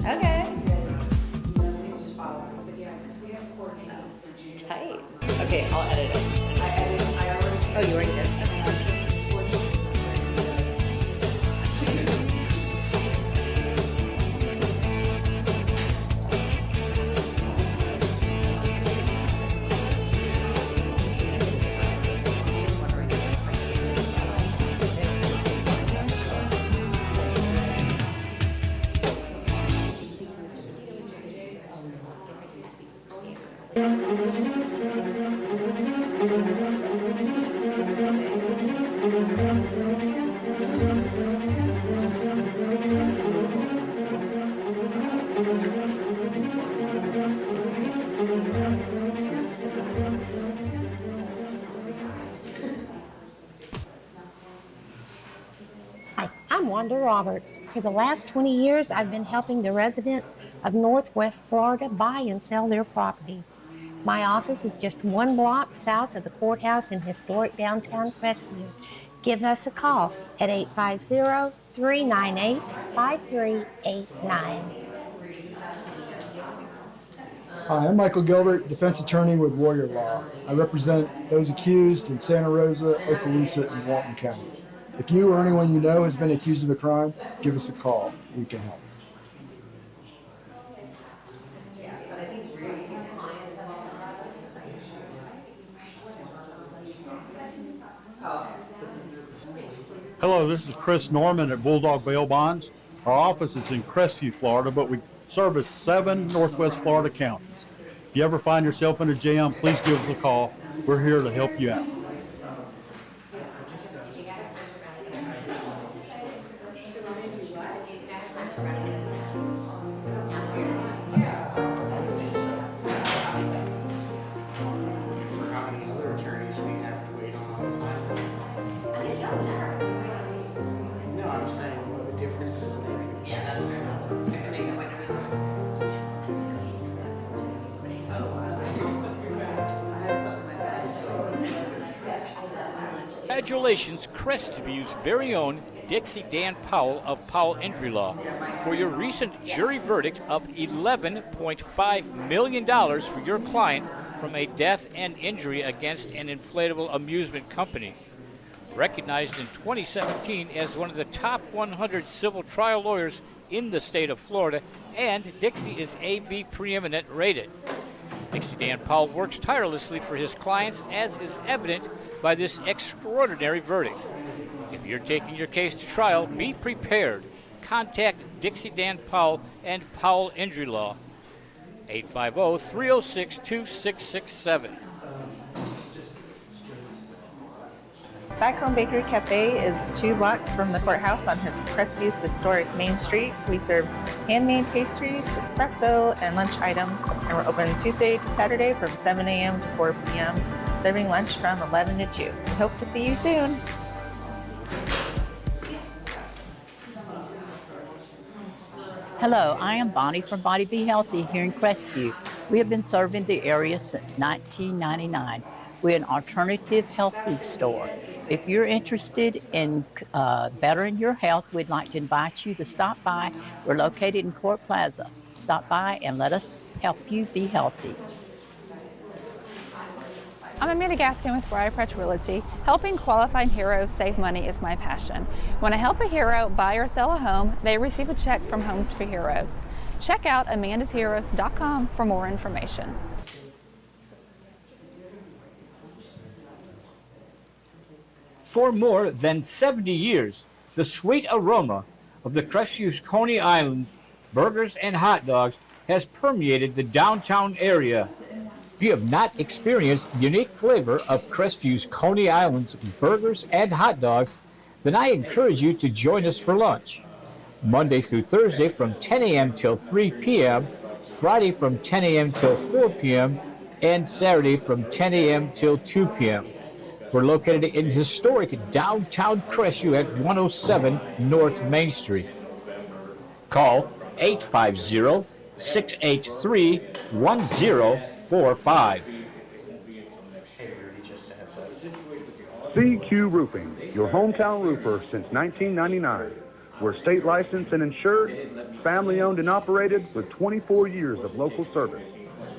Okay. Tight. Okay, I'll edit it. Oh, you already did? Hi, I'm Wanda Roberts. For the last 20 years, I've been helping the residents of Northwest Florida buy and sell their properties. My office is just 1 block south of the courthouse in historic downtown Crestview. Give us a call at 850-398-5389. Hi, I'm Michael Gilbert, defense attorney with Warrior Law. I represent those accused in Santa Rosa, Okaloosa, and Walton County. If you or anyone you know has been accused of a crime, give us a call. We can help. Hello, this is Chris Norman at Bulldog Bail Bonds. Our office is in Crestview, Florida, but we service 7 Northwest Florida counties. If you ever find yourself in a jam, please give us a call. We're here to help you out. Congratulations, Crestview's very own Dixie Dan Powell of Powell Injury Law for your recent jury verdict of $11.5 million for your client from a death and injury against an inflatable amusement company. Recognized in 2017 as one of the top 100 civil trial lawyers in the state of Florida, and Dixie is AV preeminent rated. Dixie Dan Powell works tirelessly for his clients, as is evident by this extraordinary verdict. If you're taking your case to trial, be prepared. Contact Dixie Dan Powell and Powell Injury Law, 850-306-2667. Backroom Bakery Cafe is 2 blocks from the courthouse on Crestview's historic Main Street. We serve handmade pastries, espresso, and lunch items, and we're open Tuesday to Saturday from 7 a.m. to 4 p.m., serving lunch from 11 to 2. We hope to see you soon. Hello, I am Bonnie from Body Be Healthy here in Crestview. We have been serving the area since 1999. We're an alternative health food store. If you're interested in bettering your health, we'd like to invite you to stop by. We're located in Court Plaza. Stop by and let us help you be healthy. I'm Amanda Gaskin with RICO Realty. Helping qualified heroes save money is my passion. When I help a hero buy or sell a home, they receive a check from Homes for Heroes. Check out amandasheroes.com for more information. For more than 70 years, the sweet aroma of the Crestview's Coney Islands burgers and hot dogs has permeated the downtown area. If you have not experienced the unique flavor of Crestview's Coney Island's burgers and hot dogs, then I encourage you to join us for lunch. Monday through Thursday from 10 a.m. till 3 p.m., Friday from 10 a.m. till 4 p.m., and Saturday from 10 a.m. till 2 p.m. We're located in historic downtown Crestview at 107 North Main Street. Call 850-683-1045. CQ Roofing, your hometown roofer since 1999. We're state licensed and insured, family owned and operated with 24 years of local service.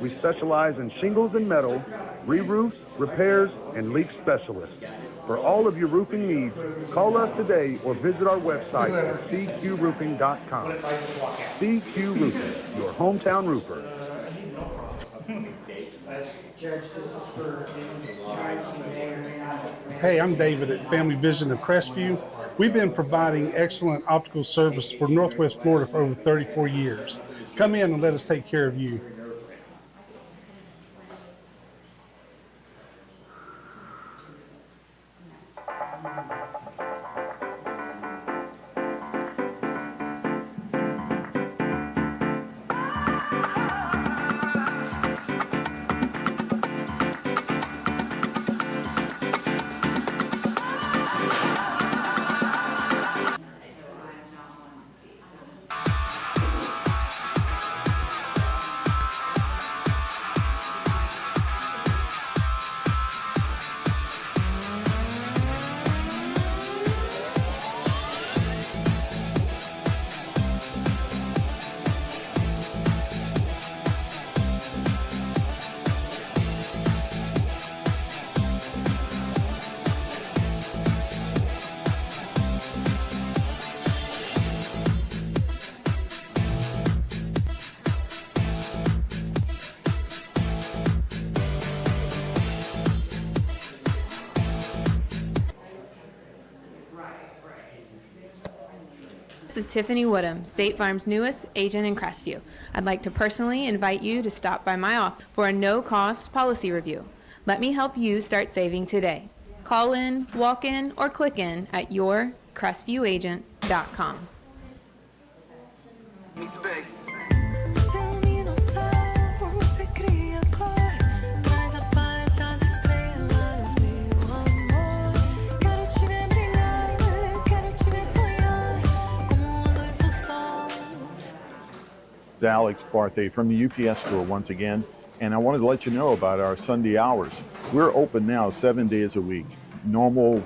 We specialize in shingles and metal, re-roofs, repairs, and leak specialists. For all of your roofing needs, call us today or visit our website at cqroofing.com. CQ Roofing, your hometown roofer. Hey, I'm David at Family Vision of Crestview. We've been providing excellent optical service for Northwest Florida for over 34 years. Come in and let us take care of you. This is Tiffany Woodham, State Farm's newest agent in Crestview. I'd like to personally invite you to stop by my office for a no-cost policy review. Let me help you start saving today. Call in, walk in, or click in at yourcrestviewagent.com. Alex Barthay from the UPS store once again, and I wanted to let you know about our Sunday hours. We're open now 7 days a week. Normal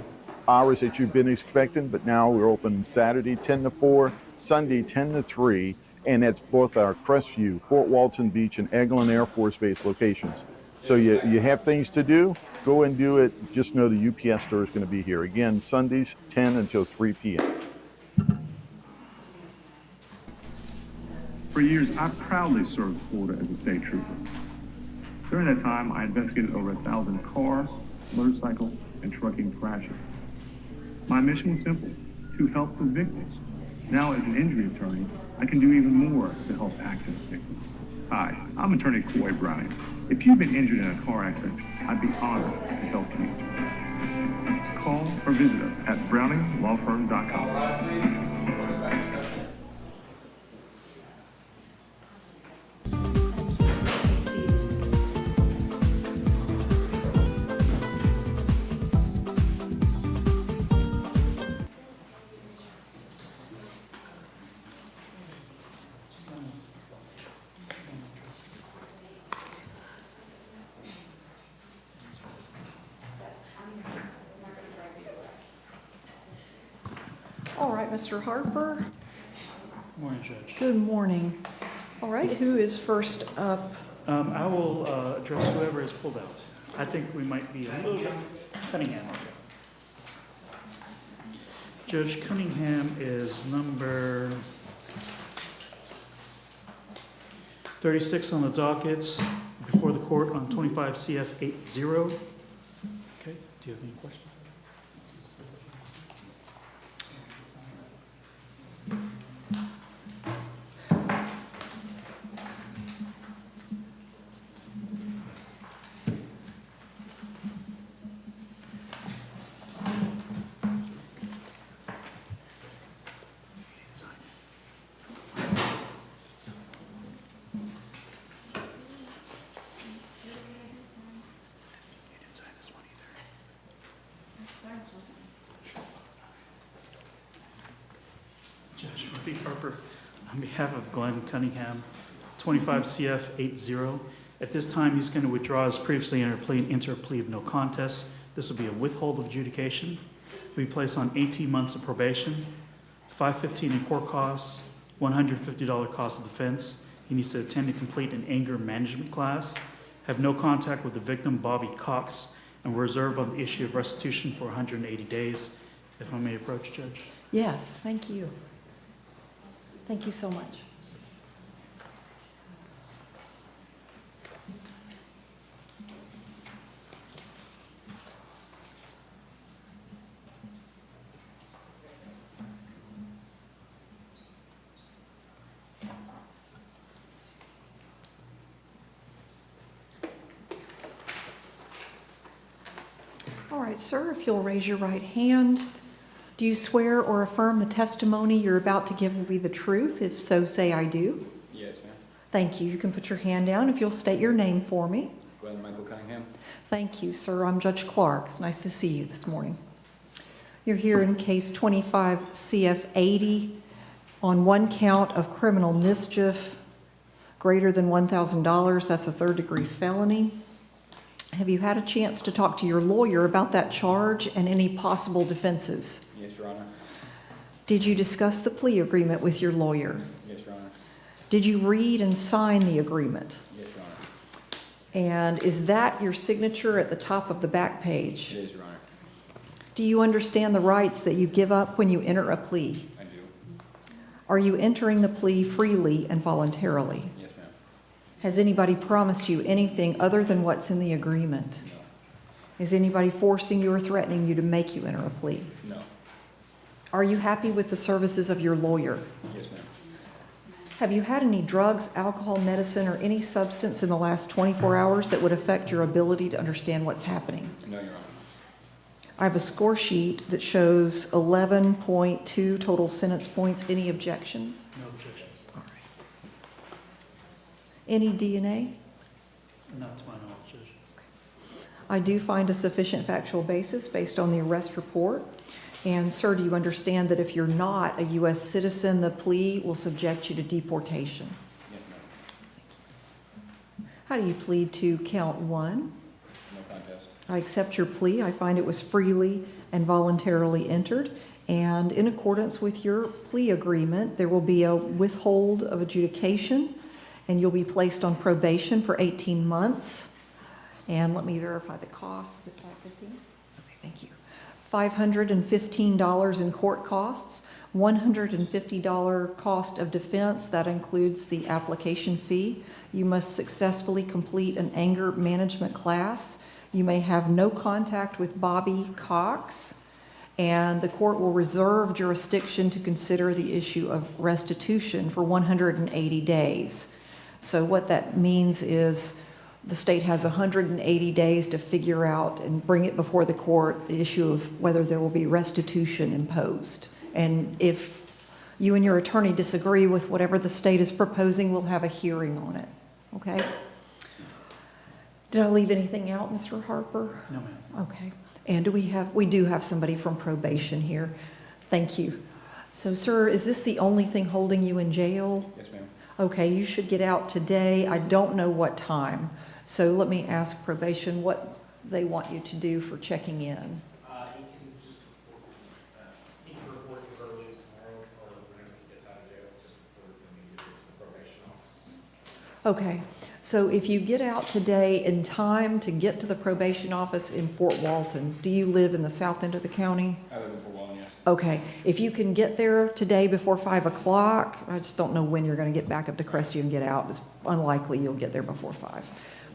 hours that you've been expecting, but now we're open Saturday 10 to 4, Sunday 10 to 3, and that's both our Crestview, Fort Walton Beach, and Eglin Air Force Base locations. So you have things to do, go and do it. Just know the UPS store is going to be here. Again, Sundays 10 until 3 p.m. For years, I proudly served Florida as a state trooper. During that time, I investigated over 1,000 car, motorcycle, and trucking crashes. My mission was simple, to help the victims. Now, as an injury attorney, I can do even more to help accident victims. Hi, I'm attorney Coy Browning. If you've been injured in a car accident, I'd be honored to help you. Call or visit us at browninglawfirm.com. All right, Mr. Harper. Morning, Judge. Good morning. All right, who is first up? I will address whoever is pulled out. I think we might be a little bit Cunningham. Judge Cunningham is number 36 on the dockets before the court on 25 CF 80. Okay, do you have any questions? Judge Ruby Harper, on behalf of Glenn Cunningham, 25 CF 80. At this time, he's going to withdraw his previously entered plea and enter a plea of no contest. This will be a withhold of adjudication. He'll be placed on 18 months of probation, $515 in court costs, $150 cost of defense. He needs to attend and complete an anger management class, have no contact with the victim, Bobby Cox, and reserve on the issue of restitution for 180 days. If I may approach, Judge. Yes, thank you. Thank you so much. All right, sir, if you'll raise your right hand. Do you swear or affirm the testimony you're about to give will be the truth? If so, say I do. Yes, ma'am. Thank you. You can put your hand down if you'll state your name for me. Glenn Michael Cunningham. Thank you, sir. I'm Judge Clark. It's nice to see you this morning. You're here in case 25 CF 80 on one count of criminal mischief greater than $1,000. That's a third-degree felony. Have you had a chance to talk to your lawyer about that charge and any possible defenses? Yes, Your Honor. Did you discuss the plea agreement with your lawyer? Yes, Your Honor. Did you read and sign the agreement? Yes, Your Honor. And is that your signature at the top of the back page? It is, Your Honor. Do you understand the rights that you give up when you enter a plea? I do. Are you entering the plea freely and voluntarily? Yes, ma'am. Has anybody promised you anything other than what's in the agreement? No. Is anybody forcing you or threatening you to make you enter a plea? No. Are you happy with the services of your lawyer? Yes, ma'am. Have you had any drugs, alcohol, medicine, or any substance in the last 24 hours that would affect your ability to understand what's happening? No, Your Honor. I have a score sheet that shows 11.2 total sentence points. Any objections? No objections. All right. Any DNA? Not to my knowledge, Judge. I do find a sufficient factual basis based on the arrest report. And sir, do you understand that if you're not a U.S. citizen, the plea will subject you to deportation? Yes, ma'am. How do you plead to count one? No contest. I accept your plea. I find it was freely and voluntarily entered. And in accordance with your plea agreement, there will be a withhold of adjudication, and you'll be placed on probation for 18 months. And let me verify the cost. Is it $515? Okay, thank you. $515 in court costs, $150 cost of defense. That includes the application fee. You must successfully complete an anger management class. You may have no contact with Bobby Cox, and the court will reserve jurisdiction to consider the issue of restitution for 180 days. So what that means is the state has 180 days to figure out and bring it before the court the issue of whether there will be restitution imposed. And if you and your attorney disagree with whatever the state is proposing, we'll have a hearing on it. Okay? Did I leave anything out, Mr. Harper? No, ma'am. Okay. And we do have somebody from probation here. Thank you. So, sir, is this the only thing holding you in jail? Yes, ma'am. Okay, you should get out today. I don't know what time. So let me ask probation what they want you to do for checking in. You can just he can report as early as tomorrow or whenever he gets out of jail, just report immediately to the probation office. Okay, so if you get out today in time to get to the probation office in Fort Walton, do you live in the south end of the county? I live in Fort Walton, yes. Okay, if you can get there today before 5 o'clock, I just don't know when you're going to get back up to Crestview and get out. It's unlikely you'll get there before 5.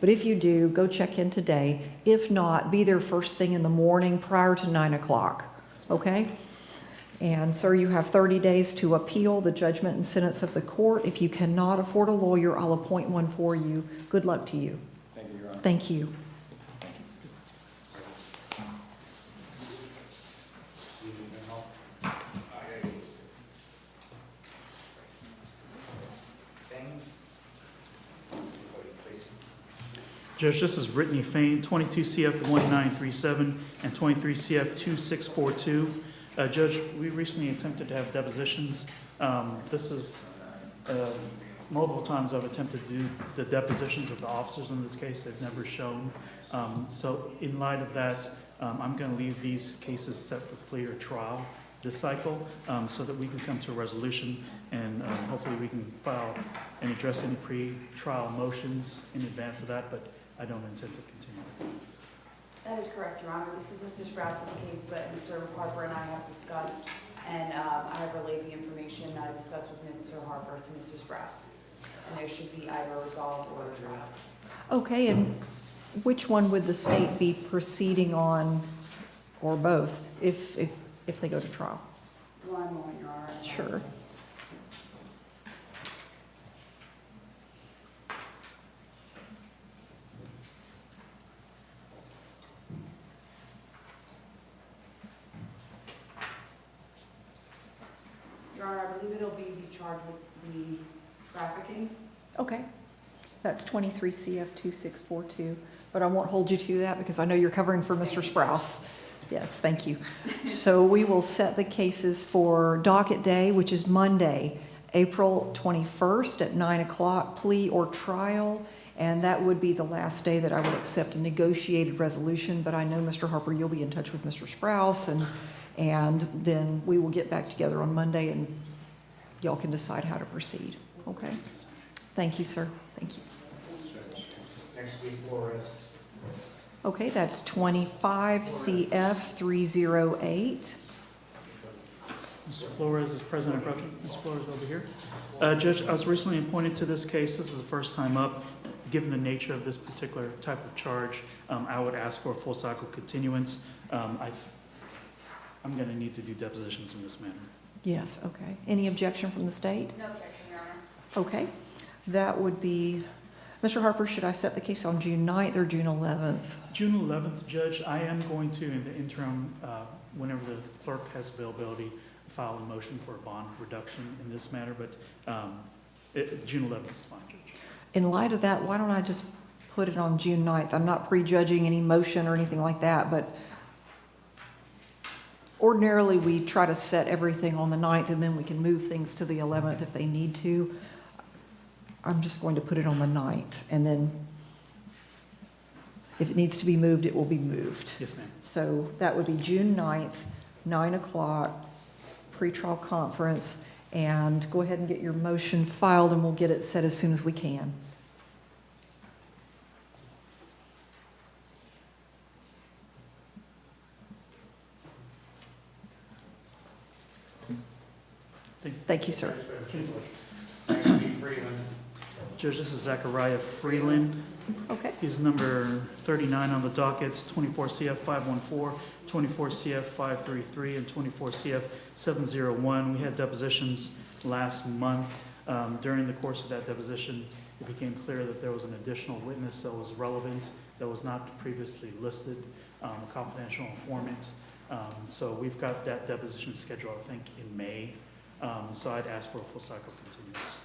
But if you do, go check in today. If not, be there first thing in the morning prior to 9 o'clock, okay? And sir, you have 30 days to appeal the judgment and sentence of the court. If you cannot afford a lawyer, I'll appoint one for you. Good luck to you. Thank you, Your Honor. Thank you. Judge, this is Brittany Fain, 22 CF 1937 and 23 CF 2642. Judge, we recently attempted to have depositions. This is multiple times I've attempted to do the depositions of the officers in this case. They've never shown. So in light of that, I'm going to leave these cases set for plea or trial this cycle so that we can come to a resolution, and hopefully we can file and address any pre-trial motions in advance of that, but I don't intend to continue. That is correct, Your Honor. This is Mr. Sprouse's case, but Mr. Harper and I have discussed, and I have relayed the information that I discussed with Mr. Harper to Mr. Sprouse. And there should be either a resolve or a trial. Okay, and which one would the state be proceeding on, or both, if they go to trial? One moment, Your Honor. Sure. Your Honor, I believe it'll be the charge with the trafficking. Okay. That's 23 CF 2642, but I won't hold you to that because I know you're covering for Mr. Sprouse. Yes, thank you. So we will set the cases for docket day, which is Monday, April 21st at 9 o'clock, plea or trial, and that would be the last day that I would accept a negotiated resolution, but I know, Mr. Harper, you'll be in touch with Mr. Sprouse, and then we will get back together on Monday and y'all can decide how to proceed. Okay? Thank you, sir. Thank you. Next week, Flores. Okay, that's 25 CF 308. Mr. Flores is present and present. Ms. Flores over here. Judge, I was recently appointed to this case. This is the first time up. Given the nature of this particular type of charge, I would ask for a full cycle continuance. I'm going to need to do depositions in this manner. Yes, okay. Any objection from the state? No objection, Your Honor. Okay. That would be, Mr. Harper, should I set the case on June 9th or June 11th? June 11th, Judge, I am going to, in the interim, whenever the clerk has availability, file a motion for a bond reduction in this matter, but June 11th is fine, Judge. In light of that, why don't I just put it on June 9th? I'm not prejudging any motion or anything like that, but ordinarily we try to set everything on the 9th and then we can move things to the 11th if they need to. I'm just going to put it on the 9th, and then if it needs to be moved, it will be moved. Yes, ma'am. So that would be June 9th, 9 o'clock, pretrial conference, and go ahead and get your motion filed and we'll get it set as soon as we can. Thank you, sir. Judge, this is Zachariah Freeland. Okay. He's number 39 on the dockets, 24 CF 514, 24 CF 533, and 24 CF 701. We had depositions last month. During the course of that deposition, it became clear that there was an additional witness that was relevant, that was not previously listed, a confidential informant. So we've got that deposition scheduled, I think, in May. So I'd ask for a full cycle continuance.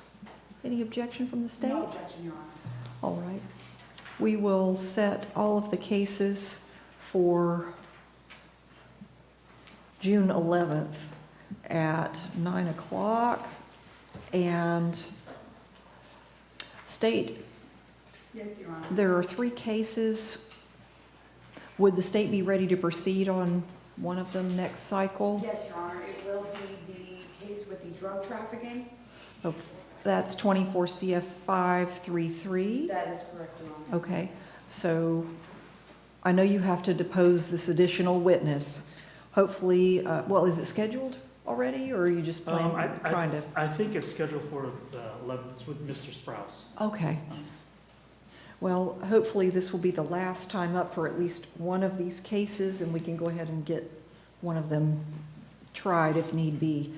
Any objection from the state? No objection, Your Honor. All right. We will set all of the cases for June 11th at 9 o'clock. And state, Yes, Your Honor. there are 3 cases. Would the state be ready to proceed on one of them next cycle? Yes, Your Honor. It will be the case with the drug trafficking. Oh, that's 24 CF 533. That is correct, Your Honor. Okay, so I know you have to depose this additional witness. Hopefully, well, is it scheduled already, or are you just trying to? I think it's scheduled for the 11th. It's with Mr. Sprouse. Okay. Well, hopefully this will be the last time up for at least one of these cases, and we can go ahead and get one of them tried if need be.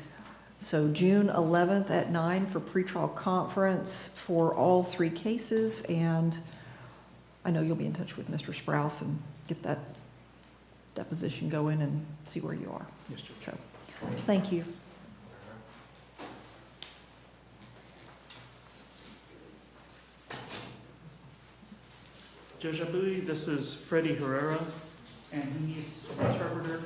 So June 11th at 9 for pretrial conference for all 3 cases, and I know you'll be in touch with Mr. Sprouse and get that deposition going and see where you are. Yes, Judge. So, thank you. Judge, I believe this is Freddie Herrera, and he's an interpreter.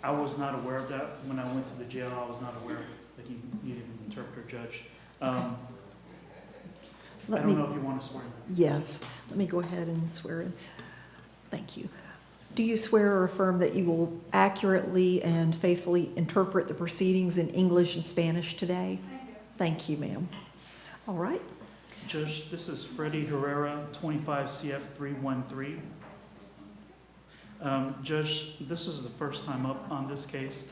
I was not aware of that. When I went to the jail, I was not aware that he needed an interpreter, Judge. I don't know if you want to swear in. Yes, let me go ahead and swear in. Thank you. Do you swear or affirm that you will accurately and faithfully interpret the proceedings in English and Spanish today? Thank you, ma'am. All right. Judge, this is Freddie Herrera, 25 CF 313. Judge, this is the first time up on this case.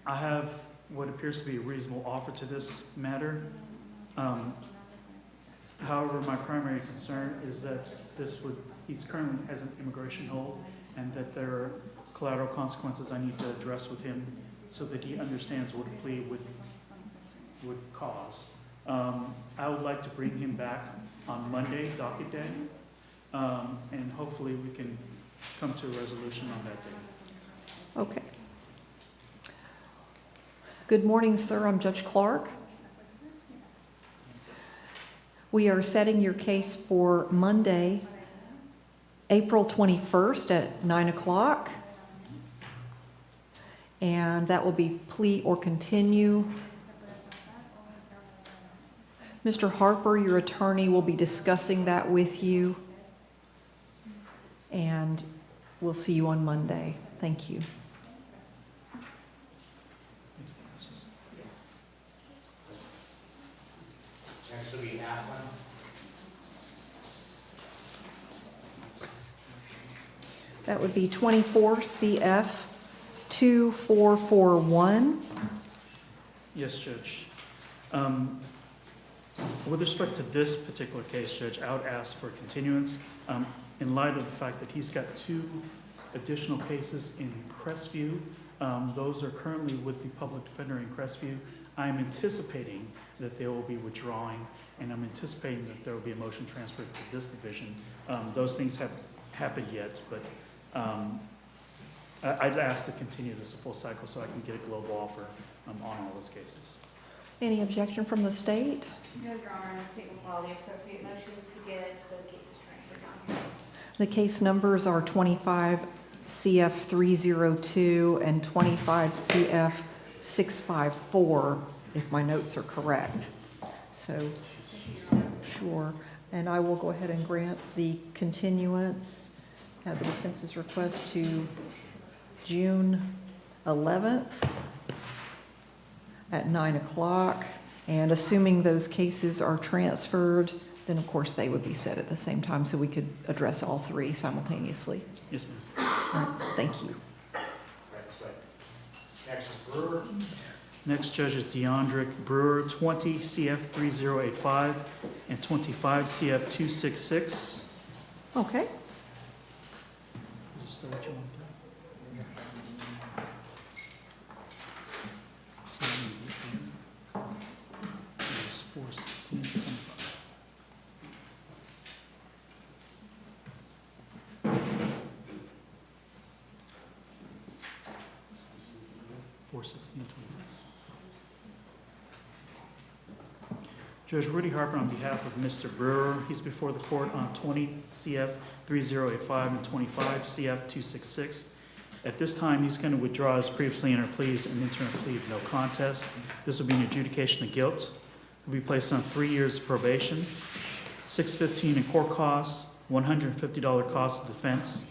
I have what appears to be a reasonable offer to this matter. However, my primary concern is that he's currently has an immigration hold, and that there are collateral consequences I need to address with him so that he understands what a plea would cause. I would like to bring him back on Monday, docket day, and hopefully we can come to a resolution on that day. Okay. Good morning, sir. I'm Judge Clark. We are setting your case for Monday, April 21st at 9 o'clock. And that will be plea or continue. Mr. Harper, your attorney, will be discussing that with you. And we'll see you on Monday. Thank you. Next will be Athlon. That would be 24 CF 2441. Yes, Judge. With respect to this particular case, Judge, I would ask for continuance in light of the fact that he's got 2 additional cases in Crestview. Those are currently with the public defender in Crestview. I'm anticipating that they will be withdrawing, and I'm anticipating that there will be a motion transferred to this division. Those things haven't happened yet, but I'd ask to continue this a full cycle so I can get a global offer on all those cases. Any objection from the state? No, Your Honor, the state will follow the appropriate motions to get both cases transferred down here. The case numbers are 25 CF 302 and 25 CF 654, if my notes are correct. So, sure. And I will go ahead and grant the continuance at the defense's request to June 11th at 9 o'clock. And assuming those cases are transferred, then of course they would be set at the same time so we could address all 3 simultaneously. Yes, ma'am. All right, thank you. Next is Brewer. Next, Judge, is Deandrick Brewer, 20 CF 3085 and 25 CF 266. Okay. Is this the what you want to do? 416. 416. Judge Rudy Harper, on behalf of Mr. Brewer, he's before the court on 20 CF 3085 and 25 CF 266. At this time, he's going to withdraw his previously entered pleas and enter a plea of no contest. This will be an adjudication of guilt. He'll be placed on 3 years of probation, $615 in court costs, $150 cost of defense,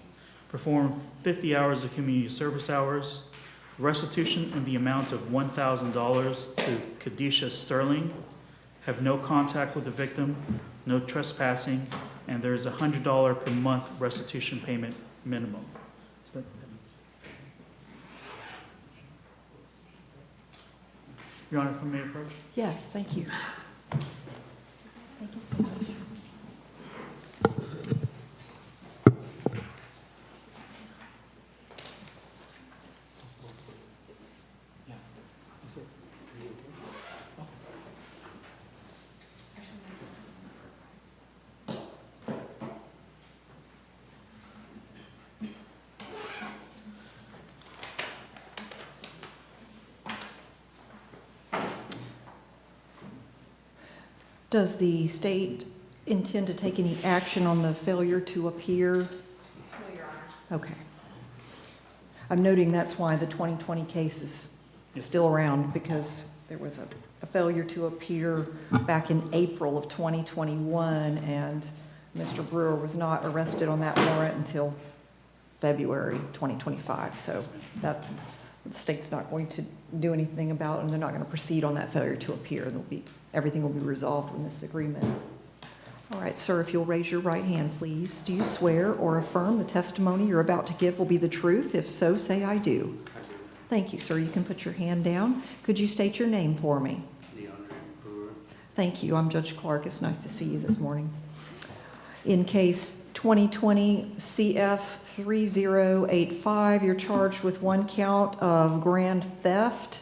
perform 50 hours of community service hours, restitution in the amount of $1,000 to Kadisha Sterling, have no contact with the victim, no trespassing, and there's a $100 per month restitution payment minimum. Your Honor, if I may approach? Yes, thank you. Thank you so much. Does the state intend to take any action on the failure to appear? No, Your Honor. Okay. I'm noting that's why the 2020 case is still around, because there was a failure to appear back in April of 2021, and Mr. Brewer was not arrested on that warrant until February 2025. So that the state's not going to do anything about it, and they're not going to proceed on that failure to appear. Everything will be resolved in this agreement. All right, sir, if you'll raise your right hand, please. Do you swear or affirm the testimony you're about to give will be the truth? If so, say I do. I do. Thank you, sir. You can put your hand down. Could you state your name for me? Thank you. I'm Judge Clark. It's nice to see you this morning. In case 2020 CF 3085, you're charged with one count of grand theft,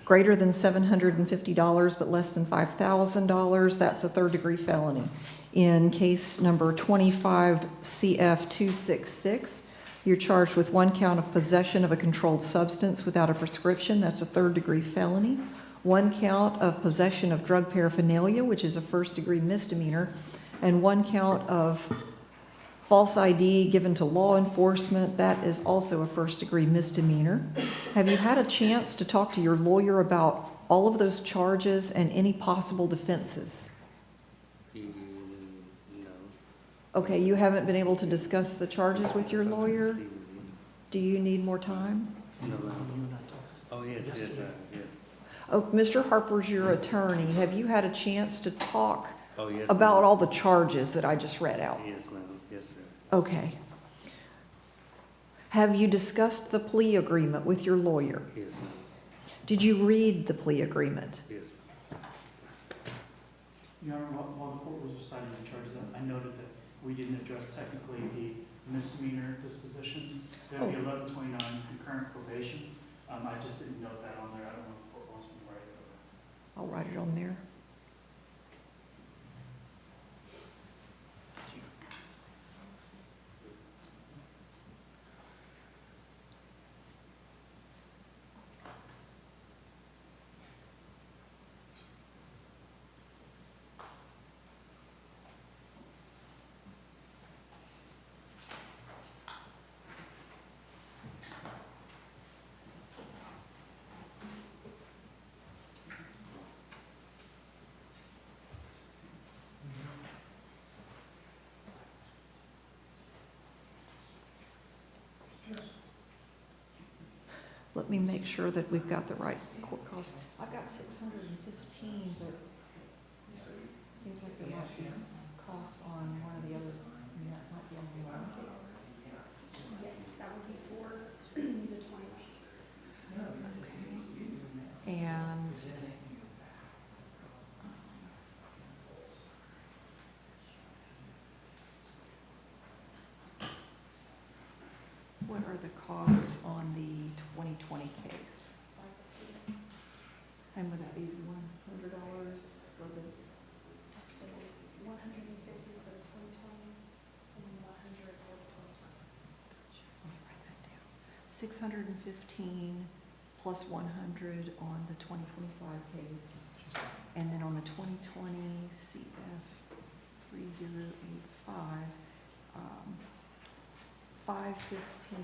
greater than $750 but less than $5,000. That's a third-degree felony. In case number 25 CF 266, you're charged with one count of possession of a controlled substance without a prescription. That's a third-degree felony. One count of possession of drug paraphernalia, which is a first-degree misdemeanor, and one count of false ID given to law enforcement. That is also a first-degree misdemeanor. Have you had a chance to talk to your lawyer about all of those charges and any possible defenses? No. Okay, you haven't been able to discuss the charges with your lawyer? Do you need more time? No. Oh, yes, yes. Oh, Mr. Harper's your attorney. Have you had a chance to talk Oh, yes, about ma'am. all the charges that I just read out? Yes, ma'am. Yes, sir. Okay. Have you discussed the plea agreement with your lawyer? Yes, ma'am. Did you read the plea agreement? Yes. Your Honor, while the court was deciding the charges, I noted that we didn't address technically the misdemeanor dispositions. That would be 1129 concurrent probation. I just didn't note that on there. I don't know if the court wants me to write it over. I'll write it on there. Let me make sure that we've got the right court cost. I've got 615, but seems like there might be costs on one of the other, that might be on the one case. Yes, that would be for the 20. Okay. And what are the costs on the 2020 case? And would that be $100 for the? So 150 for the 2020 and then 100 for the 2020. Let me write that down. 615 plus 100 on the 2025 case. And then on the 2020 CF 3085, 515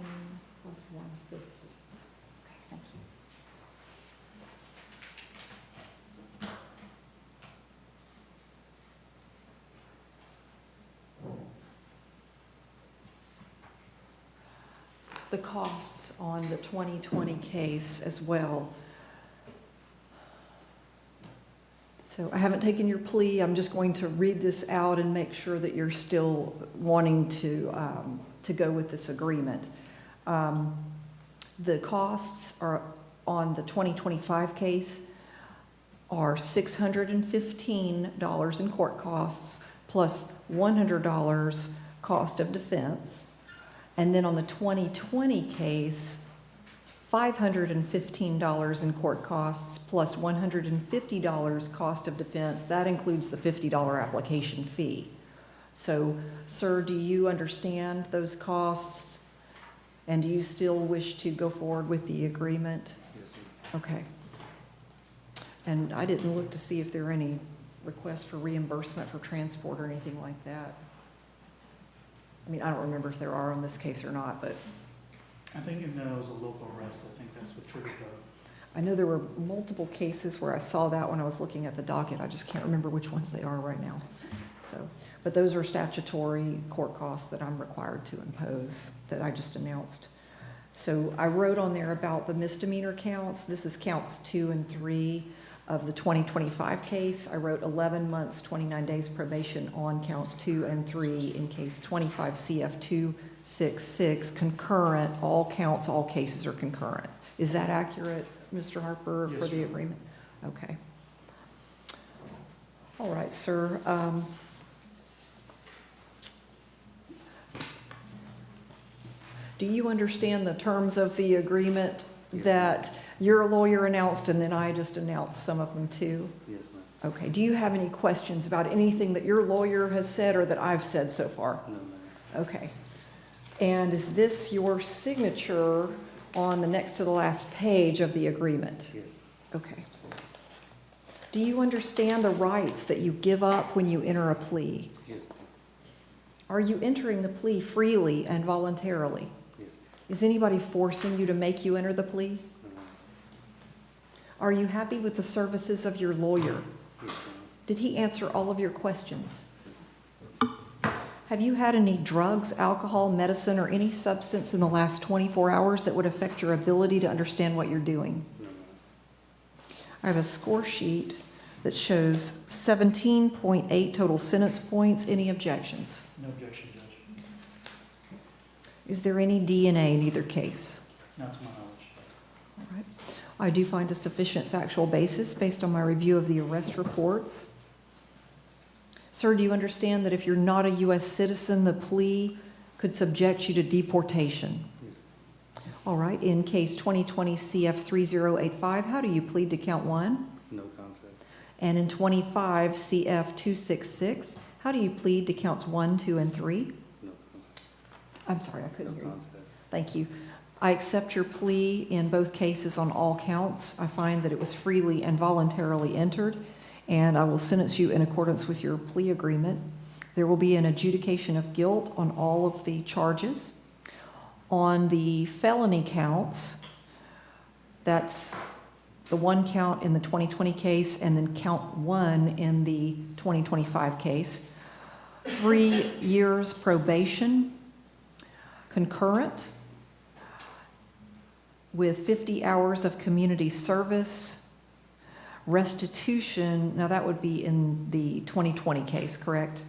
plus 150. Okay, thank you. The costs on the 2020 case as well. So I haven't taken your plea. I'm just going to read this out and make sure that you're still wanting to go with this agreement. The costs are on the 2025 case are $615 in court costs plus $100 cost of defense. And then on the 2020 case, $515 in court costs plus $150 cost of defense. That includes the $50 application fee. So, sir, do you understand those costs? And do you still wish to go forward with the agreement? Yes, sir. Okay. And I didn't look to see if there are any requests for reimbursement for transport or anything like that. I mean, I don't remember if there are on this case or not, but I think it was a local arrest. I think that's what triggered the. I know there were multiple cases where I saw that when I was looking at the docket. I just can't remember which ones they are right now. So, but those are statutory court costs that I'm required to impose that I just announced. So I wrote on there about the misdemeanor counts. This is counts 2 and 3 of the 2025 case. I wrote 11 months, 29 days probation on counts 2 and 3 in case 25 CF 266, concurrent, all counts, all cases are concurrent. Is that accurate, Mr. Harper, Yes, for the ma'am. agreement? Okay. All right, sir. Do you understand the terms of the agreement that your lawyer announced and then I just announced some of them too? Yes, ma'am. Okay. Do you have any questions about anything that your lawyer has said or that I've said so far? No, ma'am. Okay. And is this your signature on the next to the last page of the agreement? Yes. Okay. Do you understand the rights that you give up when you enter a plea? Yes. Are you entering the plea freely and voluntarily? Yes. Is anybody forcing you to make you enter the plea? No, ma'am. Are you happy with the services of your lawyer? Yes, ma'am. Did he answer all of your questions? Have you had any drugs, alcohol, medicine, or any substance in the last 24 hours that would affect your ability to understand what you're doing? No, ma'am. I have a score sheet that shows 17.8 total sentence points. Any objections? No objection, Judge. Is there any DNA in either case? Not to my knowledge. All right. I do find a sufficient factual basis based on my review of the arrest reports. Sir, do you understand that if you're not a U.S. citizen, the plea could subject you to deportation? Yes. All right. In case 2020 CF 3085, how do you plead to count 1? No contract. And in 25 CF 266, how do you plead to counts 1, 2, and 3? No contract. I'm sorry, I couldn't No hear you. contract. Thank you. I accept your plea in both cases on all counts. I find that it was freely and voluntarily entered, and I will sentence you in accordance with your plea agreement. There will be an adjudication of guilt on all of the charges. On the felony counts, that's the 1 count in the 2020 case and then count 1 in the 2025 case. 3 years probation, concurrent, with 50 hours of community service, restitution. Now that would be in the 2020 case, correct?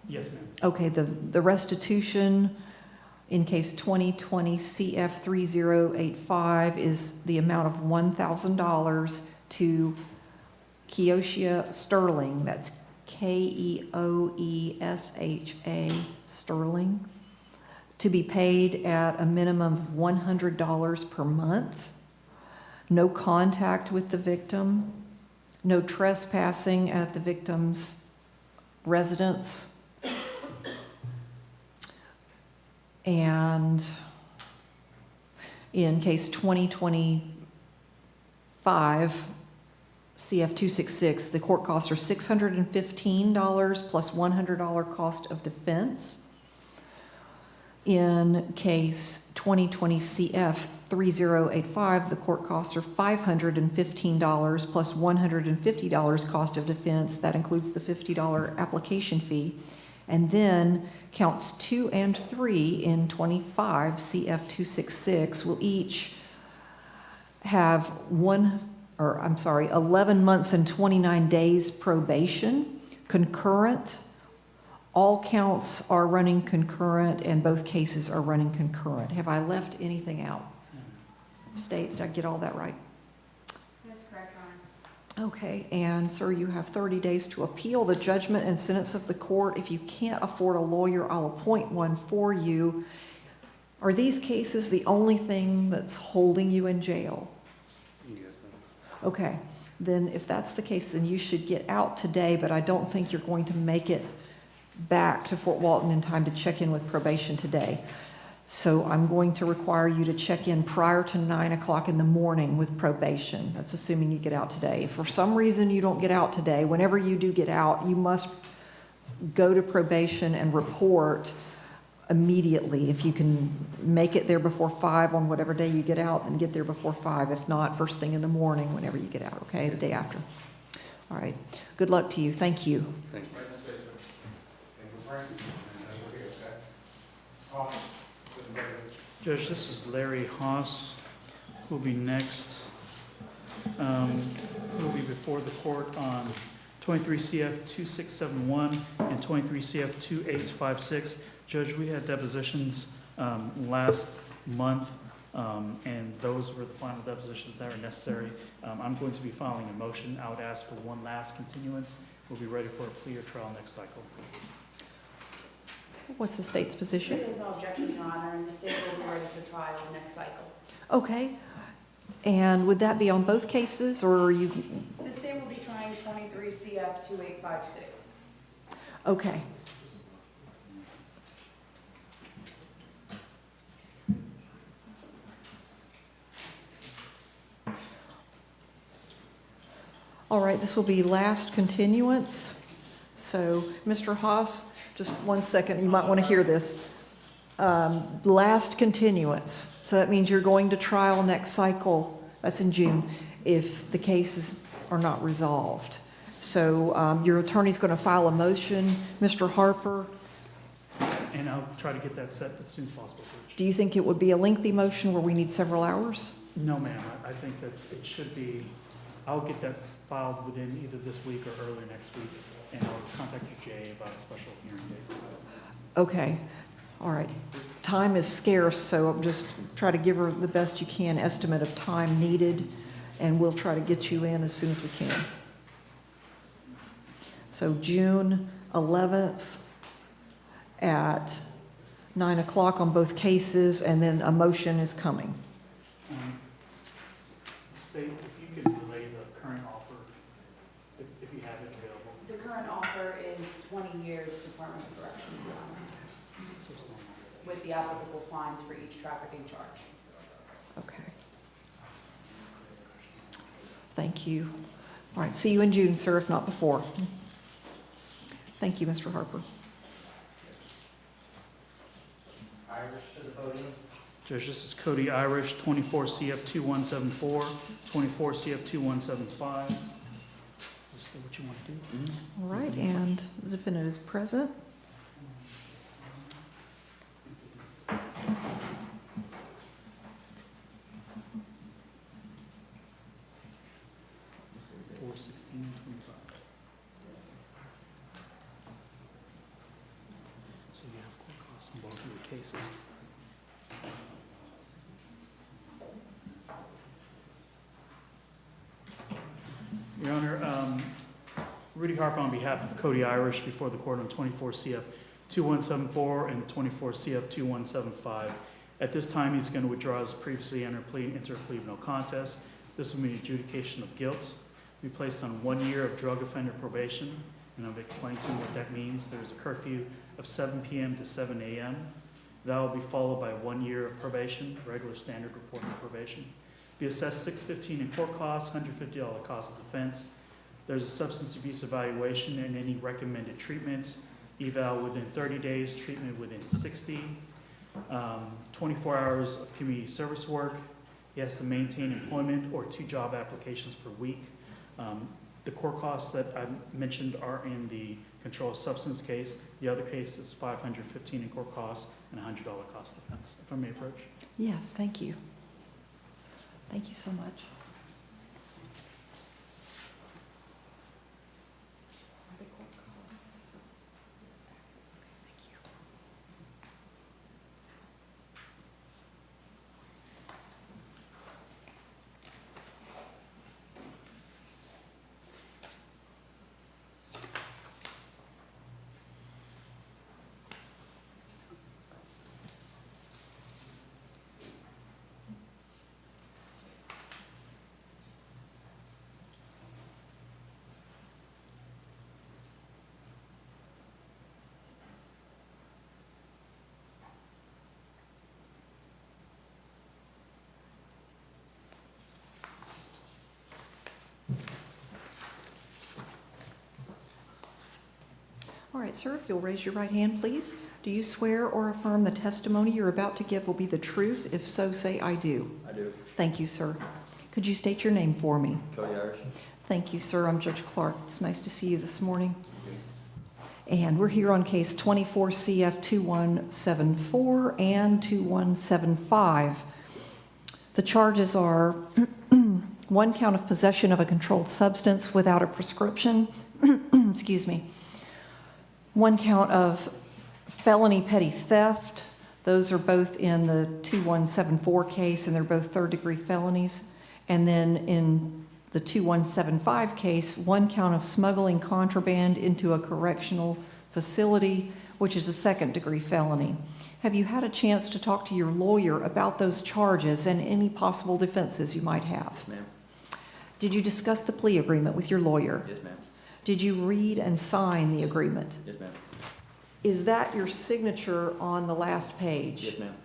Yes, ma'am. Okay, the restitution in case 2020 CF 3085 is the amount of $1,000 to Keosha Sterling. That's Keoesha Sterling, to be paid at a minimum of $100 per month. No contact with the victim, no trespassing at the victim's residence, and in case 2025 CF 266, the court costs are $615 plus $100 cost of defense. In case 2020 CF 3085, the court costs are $515 plus $150 cost of defense. That includes the $50 application fee. And then counts 2 and 3 in 25 CF 266 will each have 11 months and 29 days probation, concurrent. All counts are running concurrent and both cases are running concurrent. Have I left anything out? State, did I get all that right? That's correct, Your Honor. Okay, and sir, you have 30 days to appeal the judgment and sentence of the court. If you can't afford a lawyer, I'll appoint one for you. Are these cases the only thing that's holding you in jail? Yes, ma'am. Okay, then if that's the case, then you should get out today, but I don't think you're going to make it back to Fort Walton in time to check in with probation today. So I'm going to require you to check in prior to 9 o'clock in the morning with probation. That's assuming you get out today. If for some reason you don't get out today, whenever you do get out, you must go to probation and report immediately. If you can make it there before 5 on whatever day you get out, then get there before 5. If not, first thing in the morning, whenever you get out, okay, the day after. All right. Good luck to you. Thank you. Thank you. Judge, this is Larry Haas, who'll be next. Who'll be before the court on 23 CF 2671 and 23 CF 2856. Judge, we had depositions last month, and those were the final depositions that are necessary. I'm going to be filing a motion. I would ask for one last continuance. We'll be ready for a plea or trial next cycle. What's the state's position? There is no objection, Your Honor, and the state will be ready for trial next cycle. Okay. And would that be on both cases, or are you? The state will be trying 23 CF 2856. Okay. All right, this will be last continuance. So, Mr. Haas, just 1 second, you might want to hear this. Last continuance. So that means you're going to trial next cycle, that's in June, if the cases are not resolved. So your attorney's going to file a motion. Mr. Harper? And I'll try to get that set as soon as possible, Judge. Do you think it would be a lengthy motion where we need several hours? No, ma'am. I think that it should be, I'll get that filed within either this week or early next week, and I'll contact you, Jay, about a special hearing date. Okay. All right. Time is scarce, so I'm just try to give her the best you can estimate of time needed, and we'll try to get you in as soon as we can. So June 11th at 9 o'clock on both cases, and then a motion is coming. State, if you could relay the current offer, if you have it available. The current offer is 20 years Department of Corrections, Your Honor, with the applicable fines for each trafficking charge. Okay. Thank you. All right, see you in June, sir, if not before. Thank you, Mr. Harper. Irish to the podium. Judge, this is Cody Irish, 24 CF 2174, 24 CF 2175. Is that what you want to do? All right, and the defendant is present. So you have court costs on both of your cases. Your Honor, Rudy Harper on behalf of Cody Irish before the court on 24 CF 2174 and 24 CF 2175. At this time, he's going to withdraw his previously entered plea and enter a plea of no contest. This will be adjudication of guilt. Be placed on 1 year of drug offender probation, and I've explained to him what that means. There's a curfew of 7 p.m. to 7 a.m. That will be followed by 1 year of probation, regular standard reporting probation. Be assessed $615 in court costs, $150 cost of defense. There's a substance abuse evaluation and any recommended treatments. Eval within 30 days, treatment within 60. 24 hours of community service work. He has to maintain employment or 2 job applications per week. The court costs that I mentioned are in the controlled substance case. The other case is $515 in court costs and $100 cost of defense. If I may approach. Yes, thank you. Thank you so much. All right, sir, if you'll raise your right hand, please. Do you swear or affirm the testimony you're about to give will be the truth? If so, say I do. I do. Thank you, sir. Could you state your name for me? Cody Irish. Thank you, sir. I'm Judge Clark. It's nice to see you this morning. And we're here on case 24 CF 2174 and 2175. The charges are one count of possession of a controlled substance without a prescription, excuse me, one count of felony petty theft. Those are both in the 2174 case, and they're both third-degree felonies. And then in the 2175 case, one count of smuggling contraband into a correctional facility, which is a second-degree felony. Have you had a chance to talk to your lawyer about those charges and any possible defenses you might have? Yes, ma'am. Did you discuss the plea agreement with your lawyer? Yes, ma'am. Did you read and sign the agreement? Yes, ma'am. Is that your signature on the last page? Yes, ma'am.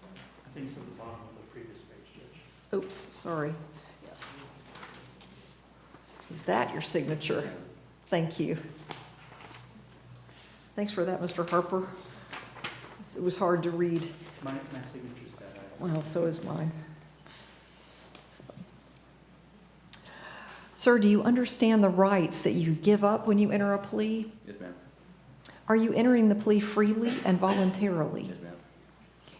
I think it's at the bottom of the previous page, Judge. Oops, sorry. Is that your signature? Thank you. Thanks for that, Mr. Harper. It was hard to read. My signature's bad. Well, so is mine. Sir, do you understand the rights that you give up when you enter a plea? Yes, ma'am. Are you entering the plea freely and voluntarily? Yes, ma'am.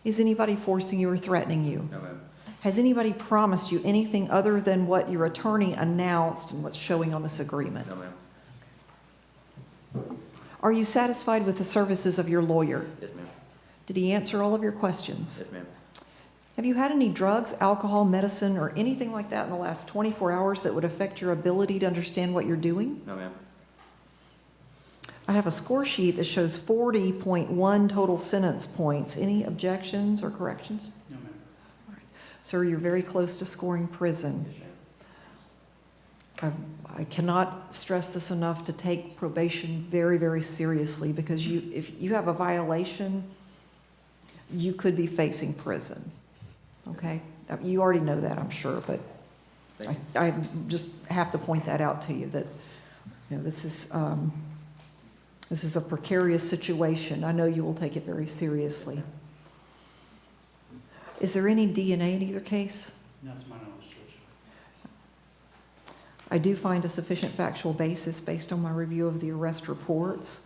Is anybody forcing you or threatening you? No, ma'am. Has anybody promised you anything other than what your attorney announced and what's showing on this agreement? No, ma'am. Are you satisfied with the services of your lawyer? Yes, ma'am. Did he answer all of your questions? Yes, ma'am. Have you had any drugs, alcohol, medicine, or anything like that in the last 24 hours that would affect your ability to understand what you're doing? No, ma'am. I have a score sheet that shows 40.1 total sentence points. Any objections or corrections? No, ma'am. All right. Sir, you're very close to scoring prison. Yes, ma'am. I cannot stress this enough to take probation very, very seriously, because if you have a violation, you could be facing prison. Okay? You already know that, I'm sure, but I just have to point that out to you, that this is a precarious situation. I know you will take it very seriously. Is there any DNA in either case? Not to my knowledge, Judge. I do find a sufficient factual basis based on my review of the arrest reports.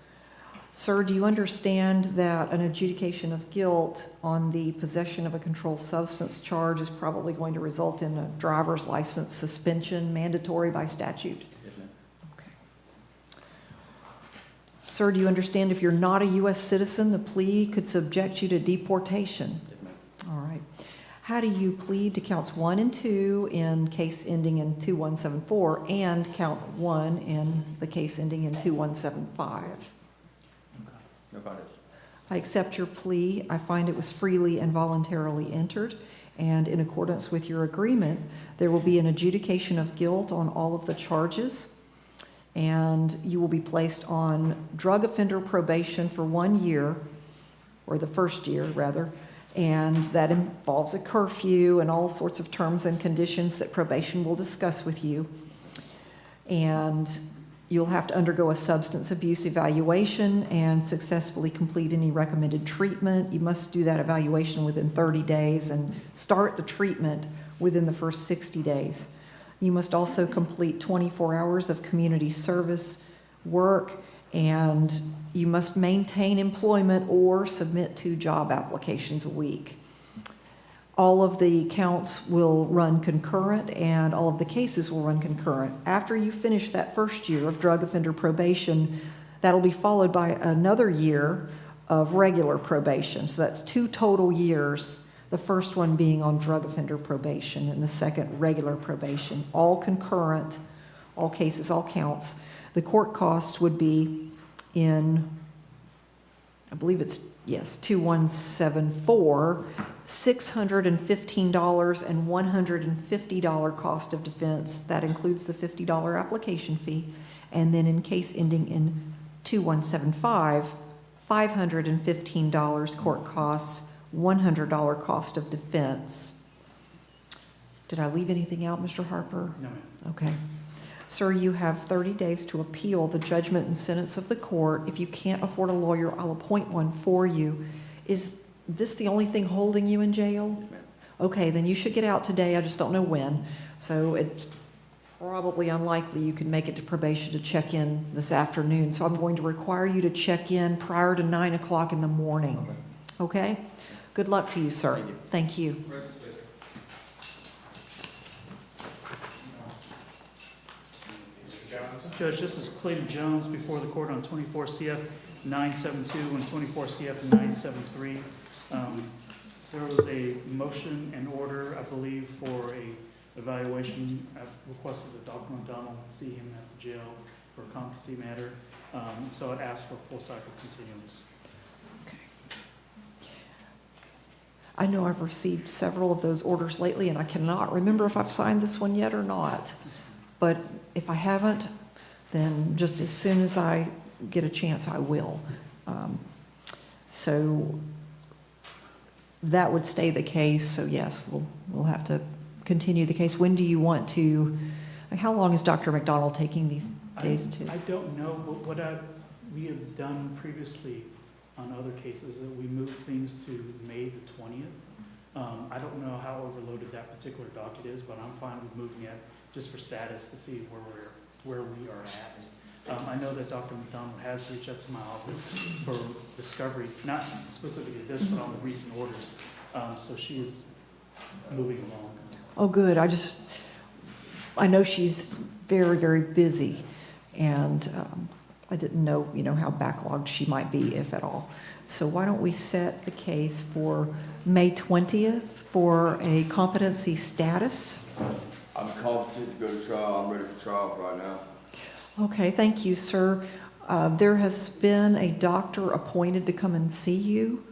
Sir, do you understand that an adjudication of guilt on the possession of a controlled substance charge is probably going to result in a driver's license suspension, mandatory by statute? Yes, ma'am. Okay. Sir, do you understand if you're not a U.S. citizen, the plea could subject you to deportation? Yes, ma'am. All right. How do you plead to counts 1 and 2 in case ending in 2174 and count 1 in the case ending in 2175? No problems. I accept your plea. I find it was freely and voluntarily entered, and in accordance with your agreement, there will be an adjudication of guilt on all of the charges, and you will be placed on drug offender probation for 1 year, or the first year rather, and that involves a curfew and all sorts of terms and conditions that probation will discuss with you. And you'll have to undergo a substance abuse evaluation and successfully complete any recommended treatment. You must do that evaluation within 30 days and start the treatment within the first 60 days. You must also complete 24 hours of community service work, and you must maintain employment or submit 2 job applications a week. All of the counts will run concurrent, and all of the cases will run concurrent. After you finish that first year of drug offender probation, that'll be followed by another year of regular probation. So that's 2 total years, the first one being on drug offender probation and the second regular probation, all concurrent, all cases, all counts. The court costs would be in, I believe it's, yes, 2174, $615 and $150 cost of defense. That includes the $50 application fee. And then in case ending in 2175, $515 court costs, $100 cost of defense. Did I leave anything out, Mr. Harper? No, ma'am. Okay. Sir, you have 30 days to appeal the judgment and sentence of the court. If you can't afford a lawyer, I'll appoint one for you. Is this the only thing holding you in jail? Okay, then you should get out today. I just don't know when. So it's probably unlikely you can make it to probation to check in this afternoon. So I'm going to require you to check in prior to 9 o'clock in the morning. Okay? Good luck to you, sir. Thank you. Judge, this is Clayton Jones before the court on 24 CF 972 and 24 CF 973. There was a motion and order, I believe, for a evaluation. I've requested that Dr. McDonald see him at the jail for a competency matter. So I'd ask for full cycle continuance. I know I've received several of those orders lately, and I cannot remember if I've signed this one yet or not. But if I haven't, then just as soon as I get a chance, I will. So that would stay the case. So yes, we'll have to continue the case. When do you want to, like, how long is Dr. McDonald taking these days to? I don't know, but what we have done previously on other cases is that we move things to May the 20th. I don't know how overloaded that particular docket is, but I'm fine with moving it just for status to see where we are at. I know that Dr. McDonald has reached out to my office for discovery, not specifically this, but on the recent orders. So she is moving along. Oh, good. I know she's very, very busy, and I didn't know, how backlogged she might be, if at all. So why don't we set the case for May 20th for a competency status? I'm competent to go to trial. I'm ready for trial right now. Okay, thank you, sir. There has been a doctor appointed to come and see you,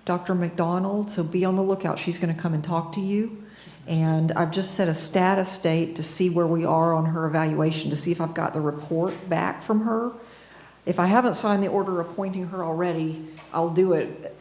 Dr. McDonald, so be on the lookout. She's going to come and talk to you. And I've just set a status date to see where we are on her evaluation, to see if I've got the report back from her. If I haven't signed the order appointing her already, I'll do it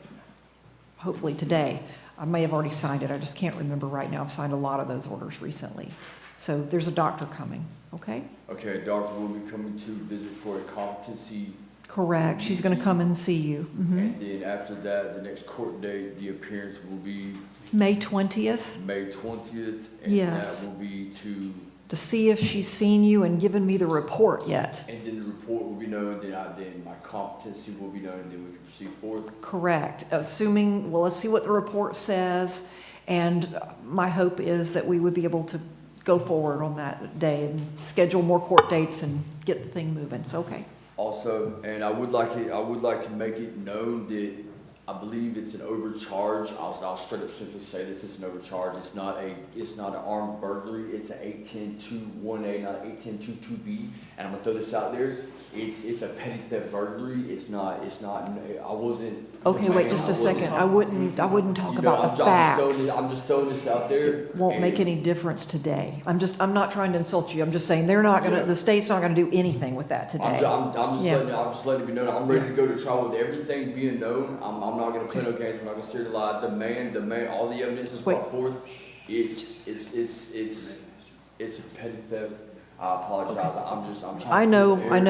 hopefully today. I may have already signed it. I just can't remember right now. I've signed a lot of those orders recently. So there's a doctor coming, okay? Okay, doctor will be coming to visit for a competency. Correct. She's going to come and see you. Mm-hmm. And then after that, the next court date, the appearance will be May 20th. May 20th. And yes. that will be to see if she's seen you and given me the report yet. And then the report will be known, then my competency will be known, and then we can proceed forth. Correct. Assuming, well, let's see what the report says, and my hope is that we would be able to go forward on that day and schedule more court dates and get the thing moving. So, okay. Also, and I would like to make it known that I believe it's an overcharge. I'll straight up simply say this: it's an overcharge. It's not an armed burglary. It's an 810-2-1A, not an 810-2-2B. And I'm gonna throw this out there: it's a petty theft burglary. It's not. I wasn't. Okay, wait just a second. I wouldn't talk about the facts. I'm just throwing this out there. Won't make any difference today. I'm not trying to insult you. I'm just saying the state's not gonna do anything with that today. I'm just letting it be known. I'm ready to go to trial with everything being known. I'm not gonna play no games. I'm not gonna steer the lie. The man, all the evidence is brought forth. It's a petty theft. I apologize. Okay. I'm trying. I know. And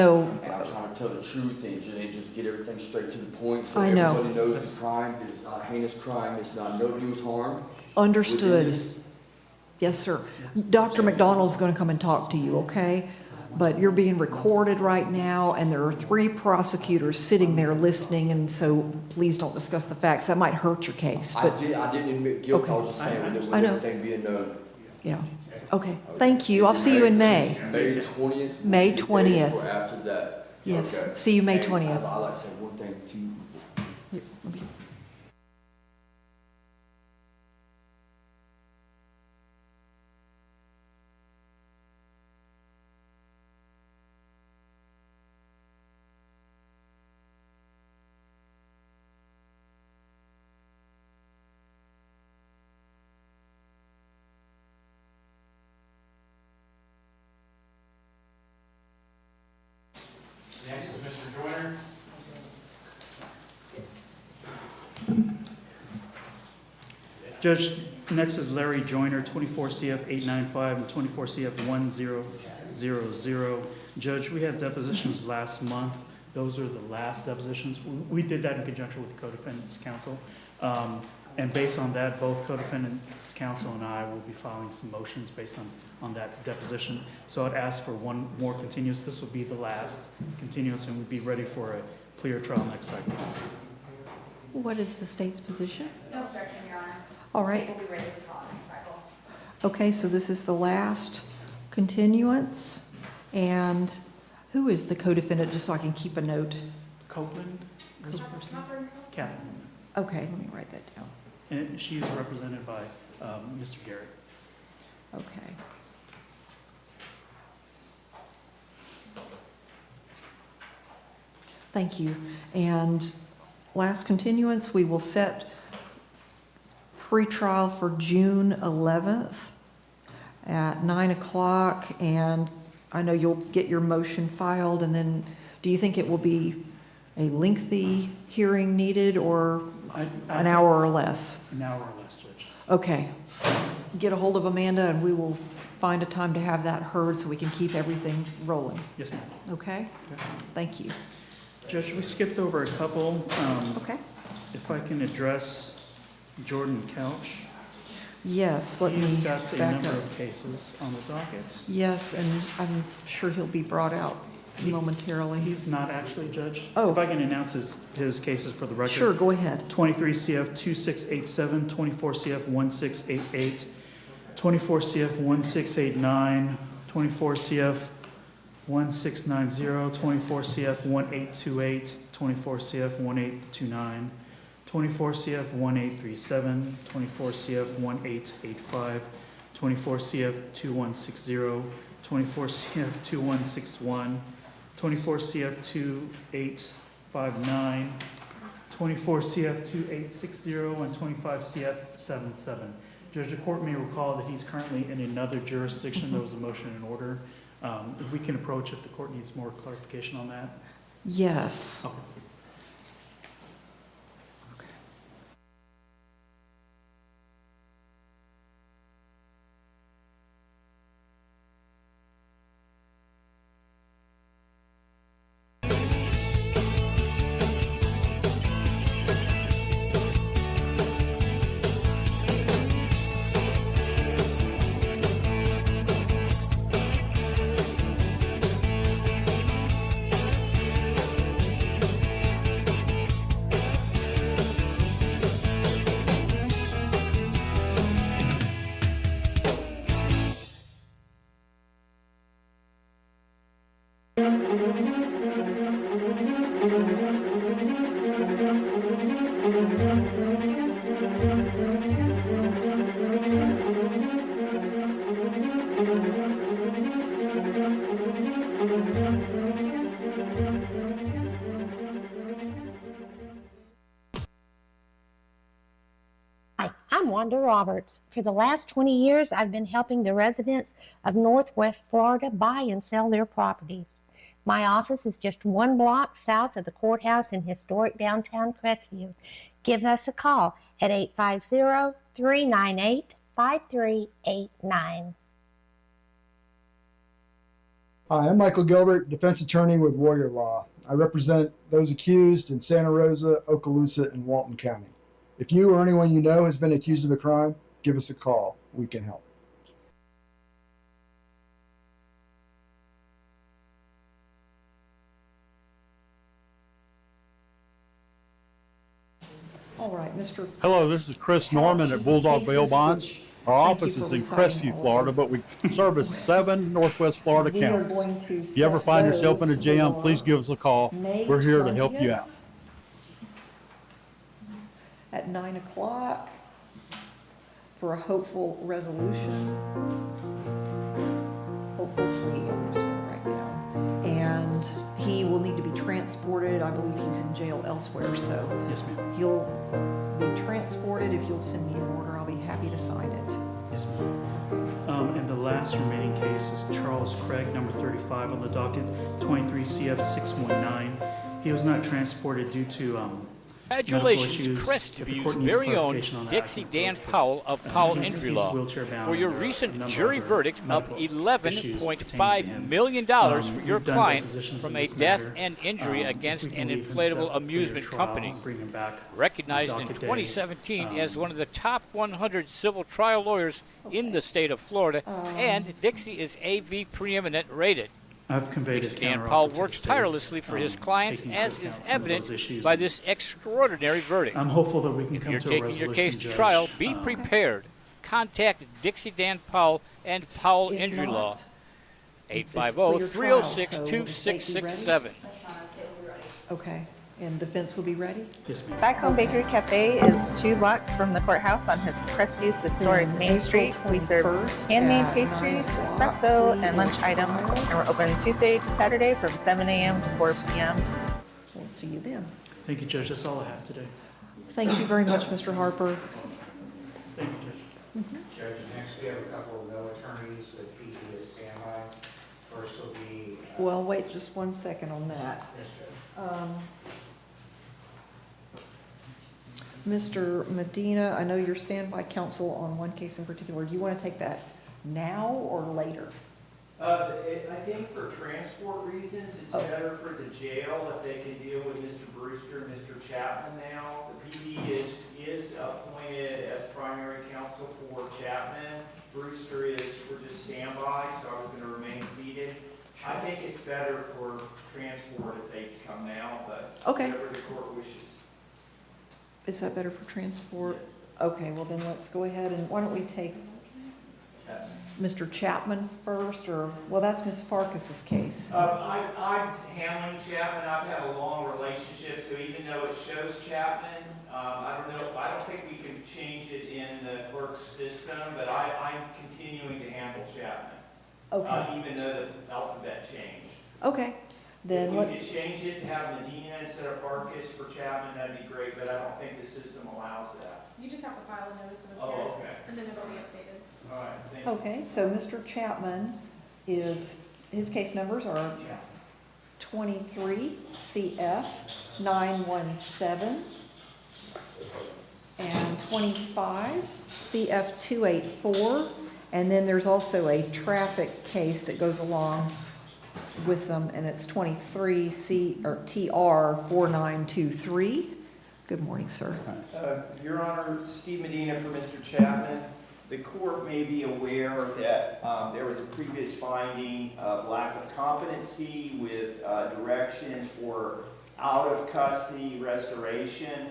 I'm trying to tell the truth and just get everything straight to the point, so everybody knows the crime. It's not a heinous crime. It's not nobody was harmed. Understood. Yes, sir. Dr. McDonald's going to come and talk to you. Okay. But you're being recorded right now, and there are 3 prosecutors sitting there listening, and so please don't discuss the facts. That might hurt your case. But I didn't admit guilt. Okay. I was just saying with everything being known. Yeah. Okay. Thank you. I'll see you in May. May 20th. May 20th. Or after that. Yes. Okay. See you May 20th. I like to say one thing too. Next is Mr. Joyner. Judge, Next is Larry Joyner, 24 CF 895 and 24 CF 1000. Judge, we had depositions last month. Those are the last depositions. We did that in conjunction with co-defendants counsel. And based on that, both co-defendants counsel and I will be filing some motions based on that deposition. So I'd ask for one more continuance. This will be the last continuance, and we'll be ready for a clear trial next cycle. What is the state's position? No objection, Your Honor. All right. We'll be ready for trial next cycle. Okay, so this is the last continuance. And who is the co-defendant, just so I can keep a note? Copeland, was her first name? Catherine. Okay, let me write that down. And she is represented by Mr. Garrett. Okay. Thank you. And last continuance, we will set pre-trial for June 11th at 9 o'clock. And I know you'll get your motion filed, and then do you think it will be a lengthy hearing needed, or an hour or less? An hour or less, Judge. Okay. Get a hold of Amanda and we will find a time to have that heard so we can keep everything rolling. Yes, ma'am. Okay? Okay. Thank you. Judge, we skipped over a couple. Okay. If I can address Jordan Couch. Yes, let me He's got a back number up. of cases on the docket. Yes, and I'm sure he'll be brought out momentarily. He's not actually, Judge. Oh. If I can announce his cases for the record. Sure, go ahead. 23 CF 2687, 24 CF 1688, 24 CF 1689, 24 CF 1690, 24 CF 1828, 24 CF 1829, 24 CF 1837, 24 CF 1885, 24 CF 2160, 24 CF 2161, 24 CF 2859, 24 CF 2860, and 25 CF 77. Judge, the court may recall that he's currently in another jurisdiction. There was a motion in order. If we can approach if the court needs more clarification on that. Yes. Okay. Hi, I'm Wanda Roberts. For the last 20 years, I've been helping the residents of Northwest Florida buy and sell their properties. My office is just 1 block south of the courthouse in historic downtown Crestview. Give us a call at 850-398-5389. Hi, I'm Michael Gilbert, defense attorney with Warrior Law. I represent those accused in Santa Rosa, Okaloosa, and Walton County. If you or anyone you know has been accused of a crime, give us a call. We can help. All right, Mr. Hello, this is Chris Norman at Bulldog Bail Bonds. Our office is in Crestview, Florida, but we service 7 Northwest Florida We are counties. going to If you ever set find yourself in a those jam, for please give us a call. May We're here to help you 20th. out. At 9 o'clock for a hopeful resolution. Hopeful plea, I'm just gonna write down. And he will need to be transported. I believe he's in jail elsewhere, so Yes, ma'am. he'll be transported. If you'll send me an order, I'll be happy to sign it. Yes, ma'am. And the last remaining case is Charles Craig, number 35 on the docket, 23 CF 619. He was not transported due to Congratulations, issues. If the Crestview's court needs very own clarification on that, Dixie I can Dan go for it. Powell of Powell He's Injury Law wheelchair-bound. for your There are a recent number jury of verdict of medical issues pertaining to $11.5 him. million for your We've done client depositions from in a this death matter. and injury If against we can an leave him inflatable set for your amusement trial, company. bring him back Recognized in docket day. 2017 as one of the top 100 civil trial lawyers in the state of Florida, and Dixie is AV preeminent rated. I've conveyed Dixie a Dan counteroffer Powell to the works state, tirelessly for his clients, taking into as is account some of evident those issues. by this extraordinary verdict. I'm hopeful that we can If come you're to a taking resolution, your case to Judge. trial, be prepared. Contact Dixie Dan Powell and Powell If Injury not, Law. it's clear trial, so 850-306-2667. Okay, and defense will be ready? Yes, ma'am. Back Home Bakery Cafe is 2 blocks from the courthouse on Crestview's historic And Main April Street. We serve 21st handmade at pastries, 9 o'clock, espresso, Plea and lunch in items. Ohio. And we're open Tuesday to Saturday from 7 a.m. to 4 p.m. We'll see you then. Thank you, Judge. That's all I have today. Thank you very much, Mr. Harper. Thank you, Judge. Judge, next we have a couple of no attorneys with PCS standby. First will be. Well, wait just 1 second on that. Yes, Judge. Mr. Medina, I know you're standby counsel on one case in particular. Do you want to take that now or later? I think for transport reasons, it's better for the jail if they can deal with Mr. Brewster and Mr. Chapman now. The PD is appointed as primary counsel for Chapman. Brewster is for just standby, so I was going to remain seated. I think it's better for transport if they come now, but Okay. whatever the court wishes. Is that better for transport? Okay, well then let's go ahead and why don't we take Mr. Chapman first, or, well, that's Ms. Farkas's case. I'm handling Chapman. I've had a long relationship, so even though it shows Chapman, I don't think we can change it in the clerk's system, but I'm continuing to handle Chapman. Okay. Even though the alphabet changed. Okay, then If let's. we could change it to have Medina instead of Farkas for Chapman, that'd be great, but I don't think the system allows that. You just have to file a notice of Oh, appearance, okay. and then it'll be updated. All right, thank you. Okay, so Mr. Chapman his case numbers are 23 CF 917 and 25 CF 284. And then there's also a traffic case that goes along with them, and it's 23 TR 4923. Good morning, sir. Your Honor, Steve Medina for Mr. Chapman. The court may be aware that there was a previous finding of lack of competency with directions for out-of-custody restoration.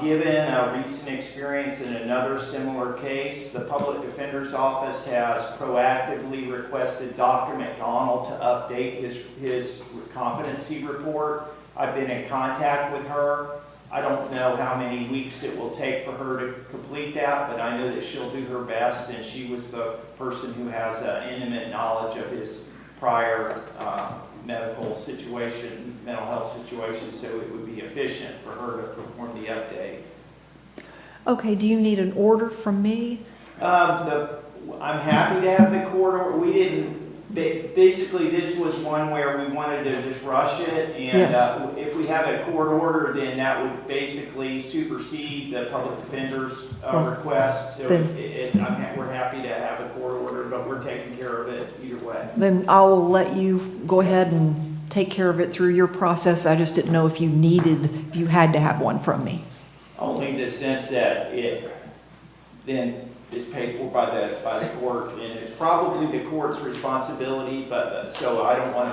Given a recent experience in another similar case, the Public Defender's Office has proactively requested Dr. McDonald to update his competency report. I've been in contact with her. I don't know how many weeks it will take for her to complete that, but I know that she'll do her best, and she was the person who has intimate knowledge of his prior medical situation, mental health situation, so it would be efficient for her to perform the update. Okay, do you need an order from me? I'm happy to have the court order. We didn't, basically this was one where we wanted to just rush it, and if we have a court order, then that would basically supersede the public defender's request. So we're happy to have a court order, but we're taking care of it either way. Then I will let you go ahead and take care of it through your process. I just didn't know if you had to have one from me. Only in the sense that it then is paid for by the court, and it's probably the court's responsibility, but so I don't want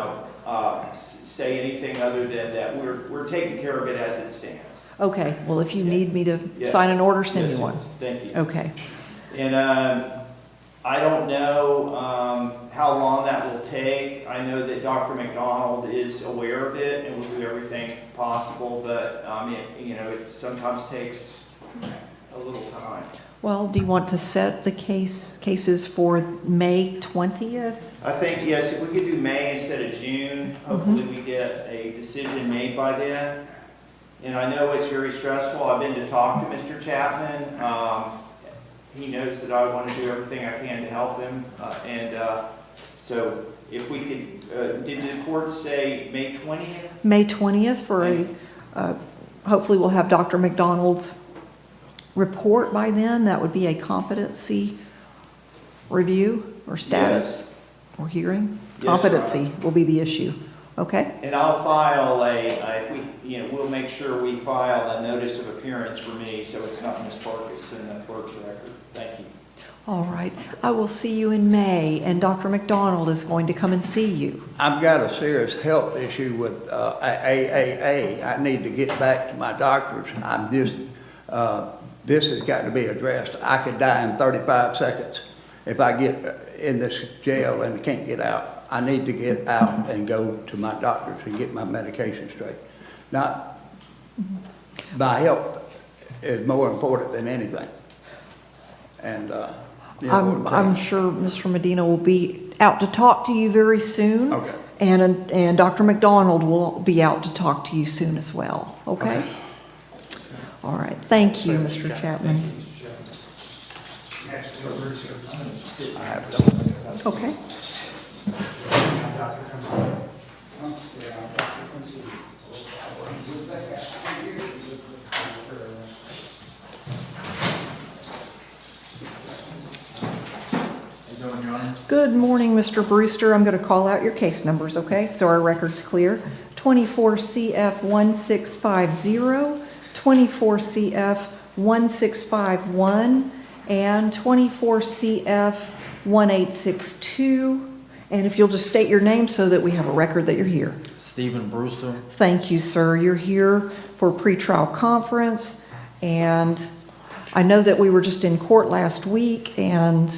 to say anything other than that we're taking care of it as it stands. Okay, well, if you need me to sign an order, send me one. Thank you. Okay. And I don't know how long that will take. I know that Dr. McDonald is aware of it and will do everything possible, but it sometimes takes a little time. Well, do you want to set the cases for May 20th? I think, yes, if we could do May instead of June, hopefully we get a decision made by then. And I know it's very stressful. I've been to talk to Mr. Chapman. He knows that I want to do everything I can to help him. So if we could, did the court say May 20th? May 20th for hopefully we'll have Dr. McDonald's report by then. That would be a competency review or status or hearing. Yes, Your Honor. Competency will be the issue. Okay? And I'll file if we, we'll make sure we file a notice of appearance for me, so it's not Ms. Farkas in the clerk's record. Thank you. All right. I will see you in May, and Dr. McDonald is going to come and see you. I've got a serious health issue with AAA. I need to get back to my doctors. I'm just, this has got to be addressed. I could die in 35 seconds if I get in this jail and can't get out. I need to get out and go to my doctors and get my medication straight. Not, my health is more important than anything. And, I'm sure Mr. Medina will be out to talk to you very soon. Okay. And Dr. McDonald will be out to talk to you soon as well. Okay? All right. Thank you, Mr. Chapman. Okay. Good morning, Mr. Brewster. I'm going to call out your case numbers, okay? So our record's clear. 24 CF 1650, 24 CF 1651, and 24 CF 1862. And if you'll just state your name so that we have a record that you're here. Stephen Brewster. Thank you, sir. You're here for a pretrial conference, and I know that we were just in court last week, and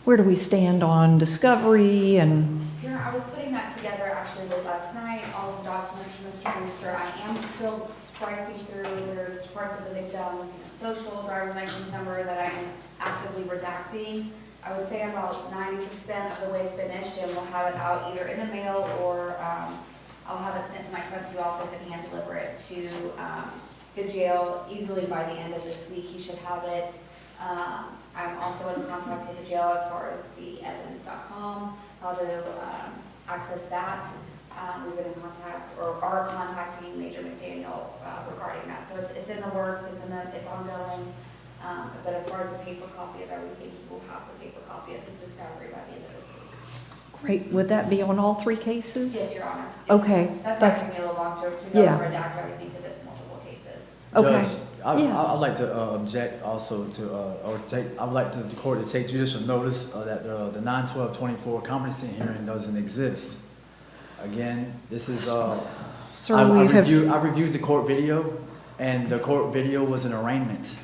where do we stand on discovery and? Here, I was putting that together actually late last night, all of the documents from Mr. Brewster. I am still splicing through. There's parts of the victim's social, driver's license number that I'm actively redacting. I would say I'm about 90% of the way finished, and we'll have it out either in the mail or I'll have it sent to my Crestview office and hand deliver it to the jail easily by the end of this week. He should have it. I'm also in contact with the jail as far as the evidence.com, how to access that. We've been in contact, or are contacting Major McDaniel regarding that. So it's in the works, it's ongoing. But as far as the paper copy of everything, he will have the paper copy of his discovery by the end of this week. Great. Would that be on all three cases? Yes, Your Honor. Okay. That's why it took me a little long to go Yeah. and redact everything, because it's multiple cases. Okay. Judge, Yes. I'd like to object also to, I'd like the court to take judicial notice that the 9/12/24 competency hearing doesn't exist. Again, this is, Sir, I we have. reviewed the court video, and the court video was an arraignment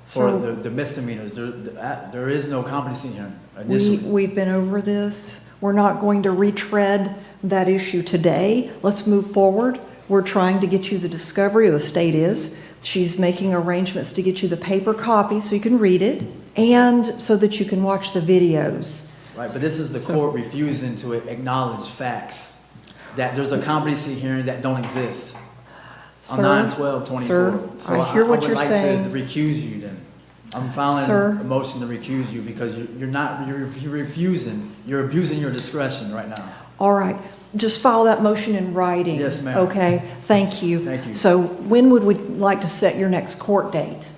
for the misdemeanors. There is no competency hearing initially. We've been over this. We're not going to retread that issue today. Let's move forward. We're trying to get you the discovery, or the state is. She's making arrangements to get you the paper copy so you can read it, and so that you can watch the videos. Right, but this is the court refusing to acknowledge facts, that there's a competency hearing that don't exist on 9/12/24. Sir, So I hear what you're saying. I would like to recuse you then. I'm filing Sir. a motion to recuse you because you're refusing, you're abusing your discretion right now. All right. Just file that motion in writing. Yes, ma'am. Okay, thank you. Thank you. So when would we like to set your next court date?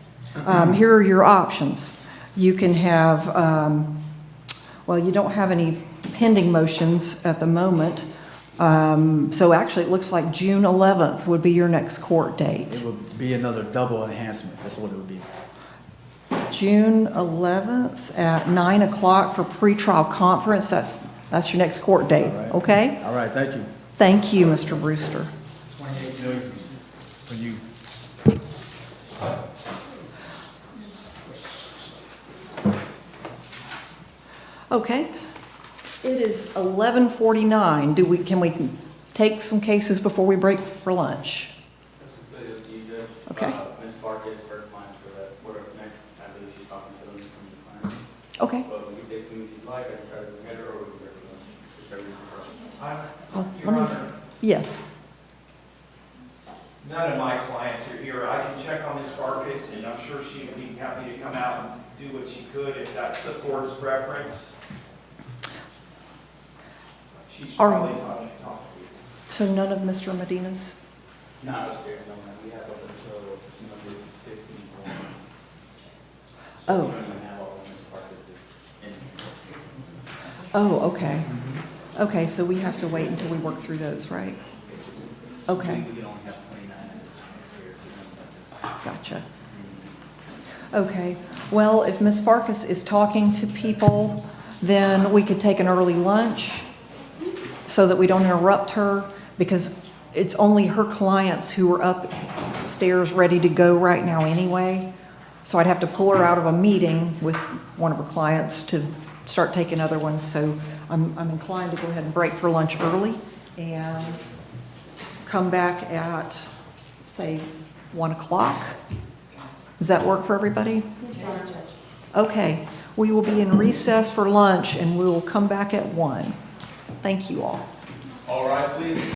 Here are your options. You can have, well, you don't have any pending motions at the moment. So actually, it looks like June 11th would be your next court date. It would be another double enhancement, that's what it would be. June 11th at 9 o'clock for pretrial conference. That's your next court date, All right. okay? All right, thank you. Thank you, Mr. Brewster. 28 million for you. Okay. It is 11:49. Can we take some cases before we break for lunch? That's completely up to you, Judge. Okay. Ms. Farkas, her clients for that, whatever next, I believe she's talking to them from the client. Okay. But we can say as soon as you'd like, I can try to bring her, or we can break for lunch, whichever you prefer. Let me, yes. None of my clients are here. I can check on Ms. Farkas, and I'm sure she'd be happy to come out and do what she could if that's the court's preference. She's Are- probably talking to you. So none of Mr. Medina's Not upstairs, no, ma'am. We have up until number 54. Oh. We don't even have all of Ms. Parker's in. Oh, okay. Okay, so we have to wait until we work through those, right? Okay. We can only have 29 upstairs. So we don't have to- Gotcha. Okay, well, if Ms. Farkas is talking to people, then we could take an early lunch so that we don't interrupt her, because it's only her clients who are upstairs ready to go right now anyway. So I'd have to pull her out of a meeting with one of her clients to start taking other ones. So I'm inclined to go ahead and break for lunch early and come back at, say, 1 o'clock. Does that work for everybody? Okay, we will be in recess for lunch and we will come back at 1. Thank you all. All rise, please.